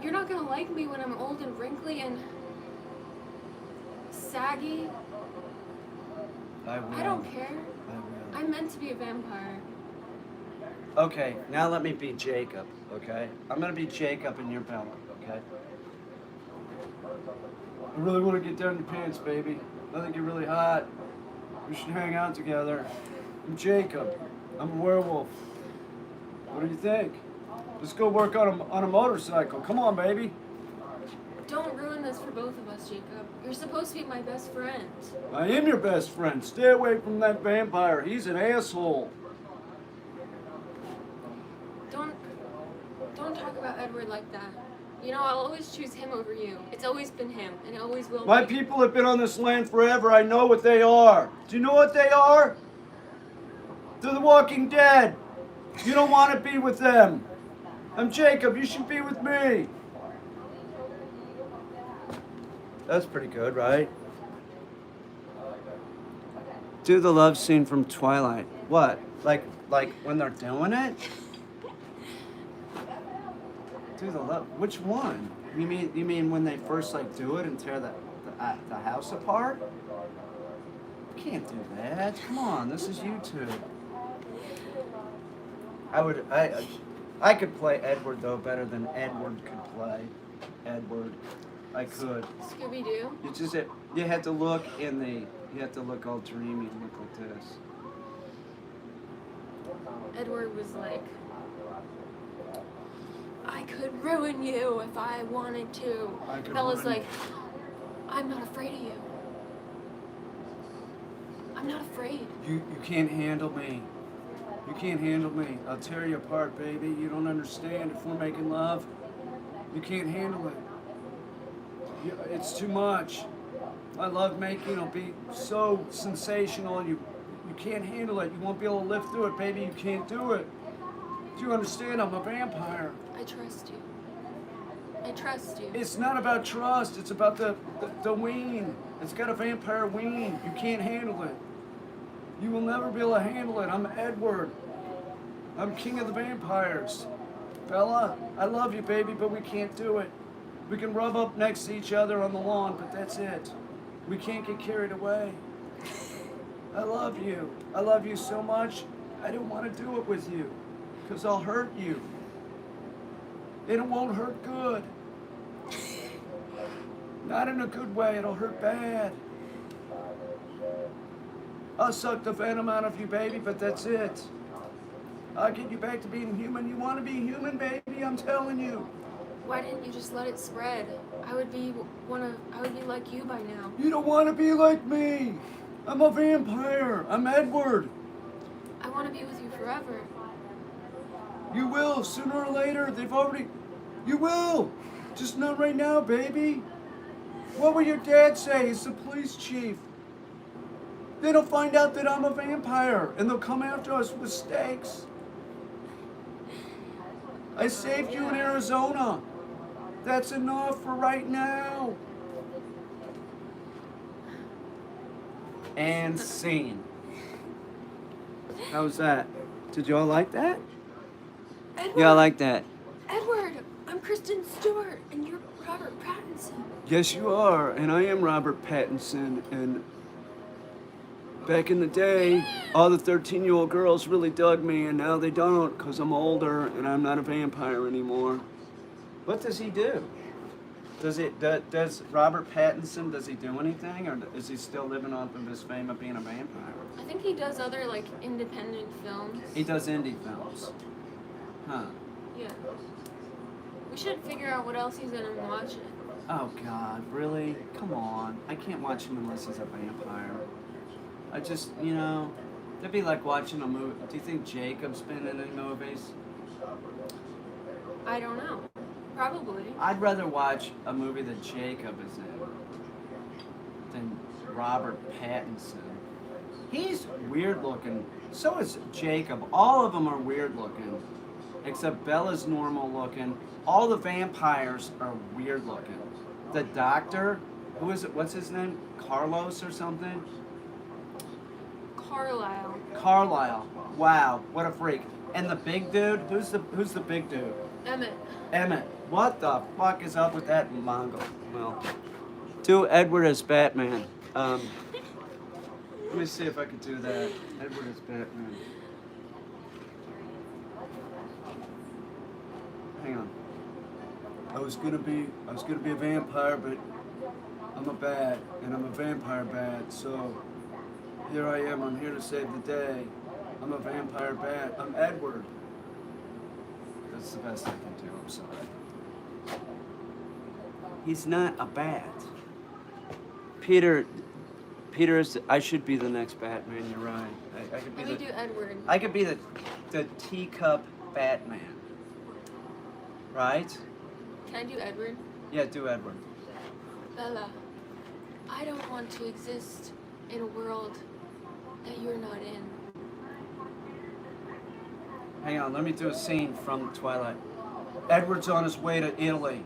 You're not gonna like me when I'm old and wrinkly and saggy. I will. I don't care. I will. I'm meant to be a vampire. Okay, now let me be Jacob, okay? I'm gonna be Jacob and you're Bella, okay? I really want to get down your pants, baby. I think you're really hot. We should hang out together. I'm Jacob. I'm a werewolf. What do you think? Let's go work on a motorcycle. Come on, baby. Don't ruin this for both of us, Jacob. You're supposed to be my best friend. I am your best friend. Stay away from that vampire. He's an asshole. Don't talk about Edward like that. You know, I'll always choose him over you. It's always been him, and it always will My be. people have been on this land forever. I know what they are. Do you know what they are? They're the Walking Dead. You don't want to be with them. I'm Jacob. You should be with me. That's pretty good, right? Do the love scene from Twilight. What? Like when they're doing it? Do the love. Which one? You mean when they first like do it and tear the house apart? You can't do that. Come on, this is YouTube. I could play Edward though better than Edward could play Edward. I could. Scooby-Doo? You had to look all dreamy and look like this. Edward was like, I could ruin you if I wanted to. Bella's ruin like, I'm not afraid of you. I'm not afraid. You can't handle me. You can't handle me. I'll tear you apart, baby. You don't understand. If we're making love, you can't handle it. It's too much. I love making it'll be so sensational and you can't handle it. You won't be able to live through it, baby. You can't do it. Do you understand? I'm a vampire. I trust you. I trust you. It's not about trust. It's about the ween. It's got a vampire ween. You can't handle it. You will never be able to handle it. I'm Edward. I'm king of the vampires. Bella, I love you, baby, but we can't do it. We can rub up next to each other on the lawn, but that's it. We can't get carried away. I love you. I love you so much. I don't want to do it with you because I'll hurt you. And it won't hurt good. Not in a good way. It'll hurt bad. I'll suck the venom out of you, baby, but that's it. I'll get you back to being human. You want to be human, baby? I'm telling you. Why didn't you just let it spread? I would be like you by now. You don't want to be like me. I'm a vampire. I'm Edward. I want to be with you forever. You will, sooner or later. You will. Just not right now, baby. What will your dad say? He's the police chief. Then he'll find out that I'm a vampire, and they'll come after us with stakes. I saved you in Arizona. That's enough for right now. And scene. How's that? Did y'all like that? Edward, Yeah, I like that. Edward, I'm Kristen Stewart, and you're Robert Pattinson. Yes, you are, and I am Robert Pattinson, and back in the day, all the 13-year-old girls really dug me, and now they don't, because I'm older, and I'm not a vampire anymore. What does he do? Does Robert Pattinson, does he do anything, or is he still living off of his fame of being a vampire? I think he does other, like, independent films. He does indie films. Huh. Yeah. We should figure out what else he's in and watch it. Oh, God, really? Come on. I can't watch him unless he's a vampire. I just, it'd be like watching a movie. Do you think Jacob's been in any movies? I don't know. Probably. I'd rather watch a movie that Jacob is in than Robert Pattinson. He's weird looking. So is Jacob. All of them are weird looking. Except Bella's normal looking. All the vampires are weird looking. The doctor, who is it? What's his name? Carlos or something? Carlisle. Carlisle. Wow, what a freak. And the big dude, who's the big dude? Emmett. Emmett. What the fuck is up with that Mongol? Well, do Edward as Batman. Let me see if I could do that. Edward as Batman. Hang on. I was gonna be a vampire, but I'm a bat, and I'm a vampire bat, so here I am, I'm here to save the day. I'm a vampire bat. I'm Edward. That's the best I can do, I'm sorry. He's not a bat. Peter is, I should be the next Batman, you're right. I could be Let me do Edward. I could be the teacup Batman. Right? Can I do Edward? Yeah, do Edward. Bella, I don't want to exist in a world that you're not in. Hang on, let me do a scene from Twilight. Edward's on his way to Italy.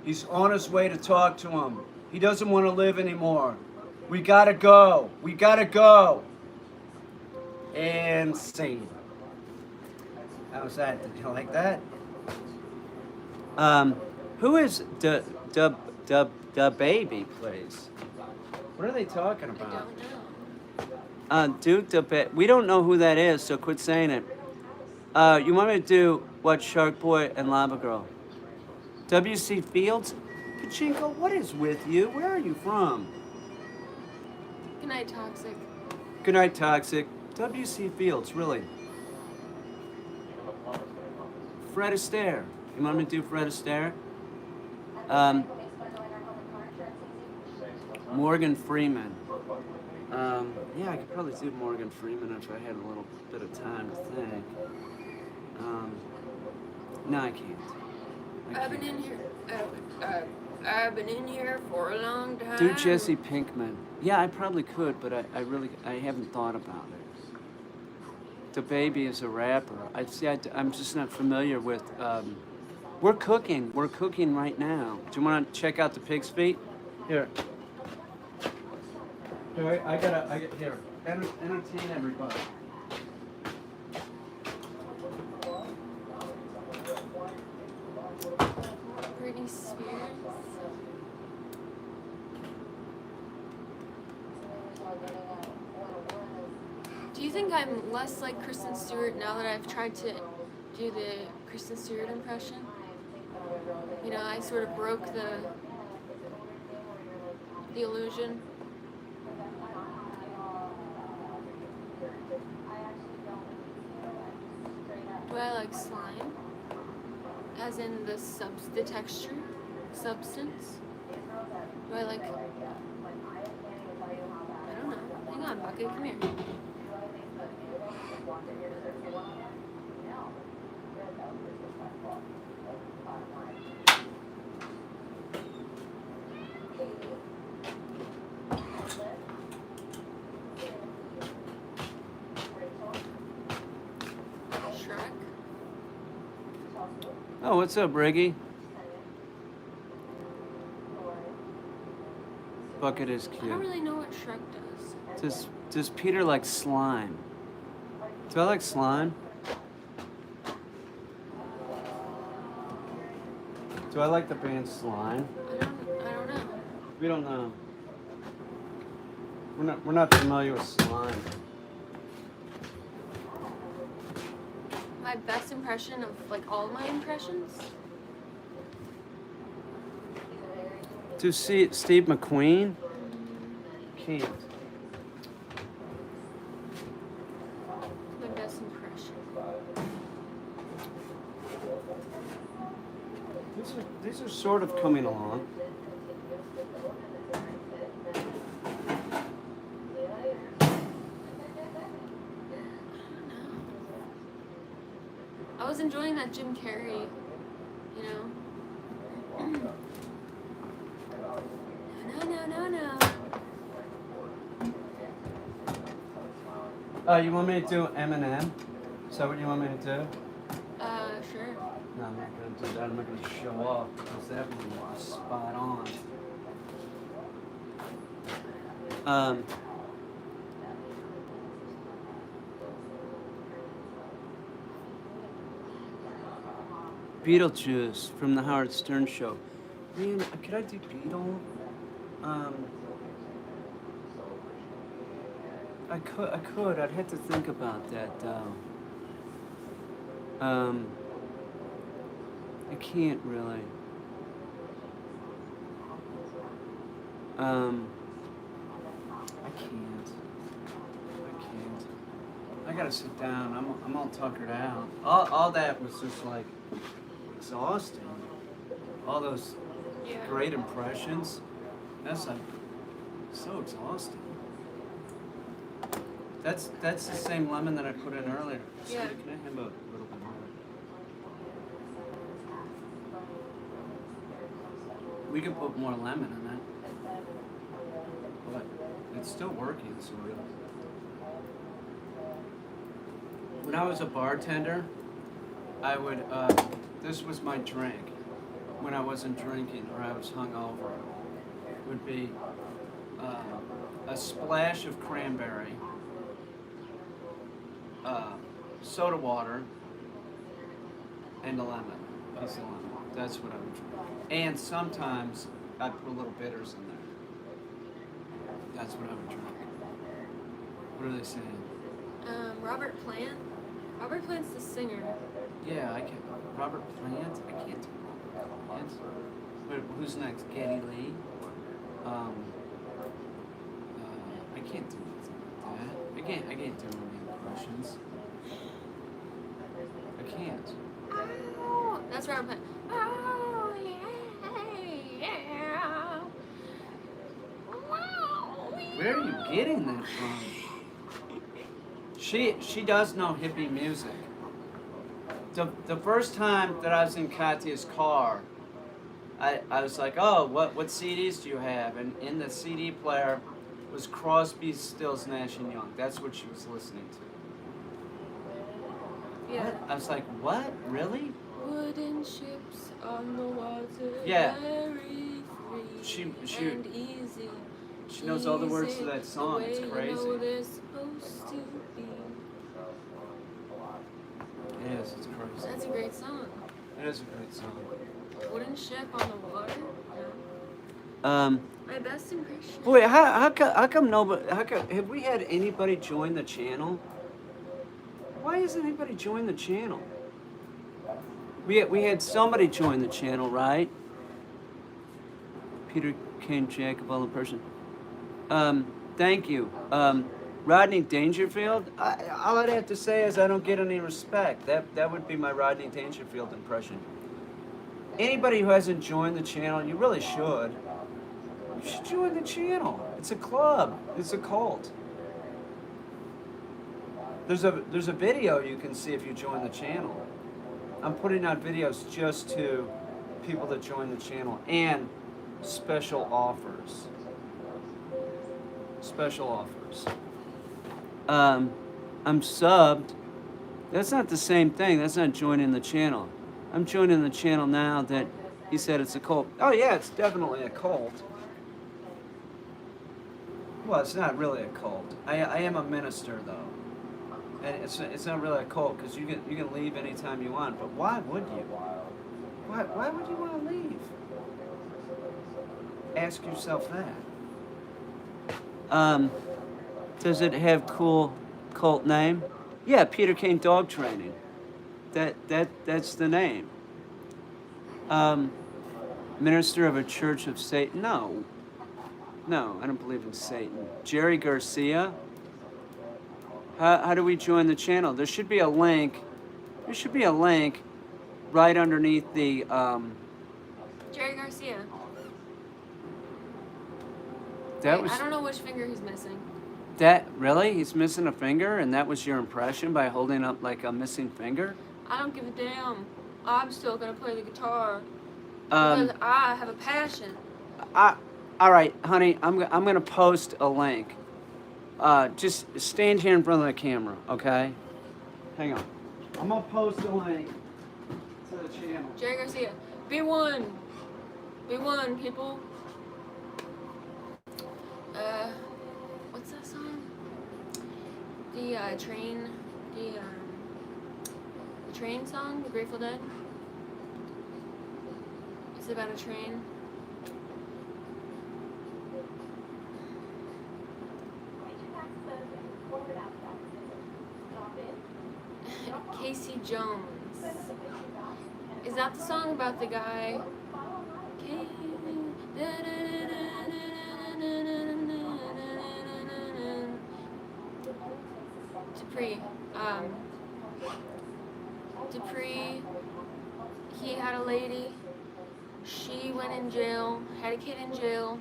He's on his way to talk to him. He doesn't want to live anymore. We gotta go. We gotta go. And scene. How's that? Did you like that? Who is the baby, please? What are they talking I about? don't know. Duke we don't know who that is, so quit saying it. You want me to do what, Shark Boy and Lava Girl? W.C. Fields? Pachinko, what is with you? Where are you from? Good night, Toxic. Good night, Toxic. W.C. Fields, really. Fred Astaire. You want me to do Fred Astaire? Morgan Freeman. Yeah, I could probably do Morgan Freeman if I had a little bit of time to think. No, I can't. I've been in here. I've been in here for a long time. Do Jesse Pinkman. Yeah, I probably could, but I haven't thought about it. The baby is a rapper. I'm just not familiar with. We're cooking. We're cooking right now. Do you want to check out the pig's feet? Here. Here, here. Entertain everybody. Britney Spears. Do you think I'm less like Kristen Stewart now that I've tried to do the Kristen Stewart impression? You know, I sort of broke the illusion. Do I like slime? As in the texture, substance? Do I like? I don't know. Hang on, Bucket, come here. Shrek. Oh, what's up, Briggy? Bucket is I cute. don't really know what Shrek does. Does Peter like slime? Do I like slime? Do I like the band Slime? I don't know. We don't know. We're not familiar with slime. My best impression of like all my impressions? Do Steve McQueen? Can't. My best impression. These are sort of coming along. I was enjoying that Jim Carrey, you know? No. You want me to do Eminem? Is that what you want me to do? Sure. No, I'm not gonna do that. I'm not gonna show off because that one was spot on. Beetlejuice from the Howard Stern Show. Man, could I do Beetle? I could. I'd have to think about that though. I can't really. I can't. I gotta sit down. I'm all tuckered out. All that was just like exhausting. All those Yeah. great impressions. That's like so exhausting. That's the same lemon that I put in earlier. So Yeah. can I have a little bit more? We could put more lemon in it. But it's still working, sort of. When I was a bartender, I would, this was my drink. When I wasn't drinking or I was hungover, would be a splash of cranberry, soda water, and a lemon, piece of lemon. That's what I would drink. And sometimes I'd put a little bitters in there. That's what I would drink. What are they saying? Robert Plant. Robert Plant's the singer. Yeah, I can. Robert Plant? I can't do Robert Plant. But who's next? Geddy Lee? I can't do anything like that. I can't do any impressions. I can't. Oh, that's Robert Plant. Oh, yeah. Wow. Where are you getting that from? She does know hippie music. The first time that I was in Katya's car, I was like, oh, what CDs do you have? And in the CD player was Crosby, Stills, Nash and Young. That's what she was listening to. Yeah. What? I was like, what? Really? Wooden ships on the water. Yeah. Very free She and easy. She knows all the words to that song. It's The way crazy. you know they're supposed to be. It is. It's crazy. That's a great song. It is a great song. Wooden ship on the water. My best impression. Boy, how come nobody? Have we had anybody join the channel? Why hasn't anybody joined the channel? We had somebody join the channel, right? Peter Caine, Jacob, all in person. Thank you. Rodney Dangerfield. All I'd have to say is I don't get any respect. That would be my Rodney Dangerfield impression. Anybody who hasn't joined the channel, you really should. You should join the channel. It's a club. It's a cult. There's a video you can see if you join the channel. I'm putting out videos just to people that join the channel and special offers. Special offers. I'm subbed. That's not the same thing. That's not joining the channel. I'm joining the channel now that he said it's a cult. Oh yeah, it's definitely a cult. Well, it's not really a cult. I am a minister though, and it's not really a cult because you can leave anytime you want. But why would you? Why would you want to leave? Ask yourself that. Does it have cool cult name? Yeah, Peter Caine Dog Training. That's the name. Minister of a Church of Satan? No, I don't believe in Satan. Jerry Garcia? How do we join the channel? There should be a link. There should be a link right underneath the. Jerry Garcia. That Wait, was. I don't know which finger he's missing. That really? He's missing a finger, and that was your impression by holding up like a missing finger? I don't give a damn. I'm still gonna play the guitar because I have a passion. All right, honey. I'm gonna post a link just stand here in front of the camera, okay? Hang on. I'm gonna post a link to the channel. Jerry Garcia. B1. B1, people. What's that song? The train. The train song, The Grateful Dead. It's about a train. Casey Jones. Is that the song about the guy? Dupree, he had a lady, she went in jail, had a kid in jail.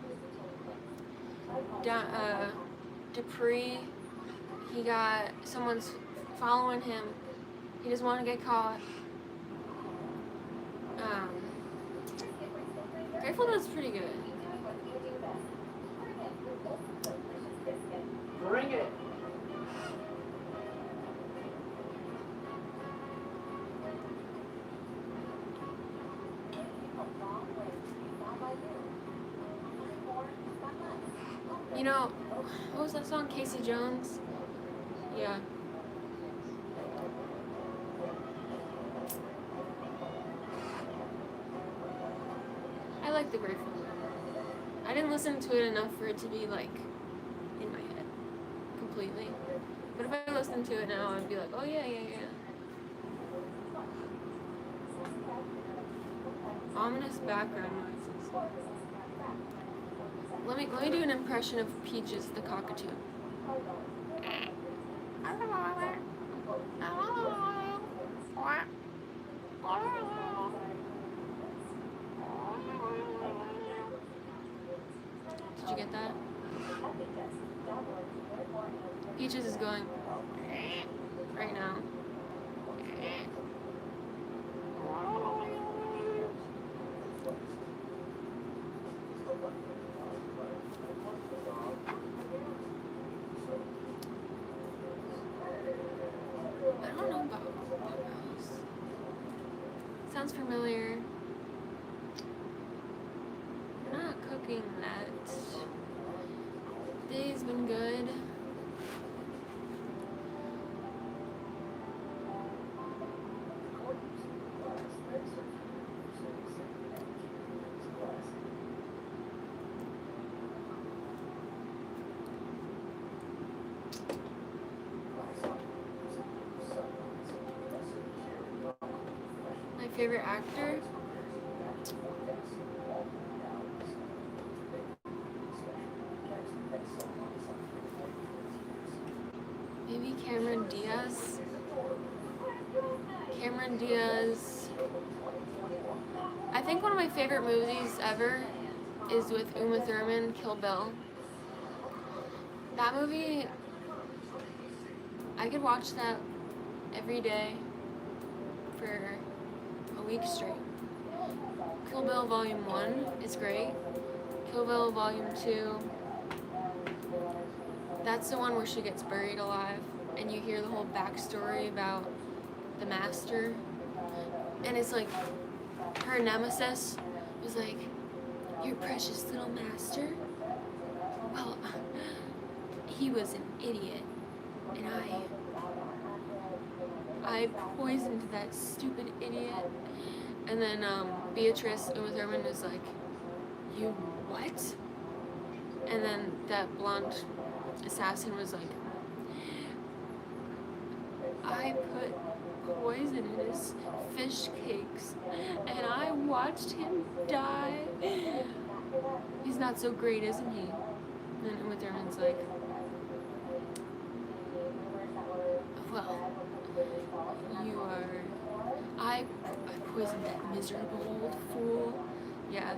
Dupree, he got, someone's following him, he doesn't want to get caught. Grateful Dead's pretty good. Bring it. You know, what was that song? Casey Jones? Yeah. I like the Grateful Dead. I didn't listen to it enough for it to be like in my head completely. But if I listened to it now, I'd be like, oh yeah. Ominous background noises. Let me do an impression of Peaches the cockatoo. Did you get that? Peaches is going right now. I don't know about Clubhouse. Sounds familiar. I'm not cooking that. Day's been good. My favorite actor? Maybe Cameron Diaz. Cameron Diaz. I think one of my favorite movies ever is with Uma Thurman, Kill Bill. That movie, I could watch that every day for a week straight. Kill Bill Volume 1 is great. Kill Bill Volume 2, that's the one where she gets buried alive and you hear the whole backstory about the master. And it's like, her nemesis was like, your precious little master? Well, he was an idiot. And I poisoned that stupid idiot. And then Beatrice, Uma Thurman, is like, you what? And then that blonde assassin was like, I put poison in his fish cakes and I watched him die. He's not so great, isn't he? And then Uma Thurman's like, well, you are, I poisoned that miserable old fool. Yeah.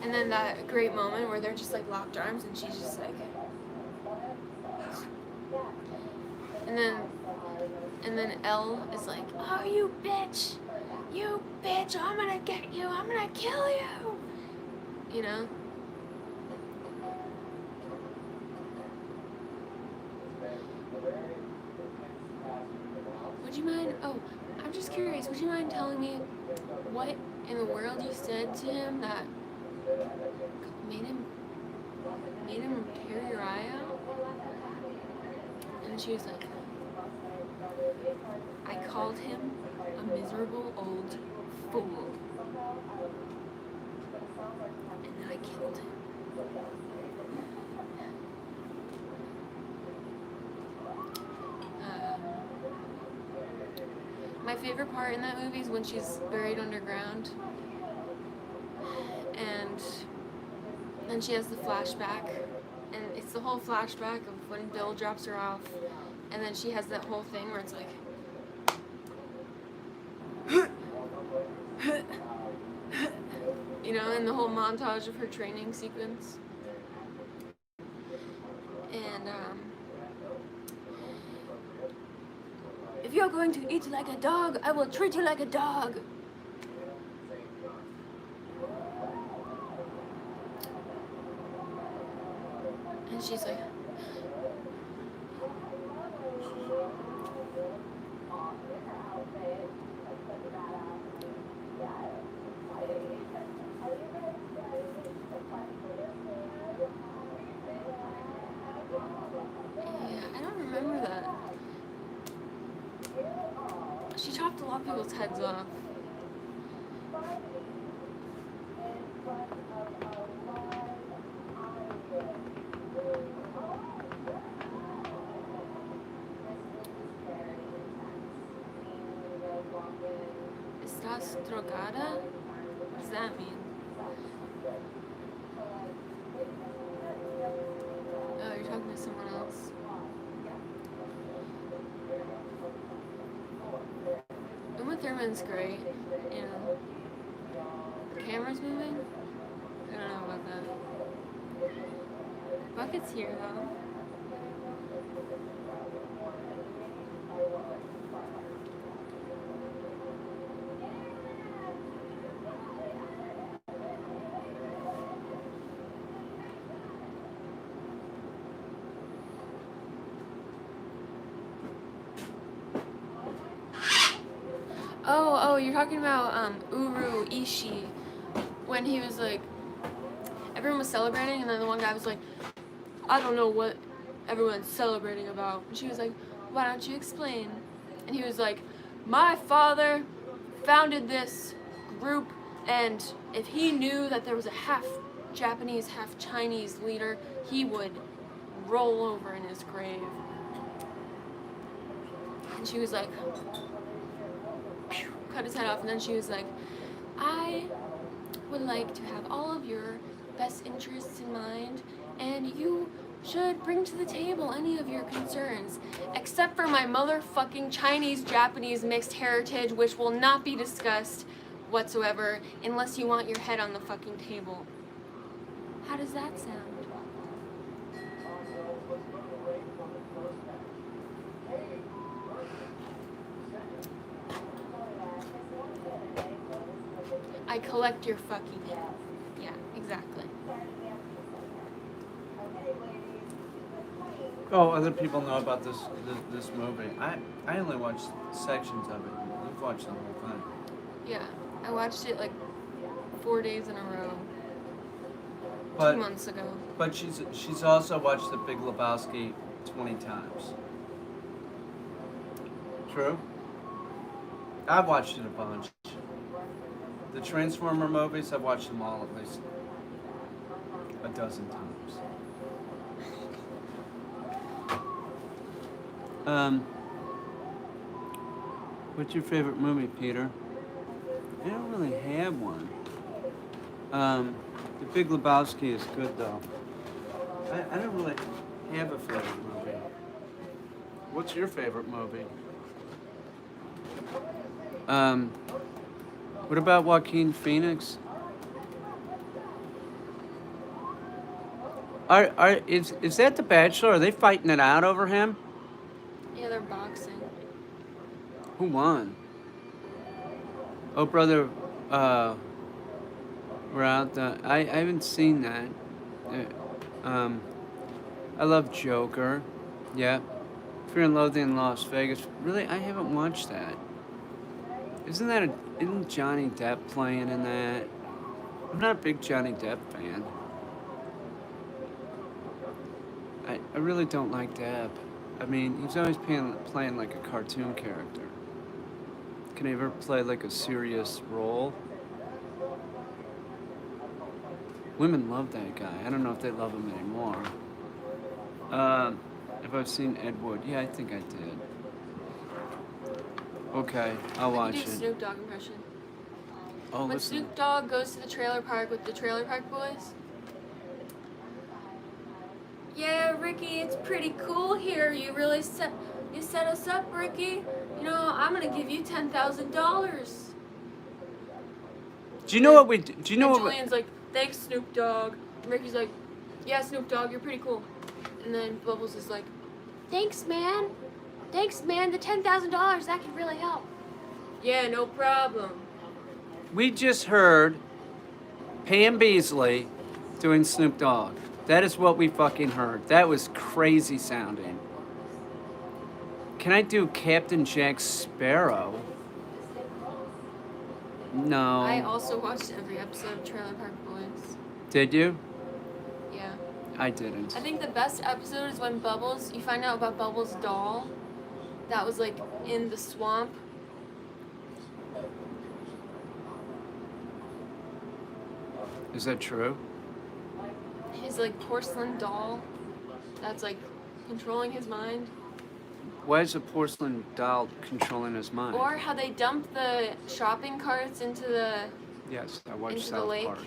And then that great moment where they're just like locked arms and she's just like, and then Elle is like, oh you bitch, You bitch, I'm gonna get you, I'm gonna kill you. You know? Would you mind, oh, I'm just curious, would you mind telling me what in the world you said to him that made him tear your eye out? And she was like, I called him a miserable old fool. And then I killed him. My favorite part in that movie is when she's buried underground. And then she has the flashback. And it's the whole flashback of when Bill drops her off. And then she has that whole thing where it's like, you know, and the whole montage of her training sequence. And, if you're going to eat like a dog, I will treat you like a dog. And she's like, yeah, I don't remember that. She chopped a lot of people's heads off. ¿Estás drogada? What does that mean? Oh, you're talking to someone else. Uma Thurman's great, you know. The camera's moving? I don't know about that. Bucket's here, though. Oh, you're talking about Uru Ishii, when he was like, everyone was celebrating, and then the one guy was like, I don't know what everyone's celebrating about. And she was like, why don't you explain? And he was like, my father founded this group, and if he knew that there was a half Japanese, half Chinese leader, he would roll over in his grave. And she was like, cut his head off, and then she was like, I would like to have all of your best interests in mind, and you should bring to the table any of your concerns, except for my motherfucking Chinese-Japanese mixed heritage, which will not be discussed whatsoever unless you want your head on the fucking table. How does that sound? I collect your fucking head. Yeah, exactly. Oh, other people know about this movie. I only watched sections of it. You've watched the whole thing. Yeah, I watched it like 4 days in a row. But 2 months ago. But she's also watched The Big Lebowski 20 times. True? I've watched it a bunch. The Transformer movies, I've watched them all at least a dozen times. What's your favorite movie, Peter? I don't really have one. The Big Lebowski is good, though. I don't really have a favorite movie. What's your favorite movie? What about Joaquin Phoenix? Is that The Bachelor? Are they fighting it out over him? Yeah, they're boxing. Who won? Oh, brother, we're out. I haven't seen that. I love Joker. Yeah. Fear and Loathing in Las Vegas. Really, I haven't watched that. Isn't Johnny Depp playing in that? I'm not a big Johnny Depp fan. I really don't like Depp. I mean, he's always playing like a cartoon character. Can he ever play like a serious role? Women love that guy. I don't know if they love him anymore. If I've seen Ed Wood, yeah, I think I did. Okay, I'll watch I can do it. Snoop Dogg impression. Oh, When listen. Snoop Dogg goes to the trailer park with the Trailer Park Boys. Yeah, Ricky, it's pretty cool here. You really set us up, Ricky. You know, I'm gonna give you $10,000. Do you know what we do? Do you know And what? Julian's like, thanks, Snoop Dogg. And Ricky's like, yeah, Snoop Dogg, you're pretty cool. And then Bubbles is like, thanks, man. Thanks, man. The $10,000, that could really help. Yeah, no problem. We just heard Pam Beasley doing Snoop Dogg. That is what we fucking heard. That was crazy sounding. Can I do Captain Jack Sparrow? No. I also watched every episode of Trailer Park Boys. Did you? Yeah. I didn't. I think the best episode is when Bubbles, you find out about Bubbles' doll that was like in the swamp. Is that true? His like porcelain doll that's like controlling his mind. Why is a porcelain doll controlling his mind? Or how they dump the shopping carts into the Yes, I watched into the South lake. Park.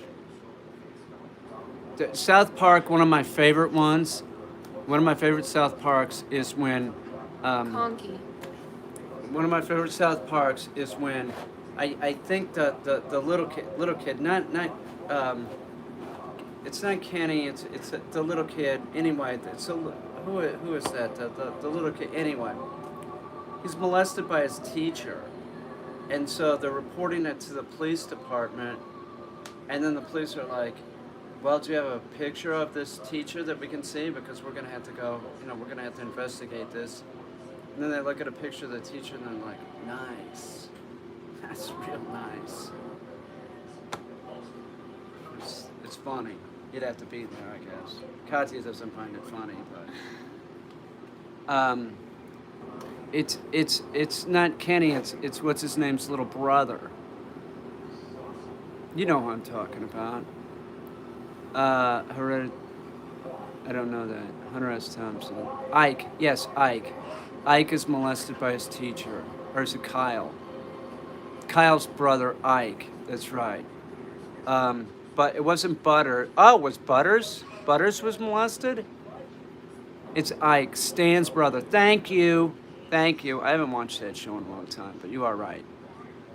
South Park, one of my favorite ones. One of my favorite South Parks is when. Conky. One of my favorite South Parks is when, I think the little kid not it's not Kenny, it's the little kid anyway. Who is that? The little kid anyway. He's molested by his teacher, and so they're reporting it to the police department, and then the police are like, well, do you have a picture of this teacher that we can see, because we're gonna have to go, we're gonna have to investigate this. And then they look at a picture of the teacher and they're like, nice. That's real nice. It's funny. You'd have to be there, I guess. Katya doesn't find it funny, but it's not Kenny, it's what's his name's little brother. You know who I'm talking about. I don't know that. Hunter S. Thompson. Ike. Yes, Ike. Ike is molested by his teacher. Or is it Kyle? Kyle's brother, Ike. That's right. But it wasn't Butter. Oh, it was Butters? Butters was molested? It's Ike, Stan's brother. Thank you. Thank you. I haven't watched that show in a long time, but you are right.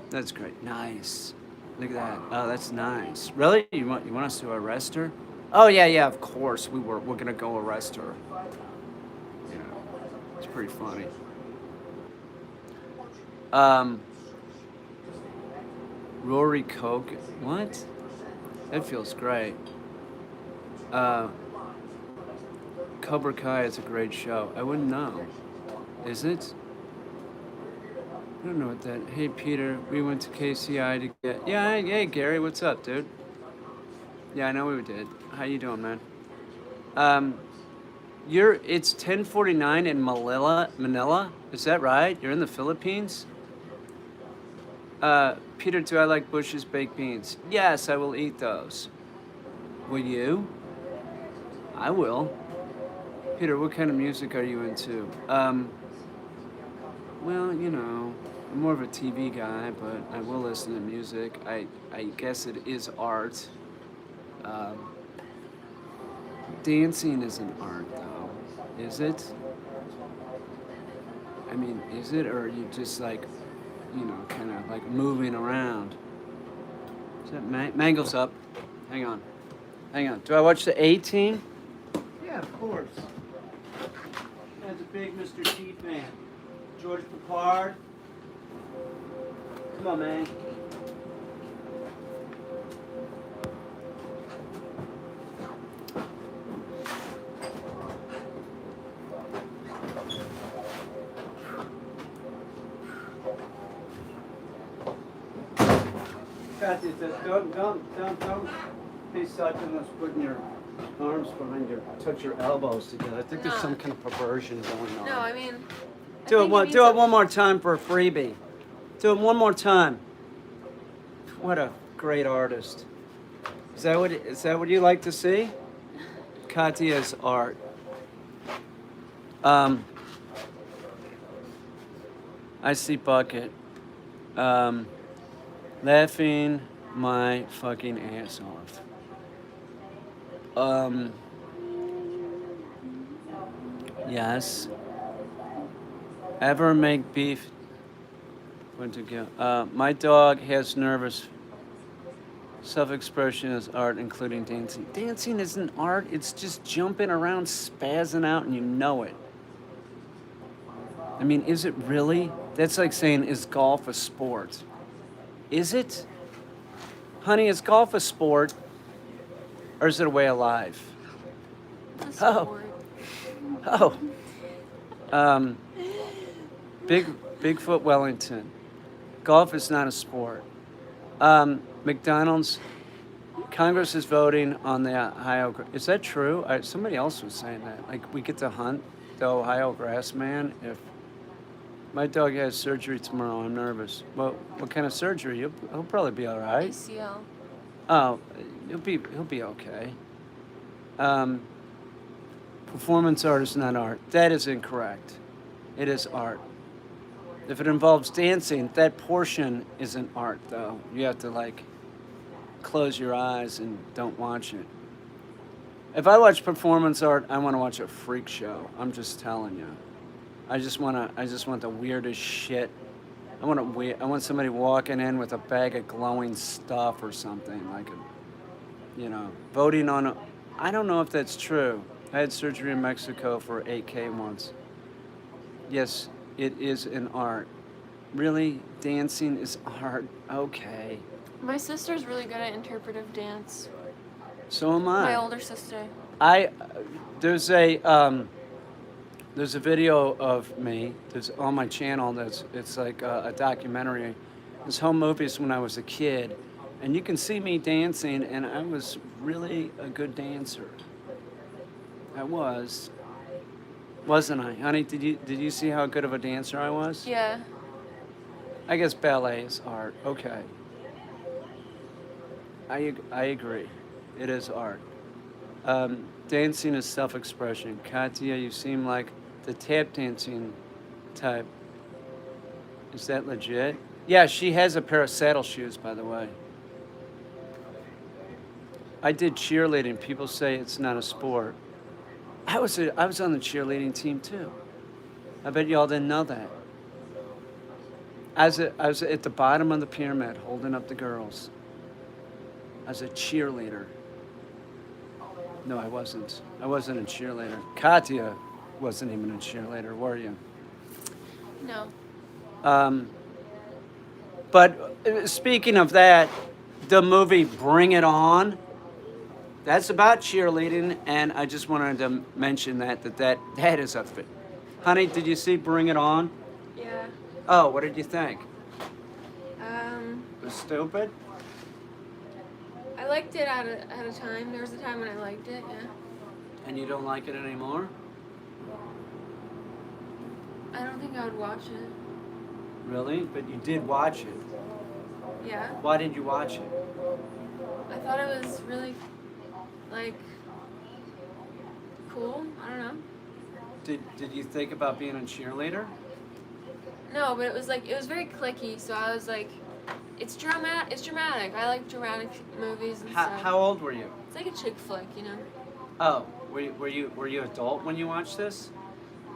That's great. Nice. Look at that. Oh, that's nice. Really? You want us to arrest her? Oh yeah, of course. We're gonna go arrest her. It's pretty funny. Rory Coke. What? That feels great. Cobra Kai is a great show. I wouldn't know. Is it? I don't know what that. Hey Peter, we went to KCI to get. Yeah, hey Gary, what's up, dude? Yeah, I know we did. How you doing, man? It's 10:49 in Manila. Is that right? You're in the Philippines? Peter, do I like Bush's baked beans? Yes, I will eat those. Will you? I will. Peter, what kind of music are you into? Well, I'm more of a TV guy, but I will listen to music. I guess it is art. Dancing isn't art, though, is it? I mean, is it, or are you just like, kind of like moving around? Is that Mangle's up? Hang on. Do I watch the A-Team? Yeah, of course. That's a big Mr. T fan. George Papard. Come on, man. Kathy, don't be such and let's putting your arms behind your, touch your elbows together. I think there's No. some kind of perversion going on. No, I mean. Do it one more time for a freebie. Do it one more time. What a great artist. Is that what you like to see? Katya's art. I see Bucket. Laughing my fucking ass off. Yes. Ever make beef? When to go? My dog has nervous. Self-expression is art, including dancing. Dancing isn't art. It's just jumping around, spazzing out, and you know it. I mean, is it really? That's like saying, is golf a sport? Is it? Honey, is golf a sport? Or is it a way of life? It's a sport. Oh. Bigfoot Wellington. Golf is not a sport. McDonald's. Congress is voting on the Ohio. Is that true? Somebody else was saying that. Like, we get to hunt the Ohio grass man if my dog has surgery tomorrow. I'm nervous. Well, what kind of surgery? He'll probably be all right. ACL. Oh, he'll be okay. Performance art is not art. That is incorrect. It is art. If it involves dancing, that portion isn't art, though. You have to, like, close your eyes and don't watch it. If I watch performance art, I want to watch a freak show. I'm just telling you. I just want the weirdest shit. I want somebody walking in with a bag of glowing stuff or something, like voting on I don't know if that's true. I had surgery in Mexico for 8K once. Yes, it is an art. Really? Dancing is art? Okay. My sister's really good at interpretive dance. So am I. My older sister. There's a video of me. There's on my channel. It's like a documentary. It's home movies when I was a kid, and you can see me dancing, and I was really a good dancer. I was, wasn't I, honey? Did you see how good of a dancer I was? Yeah. I guess ballet is art. Okay. I agree. It is art. Dancing is self-expression. Katya, you seem like the tap dancing type. Is that legit? Yeah, she has a pair of saddle shoes, by the way. I did cheerleading. People say it's not a sport. I was on the cheerleading team too. I bet y'all didn't know that. I was at the bottom of the pyramid holding up the girls. I was a cheerleader. No, I wasn't. I wasn't a cheerleader. Katya wasn't even a cheerleader, were you? No. But speaking of that, the movie Bring It On, that's about cheerleading, and I just wanted to mention that is a fit. Honey, did you see Bring It On? Yeah. Oh, what did you think? It was stupid? I liked it at a time. There was a time when I liked it, yeah. And you don't like it anymore? I don't think I would watch it. Really? But you did watch it. Yeah. Why did you watch it? I thought it was really, like, cool. I don't know. Did you think about being a cheerleader? No, but it was very clicky, so I was like, it's dramatic. I like dramatic movies and stuff. How old were you? It's like a chick flick, you know? Oh, were you adult when you watched this?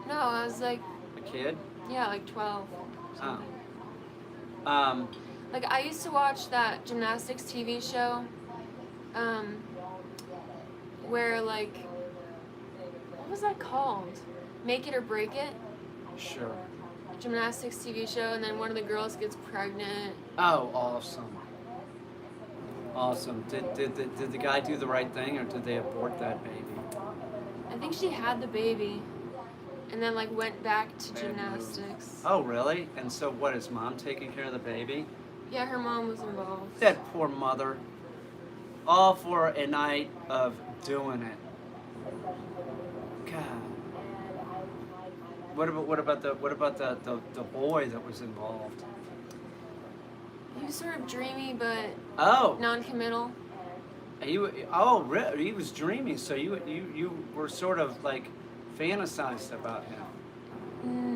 No, I was like, A kid? yeah, like 12. Oh. Something. Like, I used to watch that gymnastics TV show, where, like, what was that called? Make It or Break It? Sure. Gymnastics TV show, and then one of the girls gets pregnant. Oh, awesome. Awesome. Did the guy do the right thing, or did they abort that baby? I think she had the baby, and then, like, went back to gymnastics. Oh, really? And so what, is mom taking care of the baby? Yeah, her mom was involved. That poor mother. All for a night of doing it. God. What about the boy that was involved? He was sort of dreamy, but Oh, non-committal. he was dreamy. So you were sort of like fantasized about him.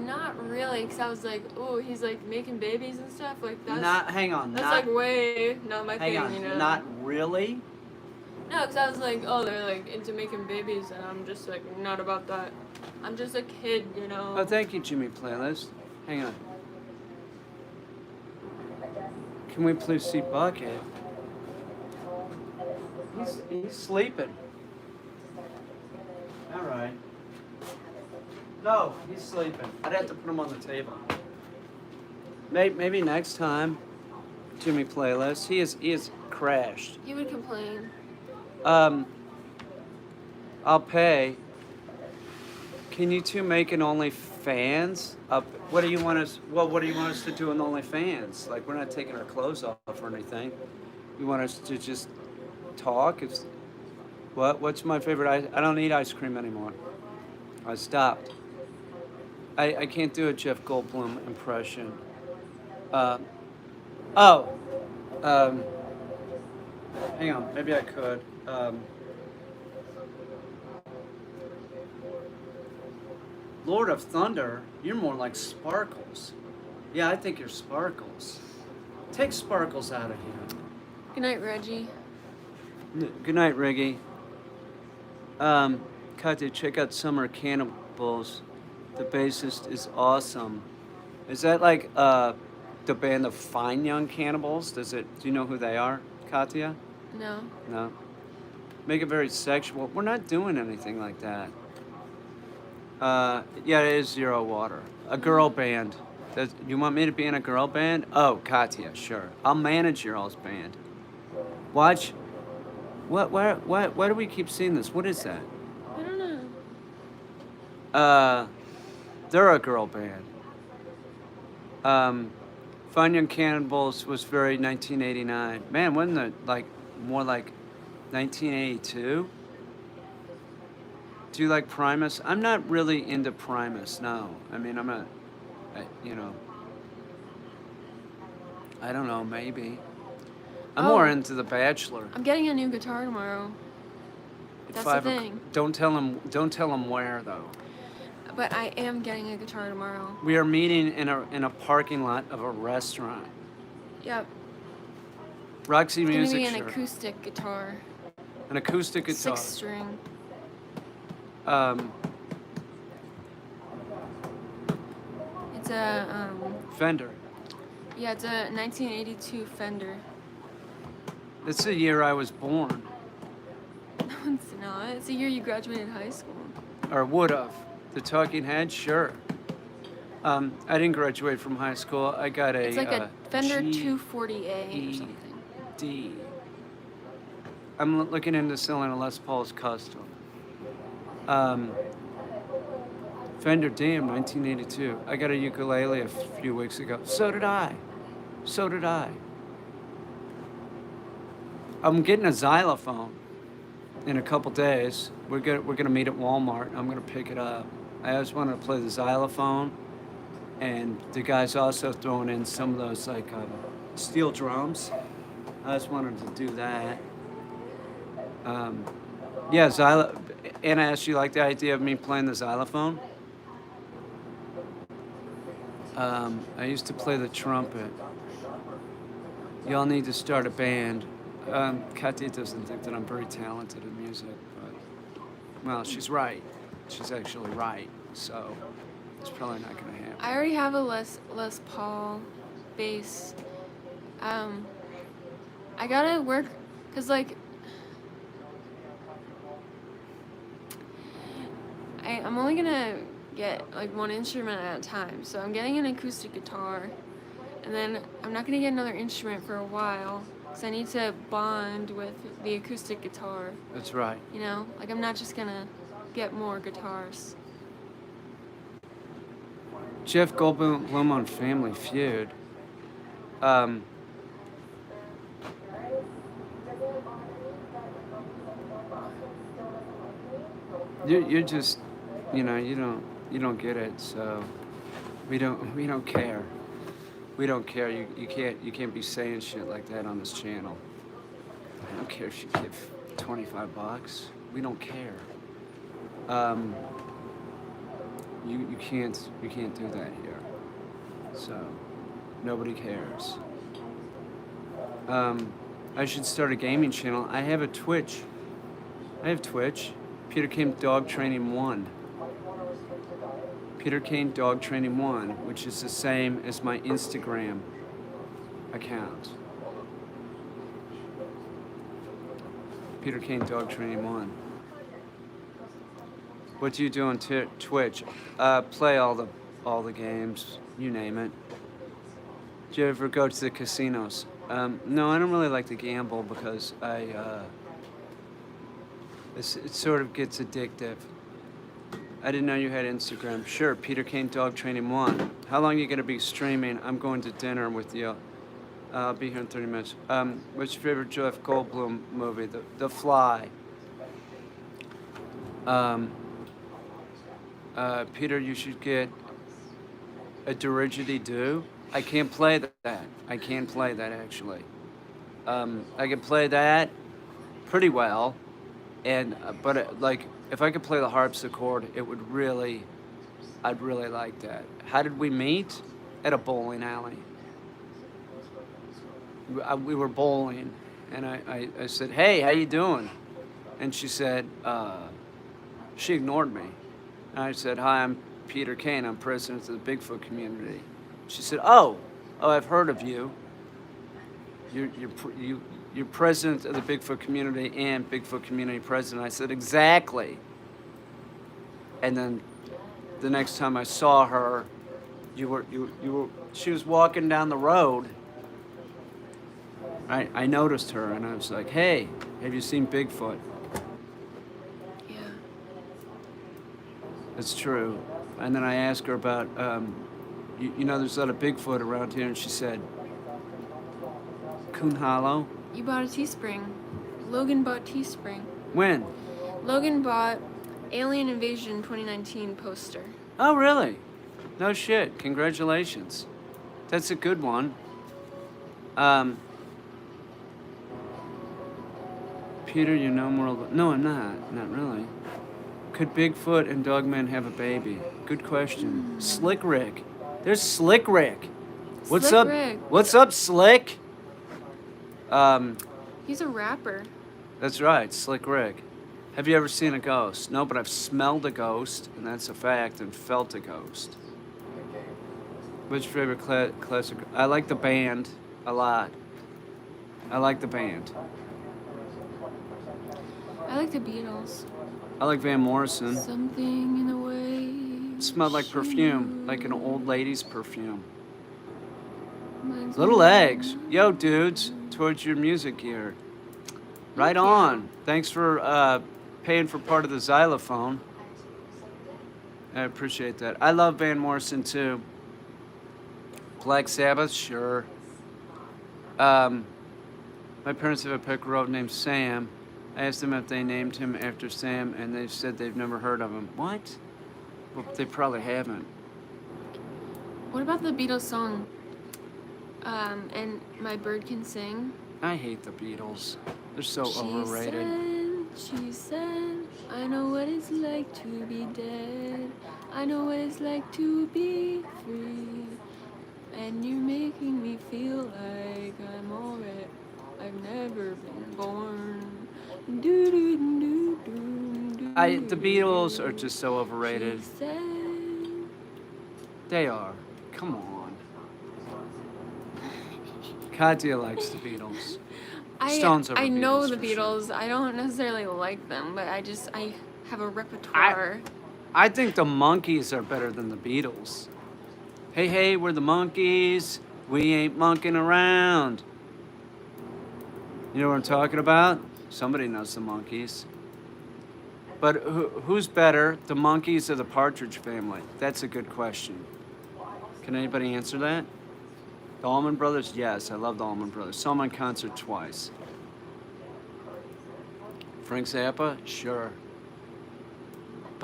Not really, because I was like, oh, he's like making babies and stuff. Like that's Hang on. that's Not, like way not my hang thing, on. you know. Not really. No, because I was like, oh, they're like into making babies, and I'm just like not about that. I'm just a kid, you know. Oh, thank you, Jimmy Playlist. Hang on. Can we please see Bucket? He's sleeping. All right. No, he's sleeping. I'd have to put him on the table. Maybe next time, Jimmy Playlist. He is crashed. He would complain. I'll pay. Can you two make an OnlyFans? What do you want us? Well, what do you want us to do in OnlyFans? Like, we're not taking our clothes off or anything. You want us to just talk? What's my favorite ice? I don't eat ice cream anymore. I stopped. I can't do a Jeff Goldblum impression. Hang on, maybe I could. Lord of Thunder, you're more like Sparkles. Yeah, I think you're Sparkles. Take Sparkles out of here. Good night, Reggie. Good night, Riggy. Katya, check out Summer Cannibals. The bassist is awesome. Is that like the band of Fine Young Cannibals? Do you know who they are, Katya? No. No. Make it very sexual. We're not doing anything like that. Yeah, it is Zero Water. A girl band. You want me to be in a girl band? Oh, Katya, sure. I'll manage your all's band. Watch. Why do we keep seeing this? What is that? I don't know. They're a girl band. Fun Young Cannibals was very 1989. Man, wasn't it like more like 1982? Do you like Primus? I'm not really into Primus, no. I mean, I'm not, I don't know, maybe. I'm more into The Bachelor. I'm getting a new guitar tomorrow. At That's 5 the o'clock. thing. Don't tell him where though. But I am getting a guitar tomorrow. We are meeting in a parking lot of a restaurant. Yep. Roxy It's Music gonna be an Shirt. acoustic guitar. An acoustic guitar. 6-string. It's a Fender. yeah, it's a 1982 Fender. That's the year I was born, No, it's not. It's the year you graduated high school. or would have. The Talking Heads, sure. I didn't graduate from high school. I got a. It's like a Fender G- 240A or something. D. I'm looking into selling a Les Paul's custom. Fender, damn, 1982. I got a ukulele a few weeks ago. So did I. I'm getting a xylophone in a couple days. We're gonna meet at Walmart. I'm gonna pick it up. I always wanted to play the xylophone, and the guy's also throwing in some of those like steel drums. I just wanted to do that. Yeah, Anna asked you like the idea of me playing the xylophone. I used to play the trumpet. Y'all need to start a band. Katya doesn't think that I'm very talented in music, but, well, she's right. She's actually right, so it's probably not going to happen. I already have a Les Paul bass. I gotta work, cause like I'm only gonna get like one instrument at a time. So I'm getting an acoustic guitar, and then I'm not gonna get another instrument for a while, cause I need to bond with the acoustic guitar. That's right. You know, like I'm not just gonna get more guitars. Jeff Goldblum on Family Feud. you're just, you know, you don't get it. So we don't care. We don't care. You can't be saying shit like that on this channel. I don't care if you give $25. We don't care. You can't do that here. So nobody cares. I should start a gaming channel. I have a Twitch. I have Twitch. Peter Caine Dog Training 1. Peter Caine Dog Training 1, which is the same as my Instagram account. Peter Caine Dog Training 1. What do you do on Twitch? Play all the games, you name it. Do you ever go to the casinos? No, I don't really like to gamble because it sort of gets addictive. I didn't know you had Instagram. Sure, Peter Caine Dog Training 1. How long are you going to be streaming? I'm going to dinner with you. I'll be here in 30 minutes. What's your favorite Jeff Goldblum movie? The Fly. Peter, you should get a didgeridoo. I can't play that. I can't play that, actually. I can play that pretty well, but like, if I could play the harpsichord, I'd really like that. How did we meet? At a bowling alley. We were bowling, and I said, "Hey, how you doing?" And she said, she ignored me. And I said, "Hi, I'm Peter Caine. I'm president of the Bigfoot community." She said, "Oh, I've heard of you. You're president of the Bigfoot community and Bigfoot community president." I said, "Exactly." And then the next time I saw her, she was walking down the road. I noticed her and I was like, "Hey, have you seen Bigfoot?" Yeah. It's true. And then I asked her about, you know, there's a lot of Bigfoot around here, and she said, Coon Hollow. You bought a Teespring. Logan bought Teespring. When? Logan bought Alien Invasion 2019 poster. Oh, really? No shit. Congratulations. That's a good one. Peter, you know more. No, I'm not. Not really. Could Bigfoot and Dogman have a baby? Good question. Slick Rick. There's Slick Rick. What's Slick up? Rick. What's up, Slick? He's a rapper. That's right, Slick Rick. Have you ever seen a ghost? No, but I've smelled a ghost, and that's a fact, and felt a ghost. What's your favorite classic? I like the band a lot. I like the band. I like the Beatles. I like Van Morrison. Something in the way. It smelled like perfume, like an old lady's perfume. Reminds Little me- eggs. Yo, dudes, towards your music gear. Right on. Thanks for paying for part of the xylophone. I appreciate that. I love Van Morrison too. Black Sabbath, sure. My parents have a pet road named Sam. I asked them if they named him after Sam, and they said they've never heard of him. What? Well, they probably haven't. What about the Beatles song? And My Bird Can Sing. I hate the Beatles. They're so She overrated. said, I know what it's like to be dead. I know what it's like to be free. And you're making me feel like I'm alright. I've never been born. Do, do, do, do, do. The Beatles are just so overrated. She said, They are. Come on. Katya likes the Beatles. Stones over I know Beatles the for sure. Beatles. I don't necessarily like them, but I have a repertoire. I think the Monkees are better than the Beatles. Hey, hey, we're the Monkees. We ain't monkeying around. You know what I'm talking about? Somebody knows the Monkees. But who's better, the Monkees or the Partridge Family? That's a good question. Can anybody answer that? The Allman Brothers? Yes, I love the Allman Brothers. Saw them in concert twice. Frank Zappa? Sure.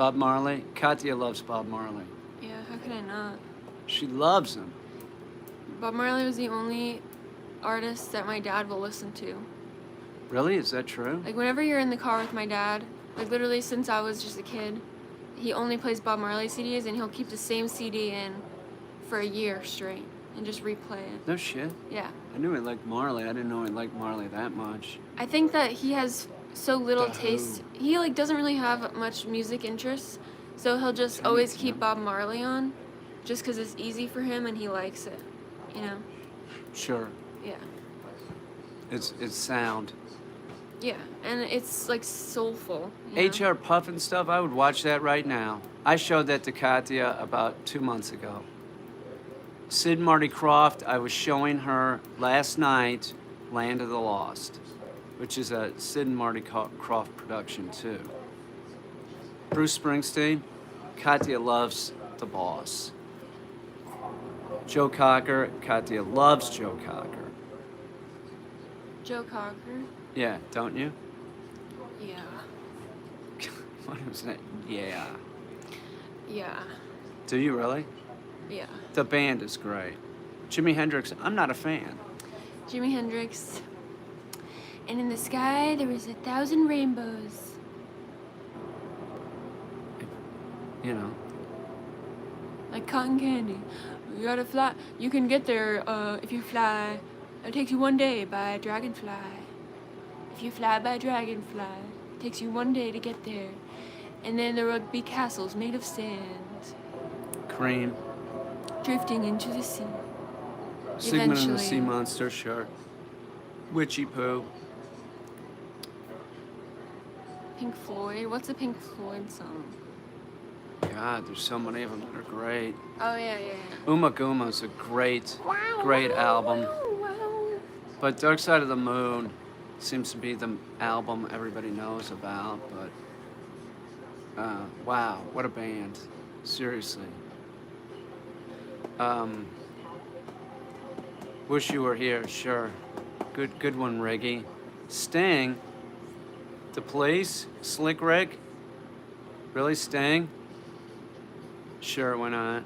Bob Marley? Katya loves Bob Marley. Yeah, how could I not? She loves him. Bob Marley was the only artist that my dad will listen to. Really? Is that true? Like, whenever you're in the car with my dad, like, literally since I was just a kid, he only plays Bob Marley CDs, and he'll keep the same CD in for a year straight and just replay it. No shit. Yeah. I knew he liked Marley. I didn't know he liked Marley that much. I think that he has so little The taste. Who. He, like, doesn't really have much music interests, so he'll just always keep Bob Marley on just because it's easy for him and he likes it, you know? Sure. Yeah. It's sound. Yeah, and it's, like, soulful. You know? HR Puff and stuff, I would watch that right now. I showed that to Katya about 2 months ago. Sid and Marty Krofft, I was showing her last night Land of the Lost, which is a Sid and Marty Krofft production too. Bruce Springsteen, Katya loves The Boss. Joe Cocker, Katya loves Joe Cocker. Joe Cocker? Yeah, don't you? Yeah. What was that? Yeah. Yeah. Do you really? Yeah. The band is great. Jimi Hendrix, I'm not a fan. Jimi Hendrix. And in the sky there was 1,000 rainbows. You know. Like cotton candy. You gotta fly. You can get there if you fly. It takes you 1 day by dragonfly. If you fly by dragonfly, it takes you 1 day to get there. And then there would be castles made of sand, Cream. drifting into the sea. Sigmund and the Sea Eventually. Monster, sure. Witchy Poo. Pink Floyd. What's a Pink Floyd song? God, there's so many of them that are great. Oh yeah, yeah. Uma Guma's a great album. But Dark Side of the Moon seems to be the album everybody knows about, but wow, what a band. Seriously. Wish You Were Here, sure. Good one, Reggie. Sting. The Police, Slick Rick. Really, Sting? Sure, why not?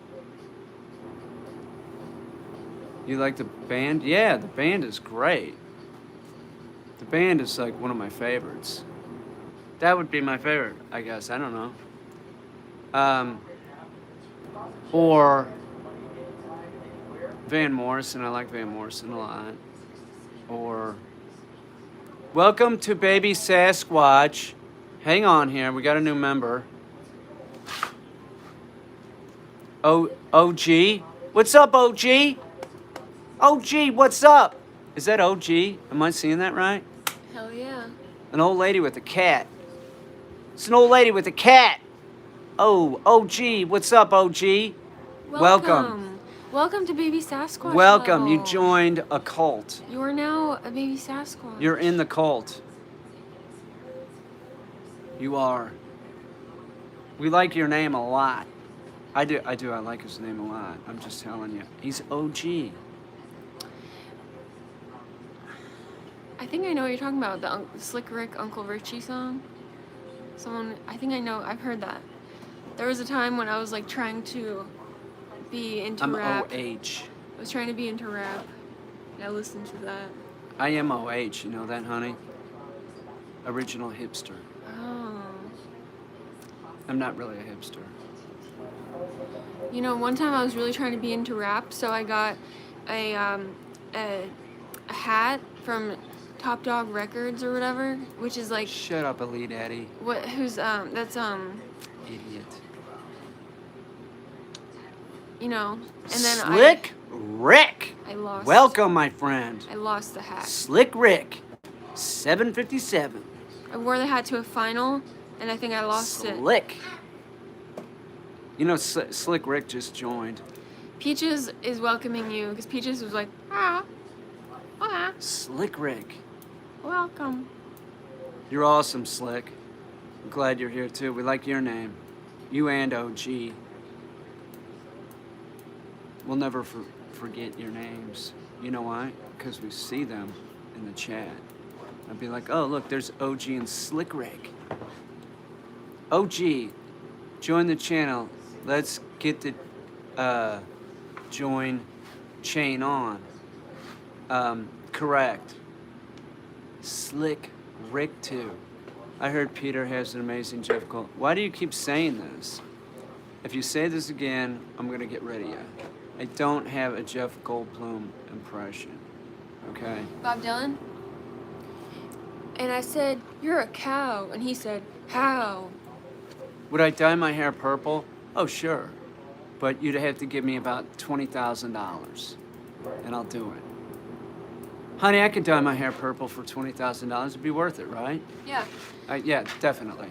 You like the band? Yeah, the band is great. The band is like one of my favorites. That would be my favorite, I guess. I don't know. Or Van Morrison. I like Van Morrison a lot. Or Welcome to Baby Sasquatch. Hang on here. We got a new member. OG? What's up, OG? OG, what's up? Is that OG? Am I seeing that right? Hell yeah. An old lady with a cat. It's an old lady with a cat. Oh, OG, what's up, OG? Welcome. Welcome to Baby Sasquatch. Welcome. You Level. joined a cult. You are now a Baby Sasquatch. You're in the cult. You are. We like your name a lot. I do. I like his name a lot. I'm just telling you. He's OG. I think I know what you're talking about. The Slick Rick Uncle Richie song. I think I know. I've heard that. There was a time when I was like trying to be into I'm rap. OH. I was trying to be into rap. And I listened to that. I am OH. You know that, honey? Original hipster. Oh. I'm not really a hipster. You know, one time I was really trying to be into rap, so I got a hat from Top Dog Records or whatever, which is like Shut up, Elite Eddie. that's Idiot. you know, and then Slick Rick. I lost. Welcome, my friend. I lost the hat. Slick Rick. 757. I wore the hat to a final, and I think I lost it. Slick. You know, Slick Rick just joined. Peaches is welcoming you because Peaches was like, ah, Slick Rick. welcome. You're awesome, Slick. I'm glad you're here too. We like your name. You and OG. We'll never forget your names. You know why? Because we see them in the chat. I'd be like, oh, look, there's OG and Slick Rick. OG, Join the channel. Let's get the join chain on. Correct. Slick Rick 2. I heard Peter has an amazing Jeff Goldblum. Why do you keep saying this? If you say this again, I'm gonna get rid of you. I don't have a Jeff Goldblum impression. Okay? Bob Dylan. And I said, "You're a cow," and he said, "How?" Would I dye my hair purple? Oh, sure. But you'd have to give me about $20,000, and I'll do it. Honey, I could dye my hair purple for $20,000. It'd be worth it, right? Yeah. Yeah, definitely.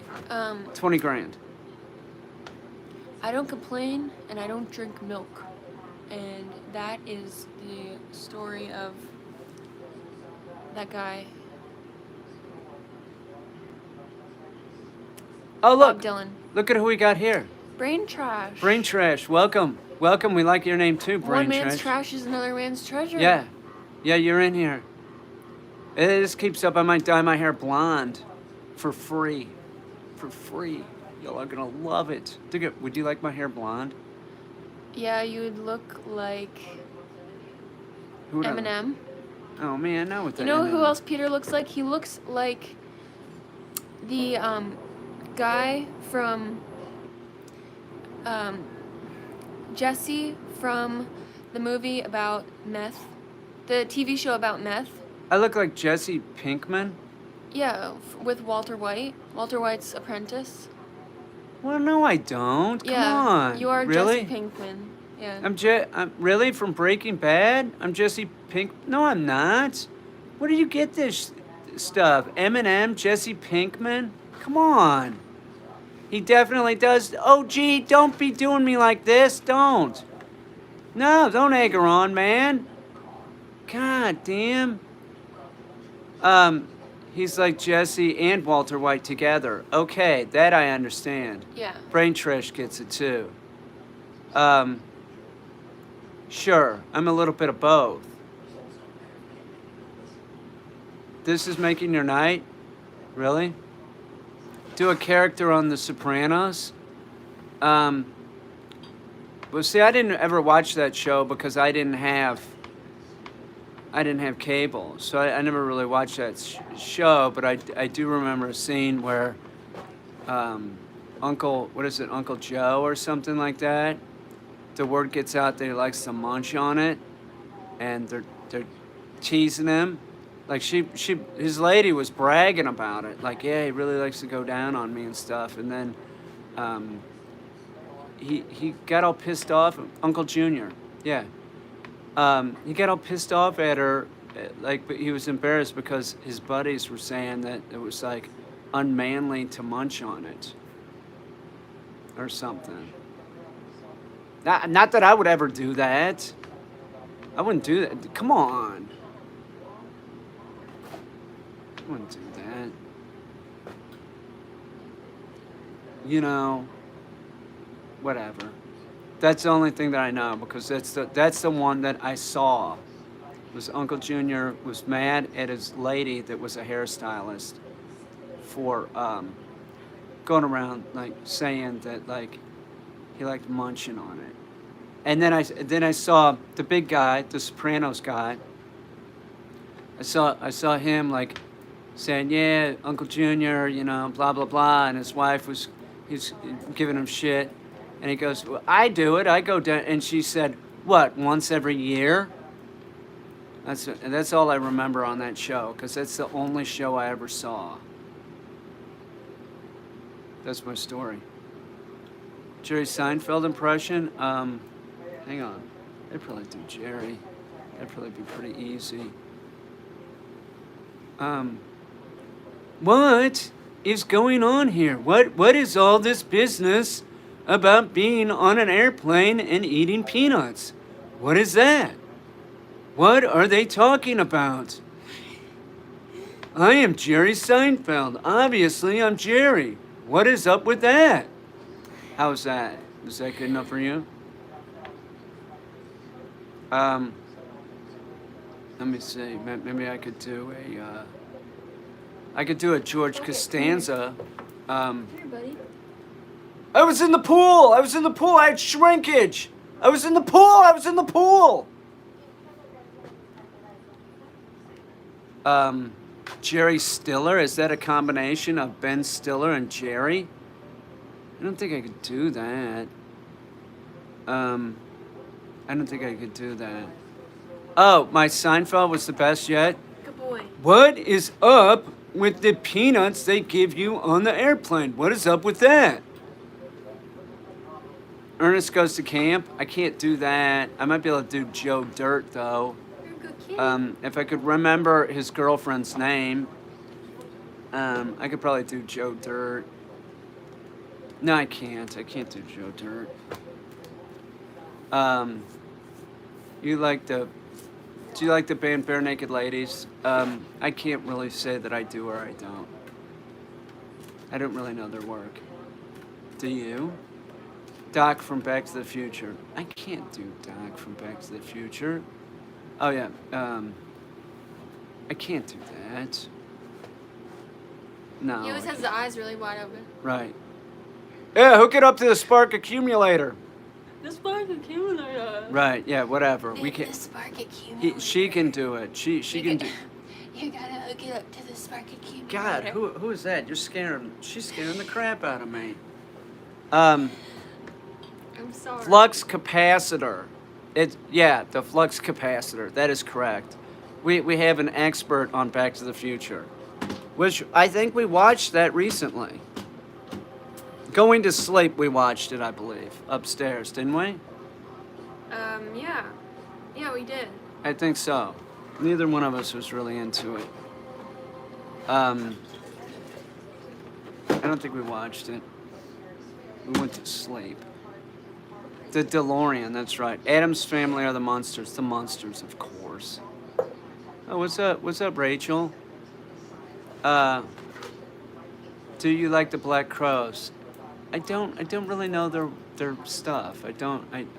20 grand. I don't complain and I don't drink milk. And that is the story of that guy. Oh, look. Bob Dylan. Look at who we got here. Brain trash. Brain Trash. Welcome. Welcome. We like your name too, Brain One man's Trash. trash is another man's treasure. Yeah. Yeah, you're in here. If this keeps up, I might dye my hair blonde for free. For free. Y'all are gonna love it. Would you like my hair blonde? Yeah, you would look like Who would I- Eminem. Oh man, not with that. You know who Eminem. else Peter looks like? He looks like the guy from Jesse from the movie about meth, the TV show about meth. I look like Jesse Pinkman. Yeah, with Walter White, Walter White's apprentice. Well, no, I don't. Yeah, Come on. you are really? Jesse Pinkman. Yeah. I'm really from Breaking Bad. I'm Jesse Pink. No, I'm not. Where do you get this stuff? Eminem, Jesse Pinkman. Come on. He definitely does. Oh, gee, don't be doing me like this. Don't. No, don't egg her on, man. God damn. He's like Jesse and Walter White together. Okay, that I understand. Yeah. Brain Trash gets it too. Sure, I'm a little bit of both. This is making your night? Really? Do a character on The Sopranos? Well, see, I didn't ever watch that show because I didn't have cable, so I never really watched that show. But I do remember a scene where Uncle Joe or something like that. The word gets out that he likes to munch on it, and they're teasing him. Like his lady was bragging about it. Like, yeah, he really likes to go down on me and stuff. And then he got all pissed off. Uncle Junior, yeah. He got all pissed off at her, but he was embarrassed because his buddies were saying that it was like unmanly to munch on it or something. Not that I would ever do that. I wouldn't do that. Come on. I wouldn't do that. You know, whatever. That's the only thing that I know because that's the one that I saw. Was Uncle Junior was mad at his lady that was a hairstylist for going around like saying that like he liked munching on it. And then I saw the big guy, the Sopranos guy. I saw him like saying, yeah, Uncle Junior, you know, blah blah blah, and his wife he's giving him shit. And he goes, well, I do it. I go down. And she said, what, once every year? That's all I remember on that show, because that's the only show I ever saw. That's my story. Jerry Seinfeld impression? Hang on. I'd probably do Jerry. That'd probably be pretty easy. What is going on here? What is all this business about being on an airplane and eating peanuts? What is that? What are they talking about? I am Jerry Seinfeld. Obviously, I'm Jerry. What is up with that? How's that? Is that good enough for you? Let me see. Maybe I could do a George Costanza. Here, buddy. I was in the pool. I was in the pool. I had shrinkage. I was in the pool. I was in the pool. Jerry Stiller. Is that a combination of Ben Stiller and Jerry? I don't think I could do that. I don't think I could do that. Oh, my Seinfeld was the best yet. Good boy. What is up with the peanuts they give you on the airplane? What is up with that? Ernest Goes to Camp. I can't do that. I might be able to do Joe Dirt, though. You're a good kid. If I could remember his girlfriend's name, I could probably do Joe Dirt. No, I can't. I can't do Joe Dirt. Do you like the band Bare Naked Ladies? I can't really say that I do or I don't. I don't really know their work. Do you? Doc from Back to the Future. I can't do Doc from Back to the Future. Oh yeah. I can't do that. No. He always has the eyes really wide open. Right. Yeah, hook it up to the spark accumulator. The spark accumulator. Right. Yeah. Whatever. We can. The spark accumulator. She can do it. She can do. You gotta hook it up to the spark accumulator. God, who is that? You're scaring. She's scaring the crap out of me. I'm sorry. Flux capacitor. The flux capacitor. That is correct. We have an expert on Back to the Future, which I think we watched that recently. Going to sleep, we watched it, I believe, upstairs, didn't we? Yeah. Yeah, we did. I think so. Neither one of us was really into it. I don't think we watched it. We went to sleep. The DeLorean, that's right. Adam's Family are the Munsters. The Munsters, of course. Oh, what's up? What's up, Rachel? Do you like the Black Crowes? I don't really know their stuff. I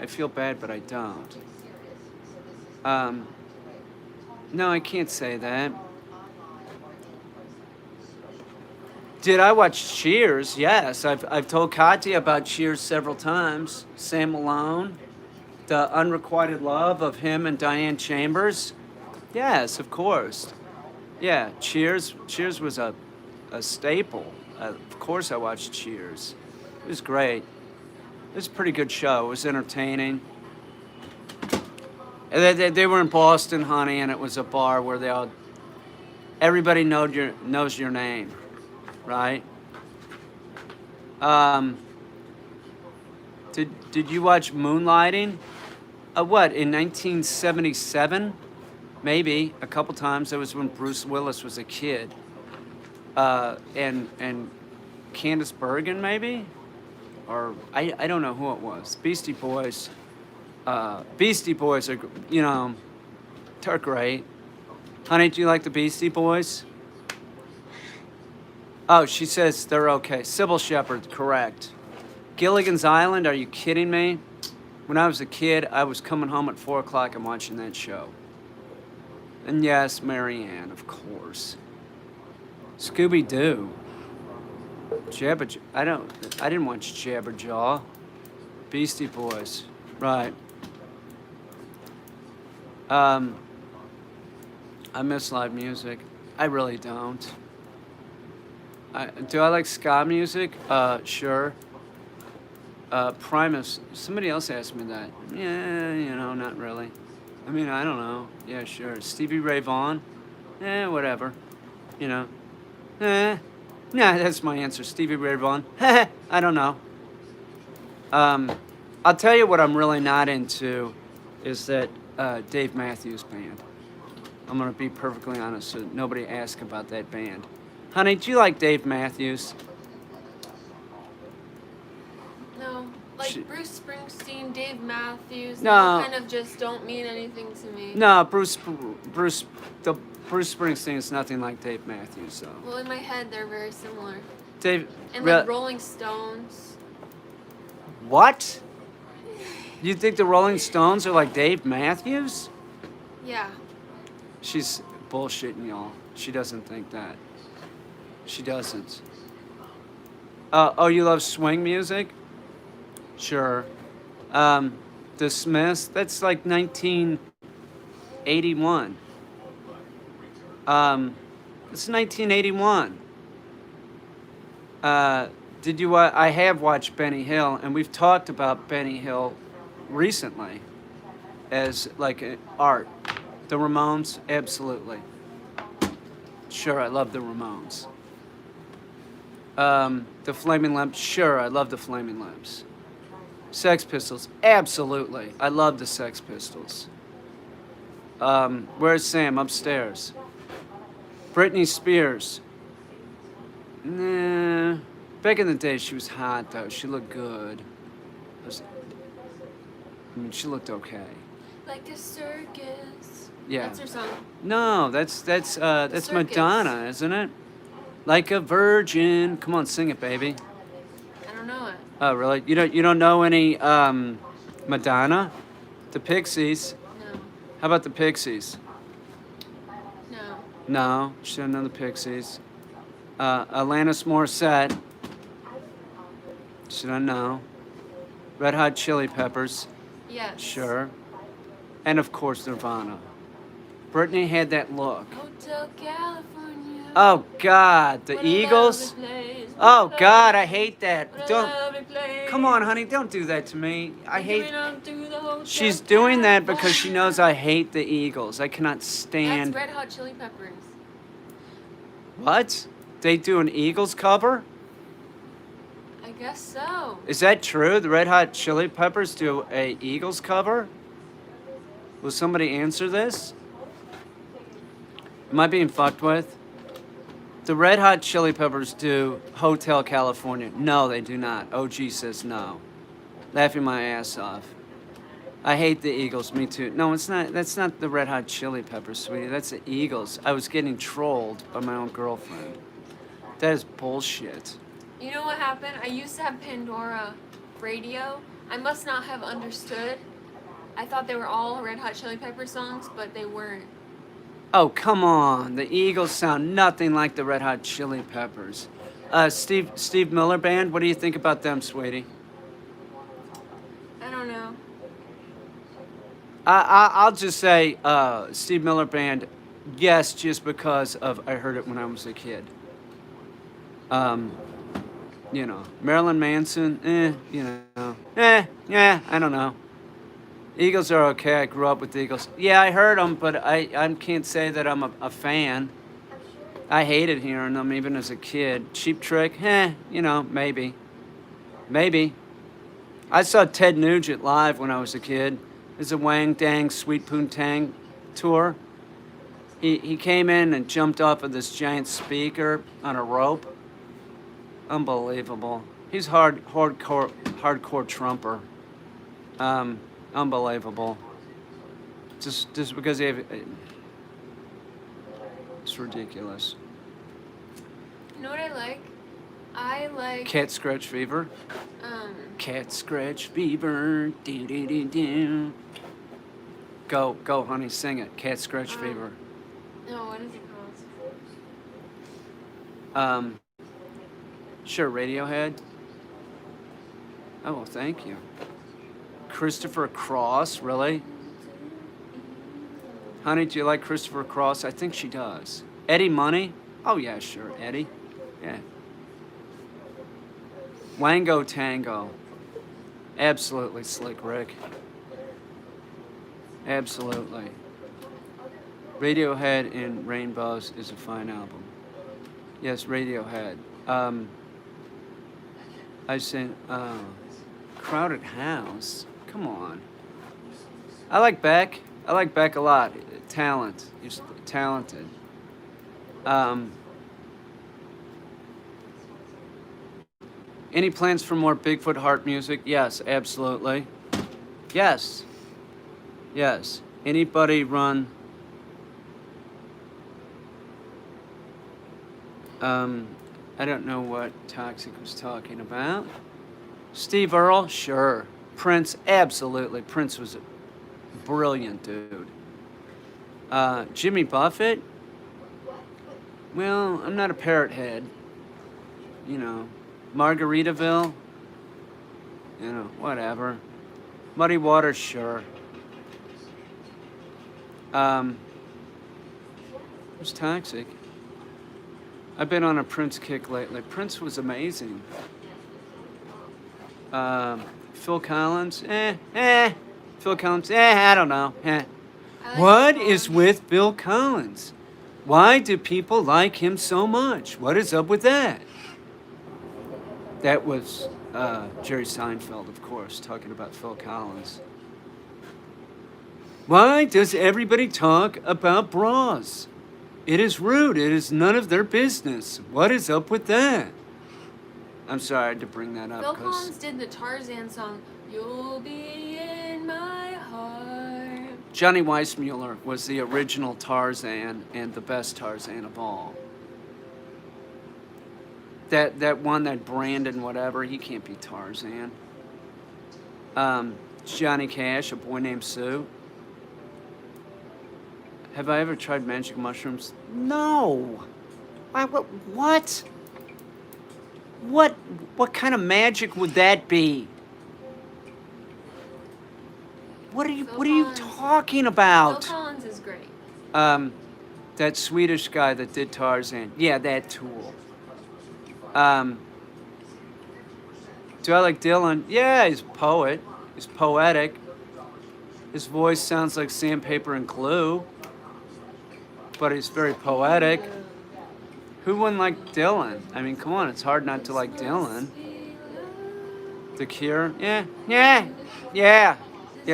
feel bad, but I don't. No, I can't say that. Did I watch Cheers? Yes, I've told Katya about Cheers several times. Sam Malone, the unrequited love of him and Diane Chambers. Yes, of course. Yeah, Cheers was a staple. Of course I watched Cheers. It was great. It was a pretty good show. It was entertaining. And they were in Boston, honey, and it was a bar where everybody knows your name, right? Did you watch Moonlighting? What, in 1977? Maybe, a couple times. That was when Bruce Willis was a kid. And Candice Bergen, maybe? Or, I don't know who it was. Beastie Boys. Beastie Boys are, they're great. Honey, do you like the Beastie Boys? Oh, she says they're okay. Sybil Shepherd, correct. Gilligan's Island, are you kidding me? When I was a kid, I was coming home at 4 o'clock and watching that show. And yes, Marianne, of course. Scooby-Doo. I didn't watch Jabberjaw. Beastie Boys, right. I miss live music. I really don't. Do I like ska music? Sure. Primus. Somebody else asked me that. Yeah, not really. I mean, I don't know. Yeah, sure. Stevie Ray Vaughan? Whatever. Nah, that's my answer. Stevie Ray Vaughan. I don't know. I'll tell you what I'm really not into is that Dave Matthews Band. I'm going to be perfectly honest so nobody asks about that band. Honey, do you like Dave Matthews? No. Like Bruce Springsteen, Dave Matthews, No. they kind of just don't mean anything to me. No, Bruce Springsteen is nothing like Dave Matthews, though. Well, in my head, they're very similar. Dave... And like Rolling Stones. What? You think the Rolling Stones are like Dave Matthews? Yeah. She's bullshitting y'all. She doesn't think that. She doesn't. Oh, you love swing music? Sure. The Smiths, that's like 1981. It's 1981. Did you? I have watched Benny Hill, and we've talked about Benny Hill recently as like art. The Ramones, absolutely. Sure, I love the Ramones. The Flaming Lips, sure, I love the Flaming Lips. Sex Pistols, absolutely, I love the Sex Pistols. Where's Sam? Upstairs. Britney Spears. Nah. Back in the day, she was hot though. She looked good. She looked okay. Like a circus. Yeah. That's her song. No, that's Circus. Madonna, isn't it? Like a virgin. Come on, sing it, baby. I don't know it. Oh, really? You don't know any Madonna? The Pixies. No. How about the Pixies? No. No, she doesn't know the Pixies. Alanis Morissette. She doesn't know. Red Hot Chili Peppers. Yes. Sure. And of course, Nirvana. Britney had that look. Hotel California. Oh God, the What a Eagles. lovely place. Oh What a God, lovely- I hate that. what a Don't. lovely place. Come on, honey, don't do that to me. I We're hate. going on to the Hotel She's doing that because she California. knows I hate the Eagles. I cannot That's stand. Red Hot Chili Peppers. What? They do an Eagles cover? I guess so. Is that true? The Red Hot Chili Peppers do a Eagles cover? Will somebody answer this? Am I being fucked with? The Red Hot Chili Peppers do Hotel California. No, they do not. OG says no. Laughing my ass off. I hate the Eagles. Me too. No, it's not. That's not the Red Hot Chili Peppers, sweetie. That's the Eagles. I was getting trolled by my own girlfriend. That is bullshit. You know what happened? I used to have Pandora radio. I must not have understood. I thought they were all Red Hot Chili Pepper songs, but they weren't. Oh, come on. The Eagles sound nothing like the Red Hot Chili Peppers. Steve Miller Band, what do you think about them, sweetie? I don't know. I'll just say Steve Miller Band, yes, just because of I heard it when I was a kid. Marilyn Manson, yeah, I don't know. Eagles are okay. I grew up with the Eagles. Yeah, I heard them, but I can't say that I'm a fan. I hated hearing them even as a kid. Cheap Trick, maybe. Maybe. I saw Ted Nugent live when I was a kid. It's a Wang Dang Sweet Poontang tour. He came in and jumped off of this giant speaker on a rope. Unbelievable. He's hardcore Trumper. Unbelievable. Just because it's ridiculous. You know what I like? I like Cat Scratch Fever. Cat Scratch Fever. Do do do do. Go, honey, sing it. Cat Scratch Fever. No, what is it called? Sure, Radiohead. Oh, well, thank you. Christopher Cross, really? Honey, do you like Christopher Cross? I think she does. Eddie Money? Oh, yeah, sure, Eddie. Yeah. Wango Tango. Absolutely, Slick Rick. Absolutely. Radiohead in Rainbows is a fine album. Yes, Radiohead. I said, Crowded House. Come on. I like Beck. I like Beck a lot. Talent. He's talented. Any plans for more Bigfoot Heart music? Yes, absolutely. Yes. Yes. Anybody run... I don't know what Toxic was talking about. Steve Earle? Sure. Prince? Absolutely. Prince was a brilliant dude. Jimmy Buffett? Well, I'm not a parrot head. Margaritaville? You know, whatever. Muddy Waters, sure. It's toxic. I've been on a Prince kick lately. Prince was amazing. Phil Collins, Phil Collins, I don't know, I like What Phil is Collins. with Bill Collins? Why do people like him so much? What is up with that? That was Jerry Seinfeld, of course, talking about Phil Collins. Why does everybody talk about bras? It is rude. It is none of their business. What is up with that? I'm sorry I had to bring that up. Phil 'cause Collins did the Tarzan song, You'll Be in My Heart. Johnny Weissmuller was the original Tarzan and the best Tarzan of all. That one, that Brandon whatever, he can't be Tarzan. Johnny Cash, A Boy Named Sue. Have I ever tried magic mushrooms? No. What? What kind of magic would that be? What are you Collins. talking Phil about? Collins is great. That Swedish guy that did Tarzan. Yeah, that tool. Do I like Dylan? Yeah, he's a poet. He's poetic. His voice sounds like sandpaper and glue. But he's very poetic. Who wouldn't like Dylan? I mean, come on, it's hard not to like Dylan. The Cure? Yeah,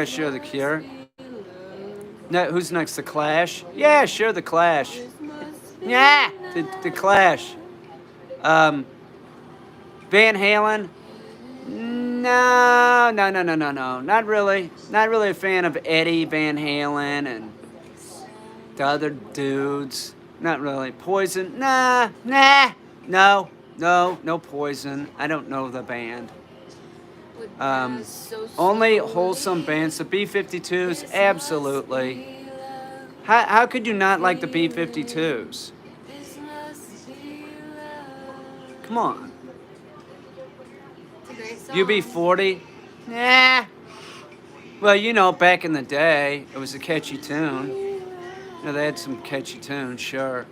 sure, The Cure. Who's next? The Clash? Yeah, sure, The Clash. Yeah, the Clash. Van Halen? No. Not really. Not really a fan of Eddie Van Halen and the other dudes. Not really. Poison? Nah. No Poison. I don't know the band. Only wholesome bands. The B-52s, absolutely. How could you not like the B-52s? Come on. It's a great song. UB40? Nah. Well, you know, back in the day, it was a catchy tune. You know, they had some catchy tunes, sure.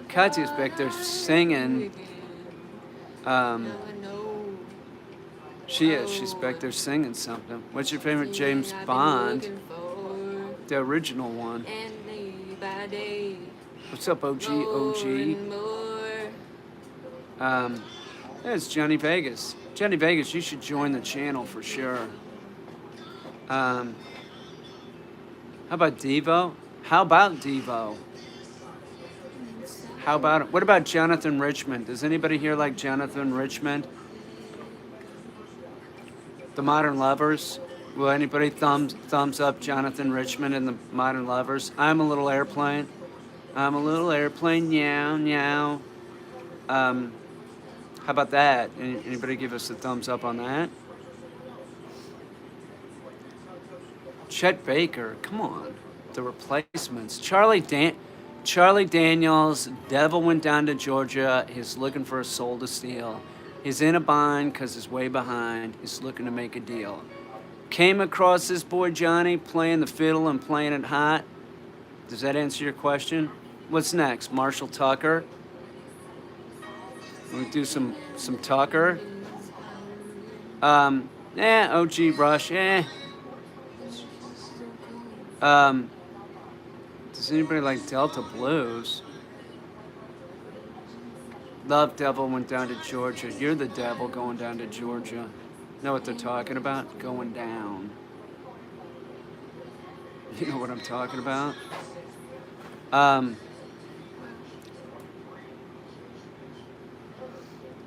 Katya's back there singing. She is. She's back there singing something. What's your favorite James Bond? The original one. What's up, OG? Yeah, it's Johnny Vegas. Johnny Vegas, you should join the channel for sure. How about Devo? What about Jonathan Richman? Does anybody here like Jonathan Richman? The Modern Lovers? Will anybody thumbs up Jonathan Richman and the Modern Lovers? I'm a little airplane, meow. How about that? Anybody give us a thumbs up on that? Chet Baker, come on. The Replacements. Charlie Daniels, Devil Went Down to Georgia. He's looking for a soul to steal. He's in a bind because he's way behind. He's looking to make a deal. Came across this boy Johnny playing the fiddle and playing it hot. Does that answer your question? What's next? Marshall Tucker? We do some Tucker. OG Rush. Does anybody like Delta Blues? Love Devil Went Down to Georgia. You're the devil going down to Georgia. Know what they're talking about? Going down. You know what I'm talking about? I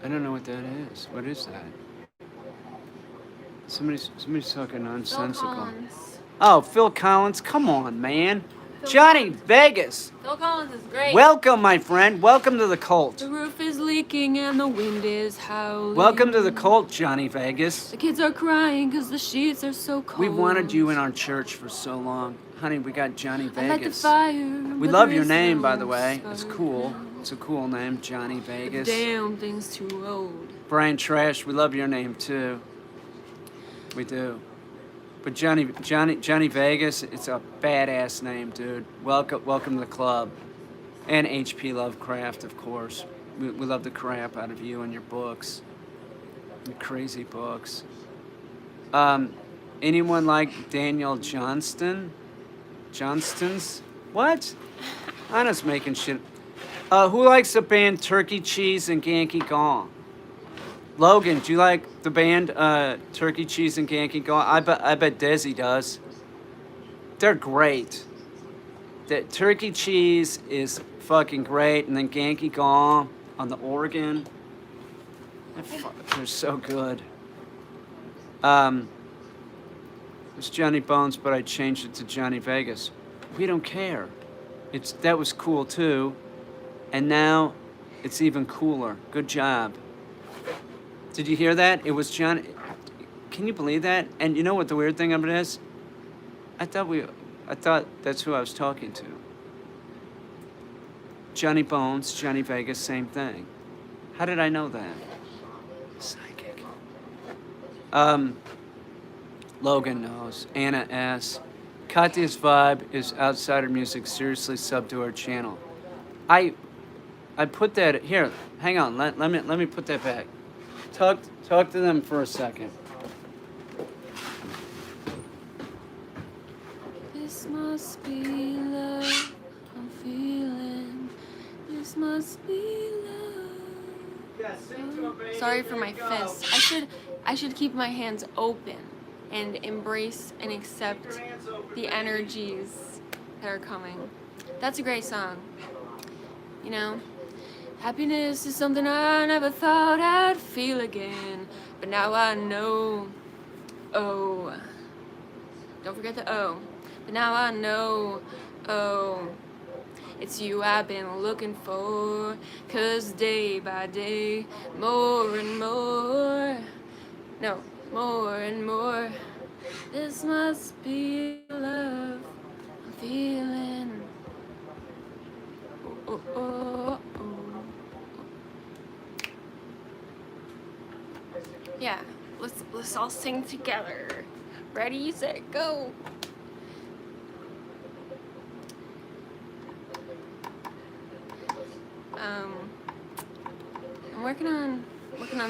don't know what that is. What is that? Somebody's talking nonsensical. Phil Collins. Oh, Phil Collins. Come on, man. Johnny Vegas. Phil Collins is great. Welcome, my friend. Welcome to the cult. The roof is leaking and the wind is howling. Welcome to the cult, Johnny Vegas. The kids are crying because the sheets are so cold. We wanted you in our church for so long. Honey, we got Johnny I light the Vegas. fire, We but love there your is name, no by the way. It's spark cool. now. It's a cool name, Johnny Vegas. Damn thing's too old. Brian Trash, we love your name too. We do. But Johnny Vegas, it's a badass name, dude. Welcome to the club. And H.P. Lovecraft, of course. We love the crap out of you and your books. Your crazy books. Anyone like Daniel Johnston's? What? I'm just making shit. Who likes the band Turkey Cheese and Yankee Gong? Logan, do you like the band Turkey Cheese and Yankee Gong? I bet Desi does. They're great. The Turkey Cheese is fucking great, and then Yankee Gong on the organ. They're so good. It's Johnny Bones, but I changed it to Johnny Vegas. We don't care. That was cool too, and now it's even cooler. Good job. Did you hear that? It was Johnny. Can you believe that? And you know what the weird thing of it is? I thought that's who I was talking to. Johnny Bones, Johnny Vegas, same thing. How did I know that? Psychic. Logan knows. Anna S. Katya's vibe is outsider music. Seriously, sub to our channel. I put that here. Hang on. Let me put that back. Talk to them for a second. This must be love. I'm feeling. This must be love. Sorry for my fists. I should keep my hands open and embrace and accept the energies that are coming. That's a great song. You know, happiness is something I never thought I'd feel again, but now I know. Oh, don't forget the O. But now I know. Oh, it's you I've been looking for, 'cause day by day, more and more. No. More and more, this must be love I'm feeling. Oh, oh, oh, oh. Yeah, let's all sing together. Ready, set, go. I'm working on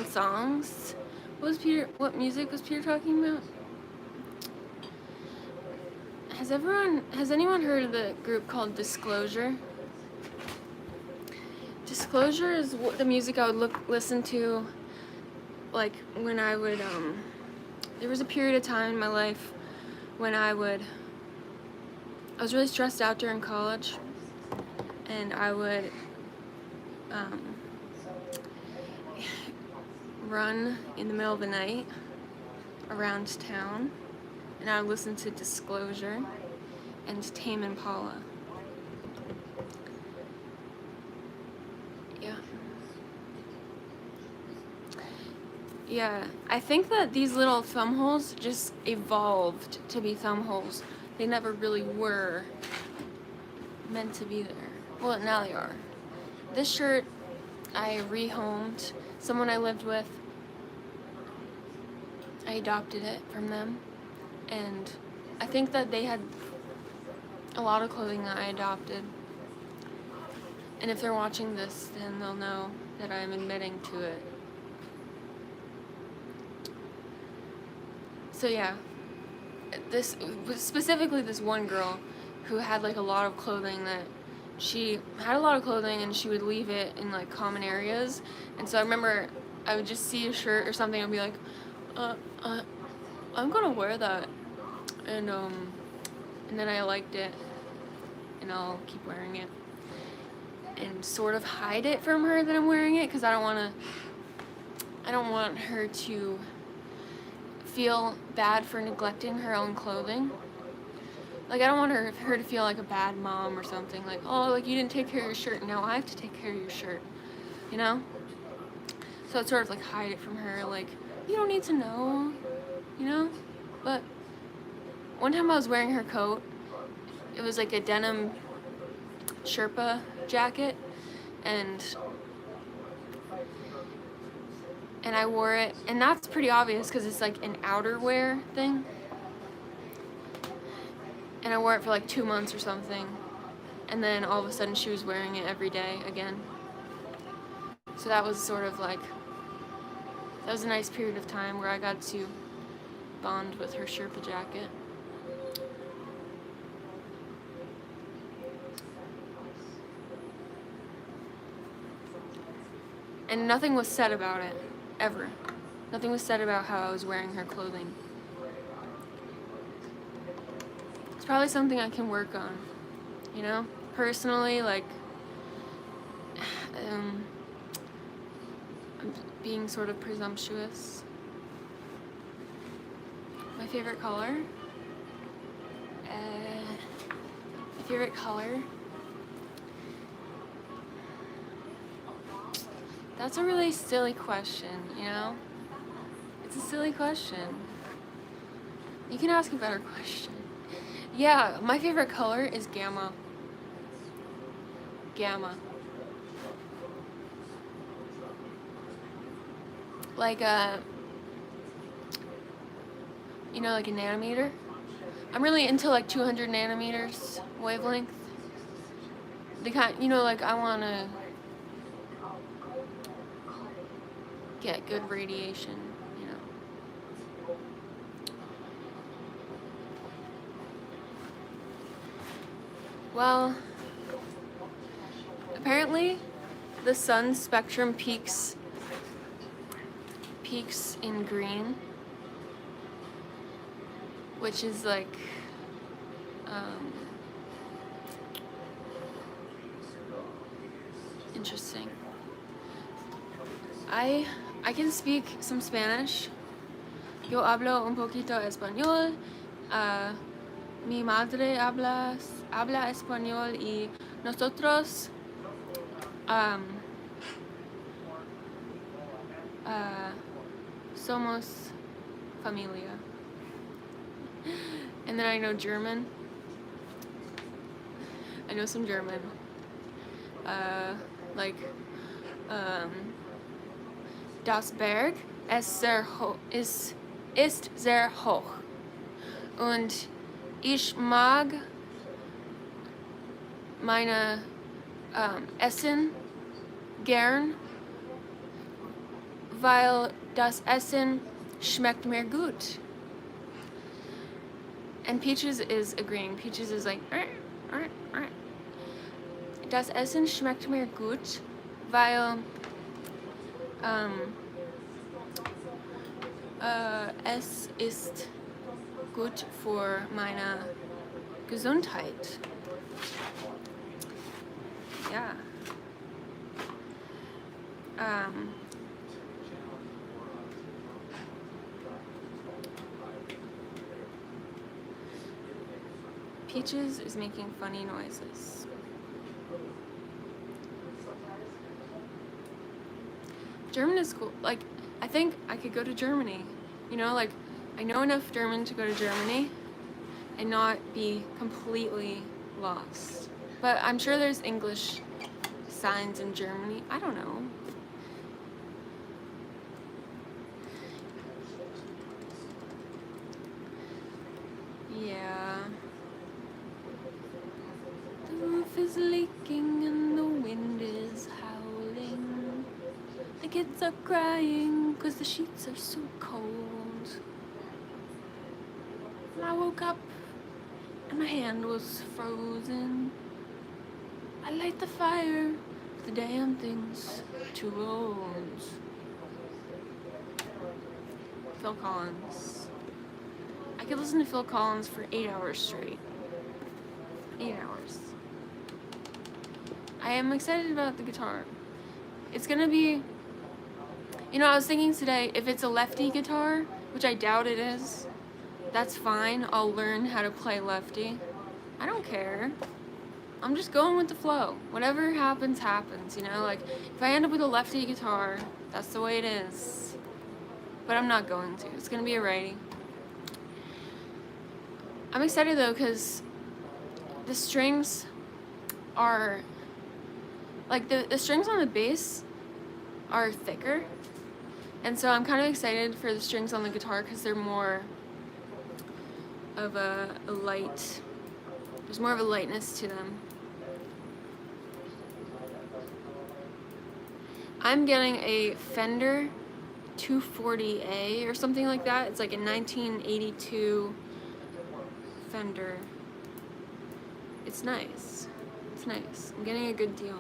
songs. What music was Peter talking about? Has anyone heard of the group called Disclosure? Disclosure is the music I would listen to, like when I would, there was a period of time in my life when I was really stressed out during college, and I would, run in the middle of the night around town, and I would listen to Disclosure and Tame Impala. Yeah, I think that these little thumb holes just evolved to be thumb holes. They never really were meant to be there. Well, now they are. This shirt I rehomed. Someone I lived with, I adopted it from them, and I think that they had a lot of clothing that I adopted, and if they're watching this, then they'll know that I'm admitting to it. So yeah, specifically this one girl who had like a lot of clothing that she had a lot of clothing and she would leave it in like common areas, and so I remember I would just see a shirt or something and be like, I'm gonna wear that, and then I liked it and I'll keep wearing it and sort of hide it from her that I'm wearing it, because I don't want her to feel bad for neglecting her own clothing. Like, I don't want her to feel like a bad mom or something. Like, oh, like, you didn't take care of your shirt, now I have to take care of your shirt. You know? So it's sort of like hide it from her. Like, you don't need to know. You know? But one time I was wearing her coat. It was like a denim Sherpa jacket. and I wore it, and that's pretty obvious because it's like an outerwear thing. And I wore it for like 2 months or something, and then all of a sudden she was wearing it every day again. So that was sort of like, that was a nice period of time where I got to bond with her Sherpa jacket. And nothing was said about it, ever. Nothing was said about how I was wearing her clothing. It's probably something I can work on, you know? Personally, like, I'm being sort of presumptuous. My favorite color? My favorite color? That's a really silly question, you know? It's a silly question. You can ask a better question. Yeah, my favorite color is gamma. Gamma. Like you know, like a nanometer. I'm really into like 200 nanometers wavelength. The kind, you know, like I wanna get good radiation, you know. Well, apparently the sun's spectrum peaks in green, which is like interesting. I can speak some Spanish. Yo hablo un poquito español. Mi madre habla español y nosotros somos familia. And then I know German. I know some German. Like Das Berg ist sehr hoch. Und ich mag meine Essen gern, weil das Essen schmeckt mir gut. And Peaches is agreeing. Peaches is like, das Essen schmeckt mir gut, weil es ist gut für meine Gesundheit. Ja. Peaches is making funny noises. German is cool. Like, I think I could go to Germany. You know, like, I know enough German to go to Germany and not be completely lost. But I'm sure there's English signs in Germany. I don't know. Yeah. The roof is leaking and the wind is howling. The kids are crying 'cause the sheets are so cold. And I woke up and my hand was frozen. I light the fire, but the damn thing's too old. Phil Collins. I could listen to Phil Collins for 8 hours straight. 8 hours. I am excited about the guitar. It's gonna be, you know, I was thinking today, if it's a lefty guitar, which I doubt it is, that's fine. I'll learn how to play lefty. I don't care. I'm just going with the flow. Whatever happens, happens, you know? Like, if I end up with a lefty guitar, that's the way it is. But I'm not going to. It's gonna be a righty. I'm excited though, because the strings are like the strings on the bass are thicker, and so I'm kind of excited for the strings on the guitar because they're more of a light, there's more of a lightness to them. I'm getting a Fender 240A or something like that. It's like a 1982 Fender. It's nice. It's nice. I'm getting a good deal.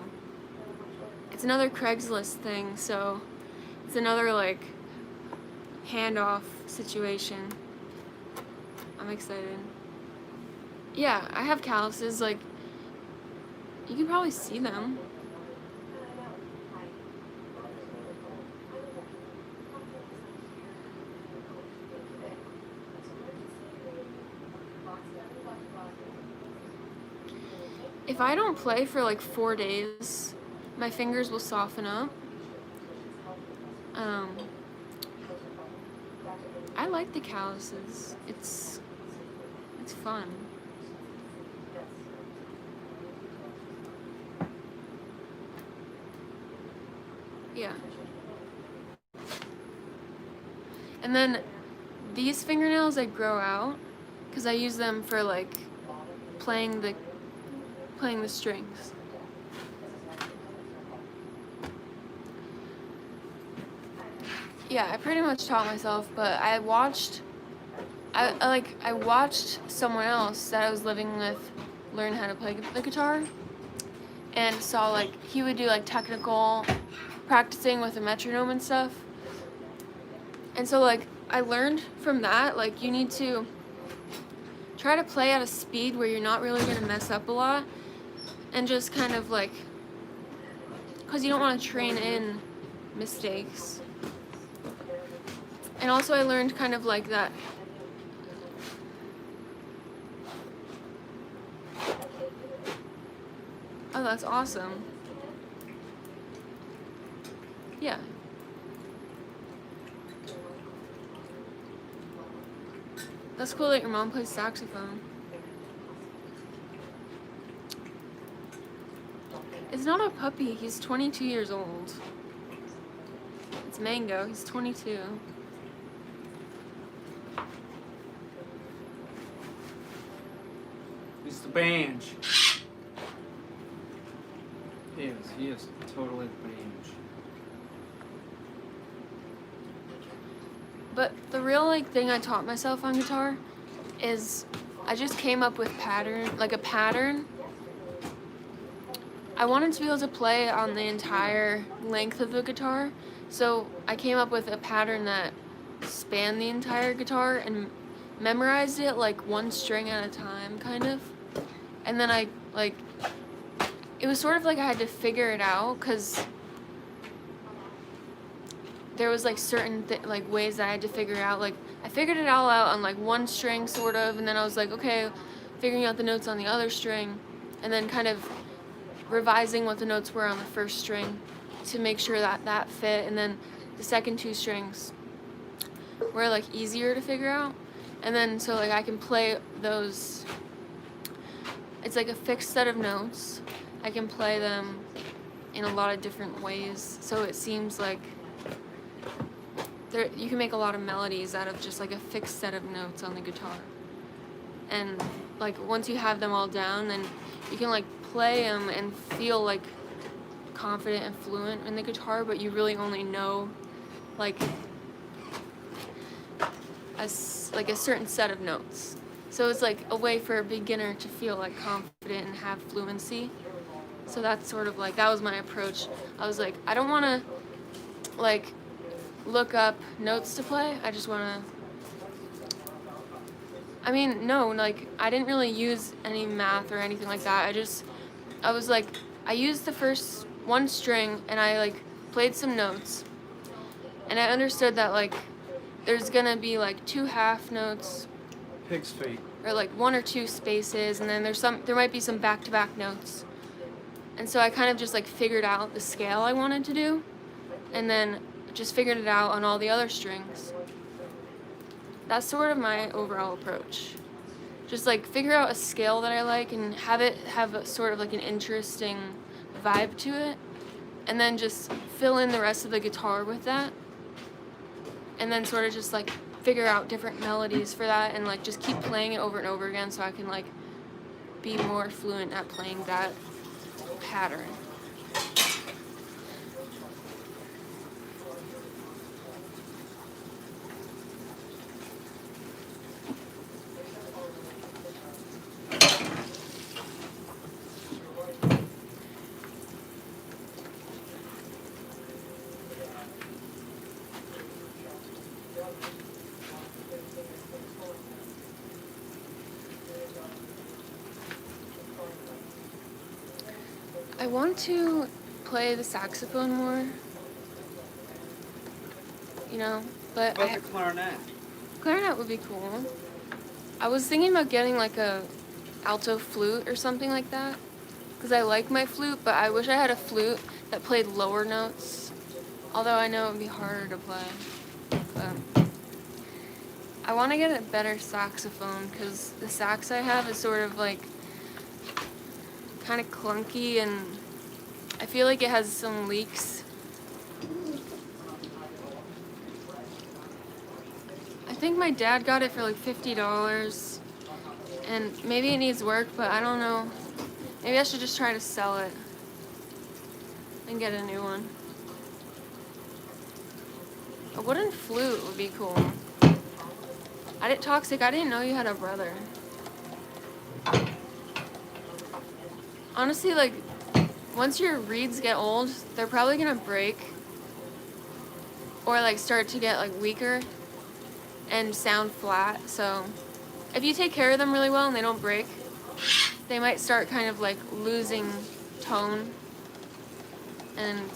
It's another Craigslist thing, so it's another like handoff situation. I'm excited. Yeah, I have calluses, like, you can probably see them. If I don't play for like 4 days, my fingers will soften up. I like the calluses. It's fun. Yeah. And then these fingernails I grow out because I use them for like playing the strings. Yeah, I pretty much taught myself, but I watched someone else that I was living with learn how to play the guitar, and saw like he would do like technical practicing with a metronome and stuff. And so like I learned from that, like you need to try to play at a speed where you're not really gonna mess up a lot, and just kind of like, because you don't want to train in mistakes. And also I learned kind of like that oh, that's awesome. Yeah. That's cool that your mom plays saxophone. It's not a puppy, he's 22 years old. It's Mango, he's 22. He's the banj. He is totally the banj. But the real like thing I taught myself on guitar is I just came up with a pattern. I wanted to be able to play on the entire length of the guitar, so I came up with a pattern that spanned the entire guitar and memorized it like one string at a time, kind of. And then I like, it was sort of like I had to figure it out because there was like certain like ways that I had to figure it out. Like I figured it all out on like one string sort of, and then I was like, okay, figuring out the notes on the other string, and then kind of revising what the notes were on the first string to make sure that that fit, and then the second two strings were like easier to figure out. And then so like I can play those, it's like a fixed set of notes. I can play them in a lot of different ways, so it seems like you can make a lot of melodies out of just like a fixed set of notes on the guitar. And like once you have them all down, then you can like play them and feel like confident and fluent in the guitar, but you really only know like a certain set of notes. So it's like a way for a beginner to feel like confident and have fluency. So that's sort of like, that was my approach. I was like, I don't want to like look up notes to play. I just want to, no, like I didn't really use any math or anything like that. I was like, I used the first one string and I like played some notes, and I understood that like there's gonna be like two half notes, Pig's feet. or like one or two spaces, and then there might be some back-to-back notes. And so I kind of just like figured out the scale I wanted to do, and then just figured it out on all the other strings. That's sort of my overall approach. Just like figure out a scale that I like and have it have a sort of like an interesting vibe to it, and then just fill in the rest of the guitar with that, and then sort of just like figure out different melodies for that, and like just keep playing it over and over again so I can like be more fluent at playing that pattern. I want to play the saxophone more, you know, but What about the clarinet? clarinet would be cool. I was thinking about getting like a alto flute or something like that, because I like my flute, but I wish I had a flute that played lower notes, although I know it would be harder to play. But I want to get a better saxophone, because the sax I have is sort of like kind of clunky, and I feel like it has some leaks. I think my dad got it for like $50, and maybe it needs work, but I don't know. Maybe I should just try to sell it and get a new one. A wooden flute would be cool. Toxic, I didn't know you had a brother. Honestly, like, once your reeds get old, they're probably gonna break or like start to get like weaker and sound flat. So if you take care of them really well and they don't break, they might start kind of like losing tone, and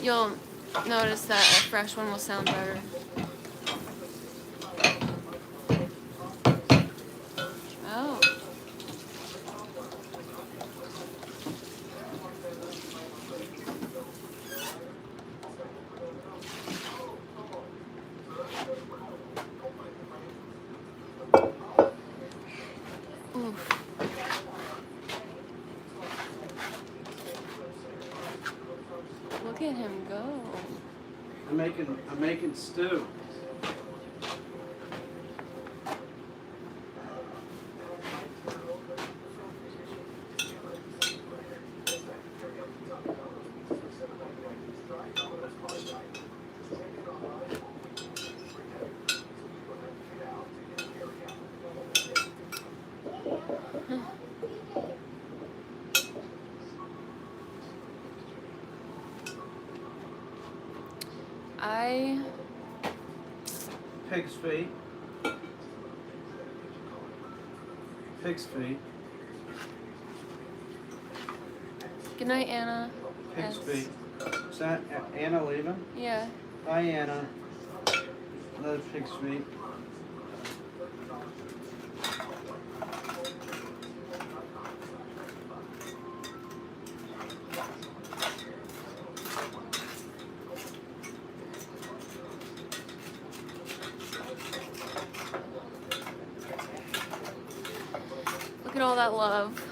you'll notice that a fresh one will sound better. Oh. Oof. Look at him go. I'm making stew. Pig's feet. Pig's feet. Good night, Anna. Pig's Yes. feet. Is that Anna leaving? Yeah. Hi, Anna. Another pig's feet. Look at all that love.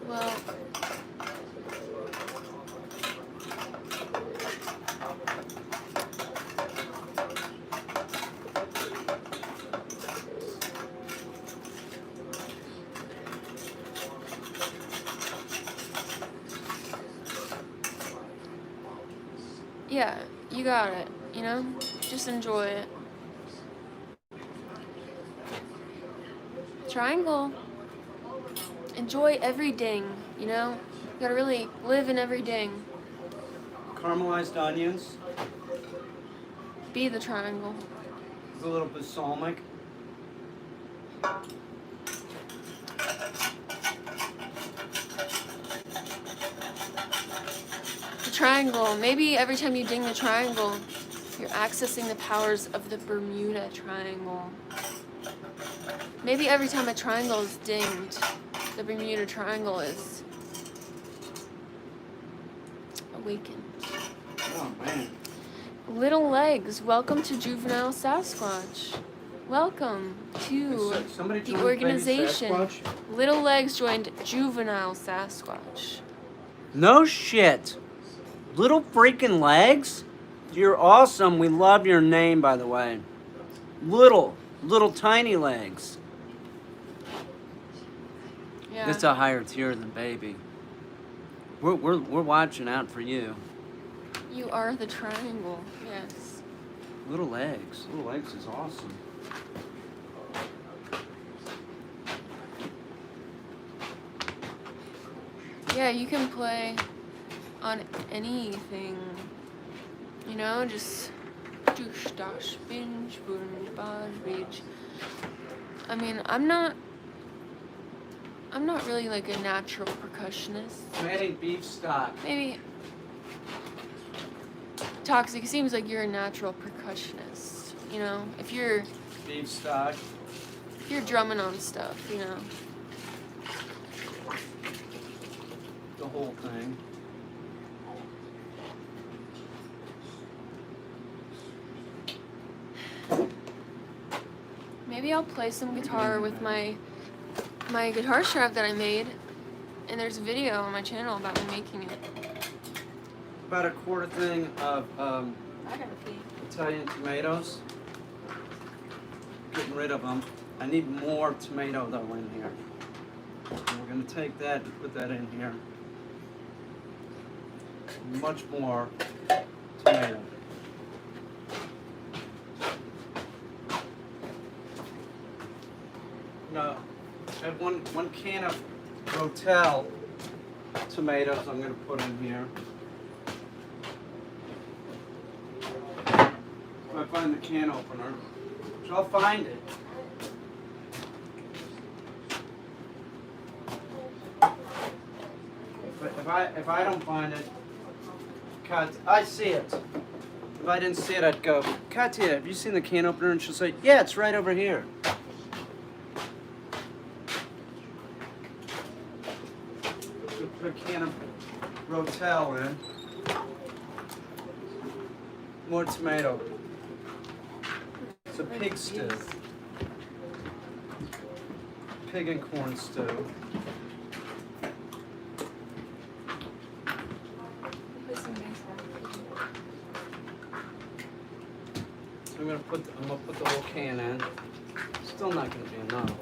Well, yeah, you got it, you know? Just enjoy it. Triangle. Enjoy every ding, you know? You gotta really live in every ding. Caramelized onions. Be the triangle. A little balsamic. The triangle. Maybe every time you ding the triangle, you're accessing the powers of the Bermuda Triangle. Maybe every time a triangle is dinged, the Bermuda Triangle is awakened. Oh man. Little Legs, welcome to Juvenile Sasquatch. Welcome to Somebody the joined Baby organization. Sasquatch? Little Legs joined Juvenile Sasquatch. No shit. Little freaking Legs? You're awesome. We love your name, by the way. Little tiny legs. Yeah. That's a higher tier than Baby. We're watching out for you. You are the triangle. Yes. Little Legs. Little Legs is awesome. Yeah, you can play on anything. You know, just douche, dash, binge, bunge, baj, beach. I mean, I'm not really like a natural percussionist. Adding beef stock. Maybe Toxic, it seems like you're a natural percussionist. You know, if you're Beef stock. drumming on stuff, you know. The whole thing. Maybe I'll play some guitar with my guitar strap that I made, and there's a video on my channel about me making it. About a quarter thing of I gotta pee. Italian tomatoes. Getting rid of them. I need more tomato though in here. And we're gonna take that and put that in here. Much more tomato. No, I have one can of Rotel tomatoes I'm gonna put in here. If I find the can opener, which I'll find it. But if I don't find it, Kat, I see it. If I didn't see it, I'd go, Katya, have you seen the can opener? And she'll say, yeah, it's right over here. So put a can of Rotel in. More tomato. It's a pig stew. Pig and corn stew. I'm gonna put the whole can in. Still not gonna be enough.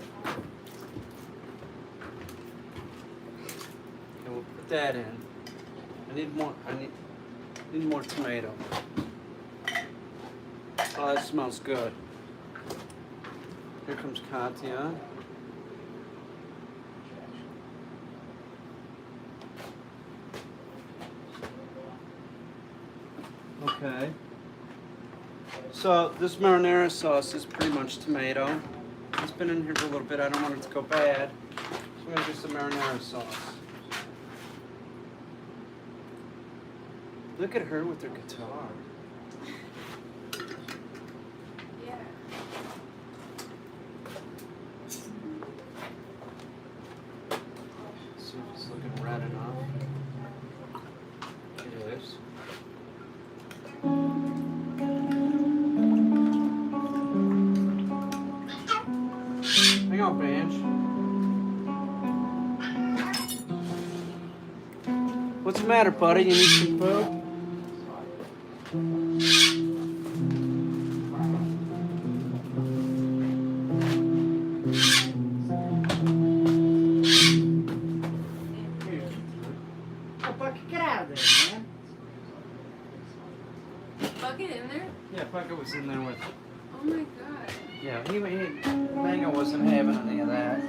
And we'll put that in. I need more tomato. Oh, that smells good. Here comes Katya. Okay. So this marinara sauce is pretty much tomato. It's been in here for a little bit. I don't want it to go bad. So I'm gonna do some marinara sauce. Look at her with her guitar. See if it's looking red enough. It is. Hang on, Bench. What's the matter, buddy? You need some food? Oh, Bucky, get out of there, man. Bucket in there? Yeah, Bucket was in there with. Oh my god. Yeah, Mango wasn't having any of that.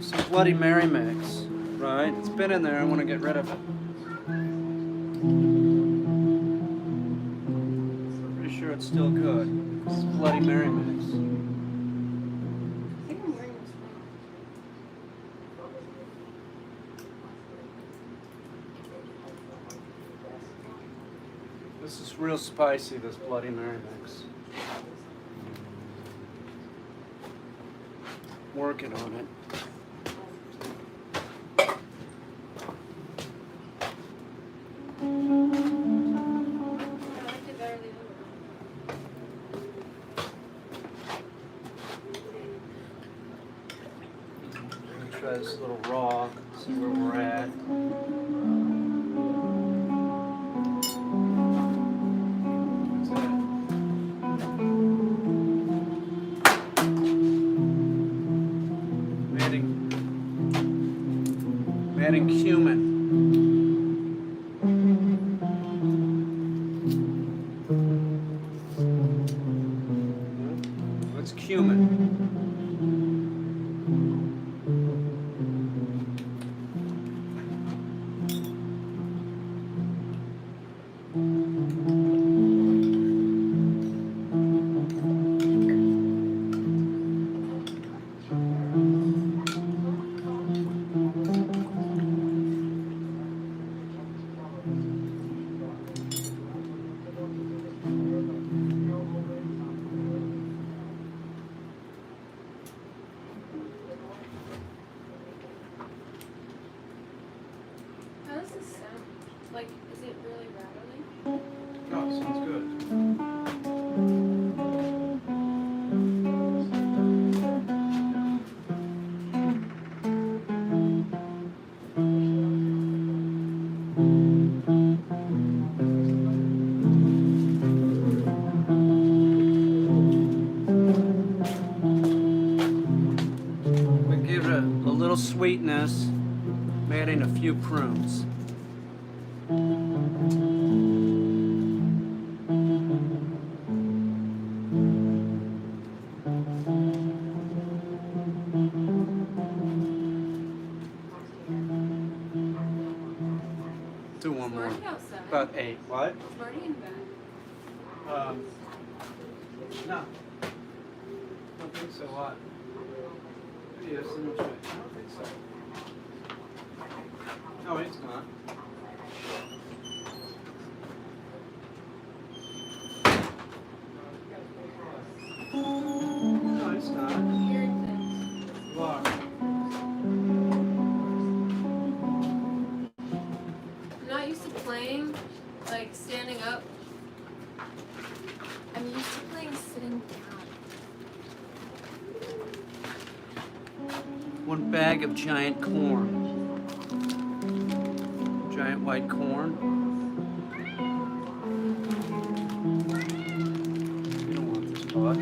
Some Bloody Mary mix, right? It's been in there. I want to get rid of it. Pretty sure it's still good. It's Bloody Mary mix. I think I'm wearing this thing. This is real spicy, this Bloody Mary mix. working on it. I liked it better the other I'm gonna try this a little raw, see where we're at. What's that? I'm adding cumin. What's cumin? How does this sound? Like, is it really rattling? No, it sounds good. We give it a little sweetness. I'm adding a few prunes. Do one more. Marty outside. About 8. What? Is Marty in bed? No. Don't think so. What? Yes, I don't think so. No, it's not. No, it's not. Weird things. Look. I'm not used to playing, like, standing up. I'm used to playing sitting down. 1 bag of giant corn. Giant white corn. You don't want this pot.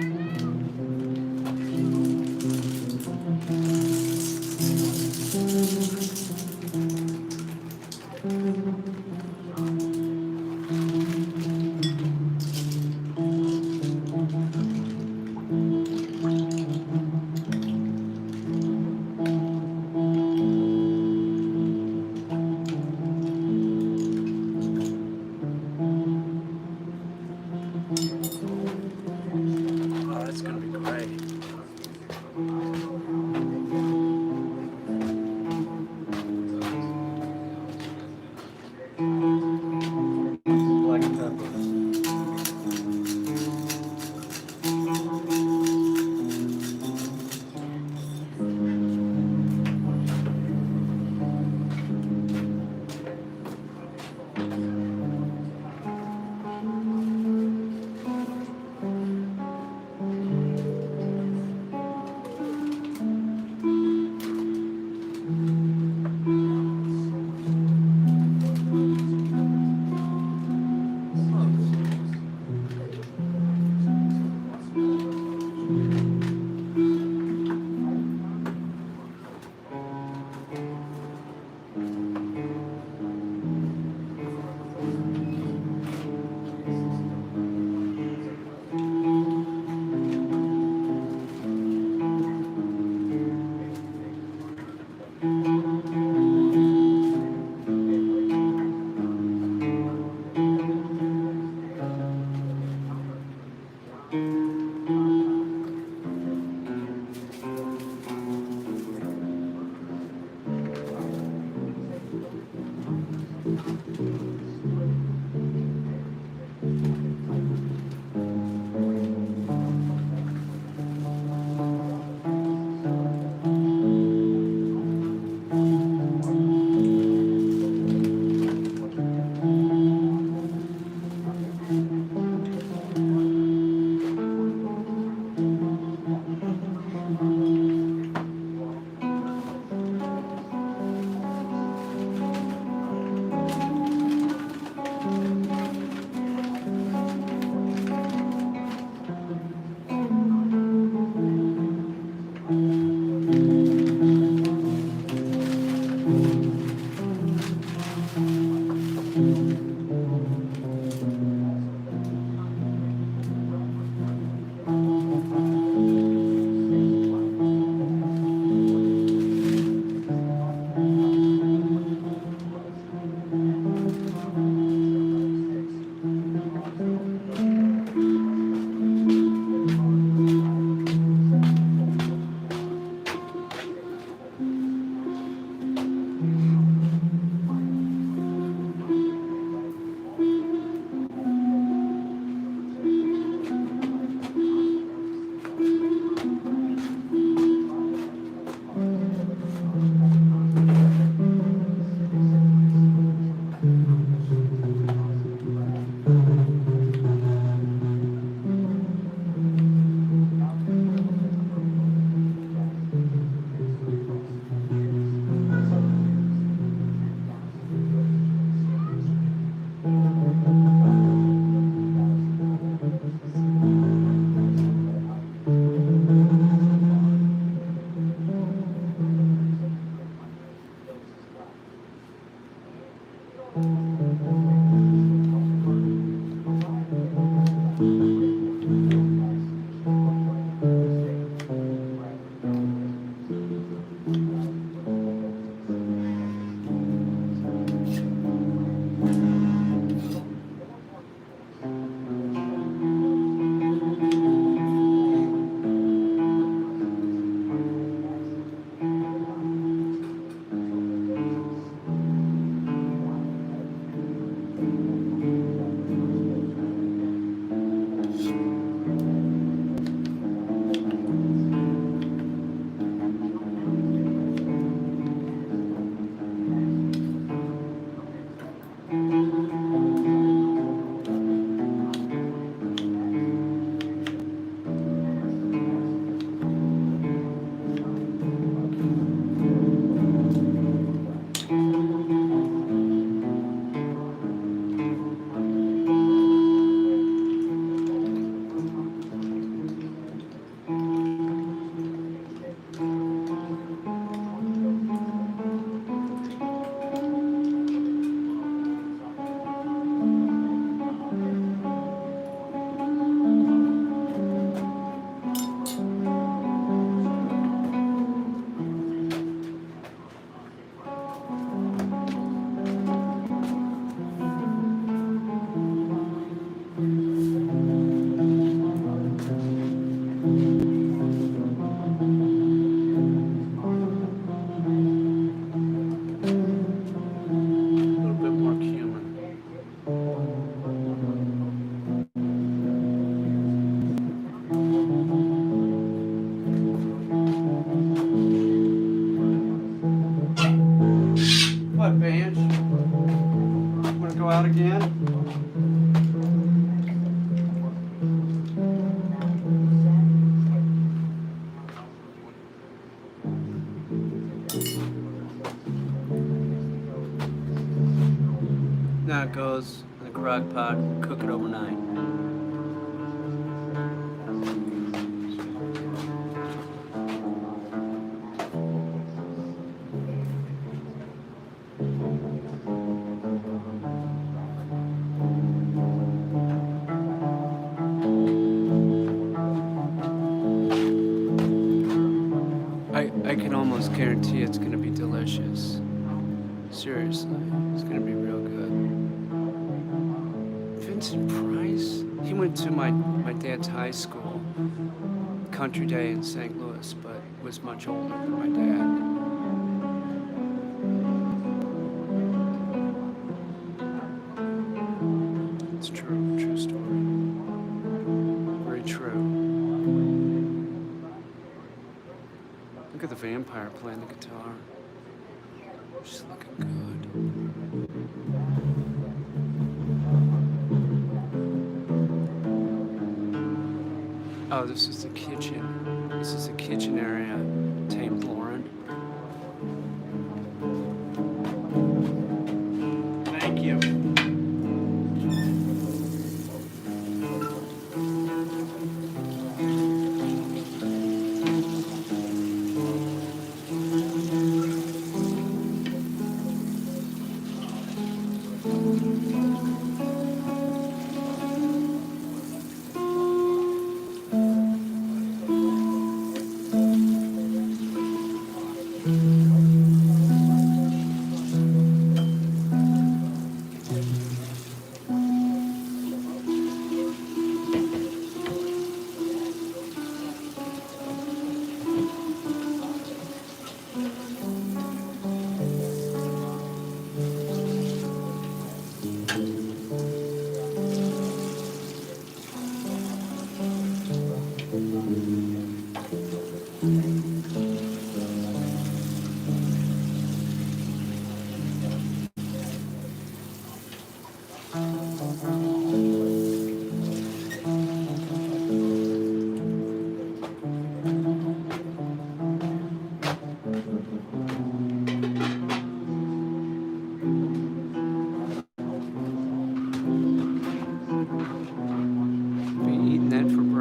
goes in the crock pot, cook it overnight. I can almost guarantee it's gonna be delicious. Seriously, it's gonna be real good. Vincent Price? He went to my dad's high school, Country Day in St. Louis, but was much older than my dad. It's true, true story. Very true. Look at the vampire playing the guitar. She's looking good. Oh, this is the kitchen. This is the kitchen area. Tame Lauren. Thank you.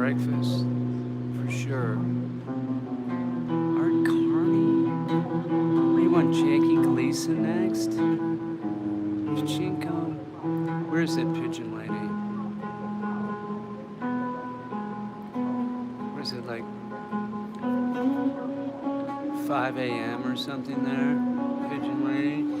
Breakfast, for sure. Art Carney? What do you want, Jackie Gleason next? Pachinko? Where's that pigeon lady? What is it, like 5 a.m. or something there? Pigeon lady?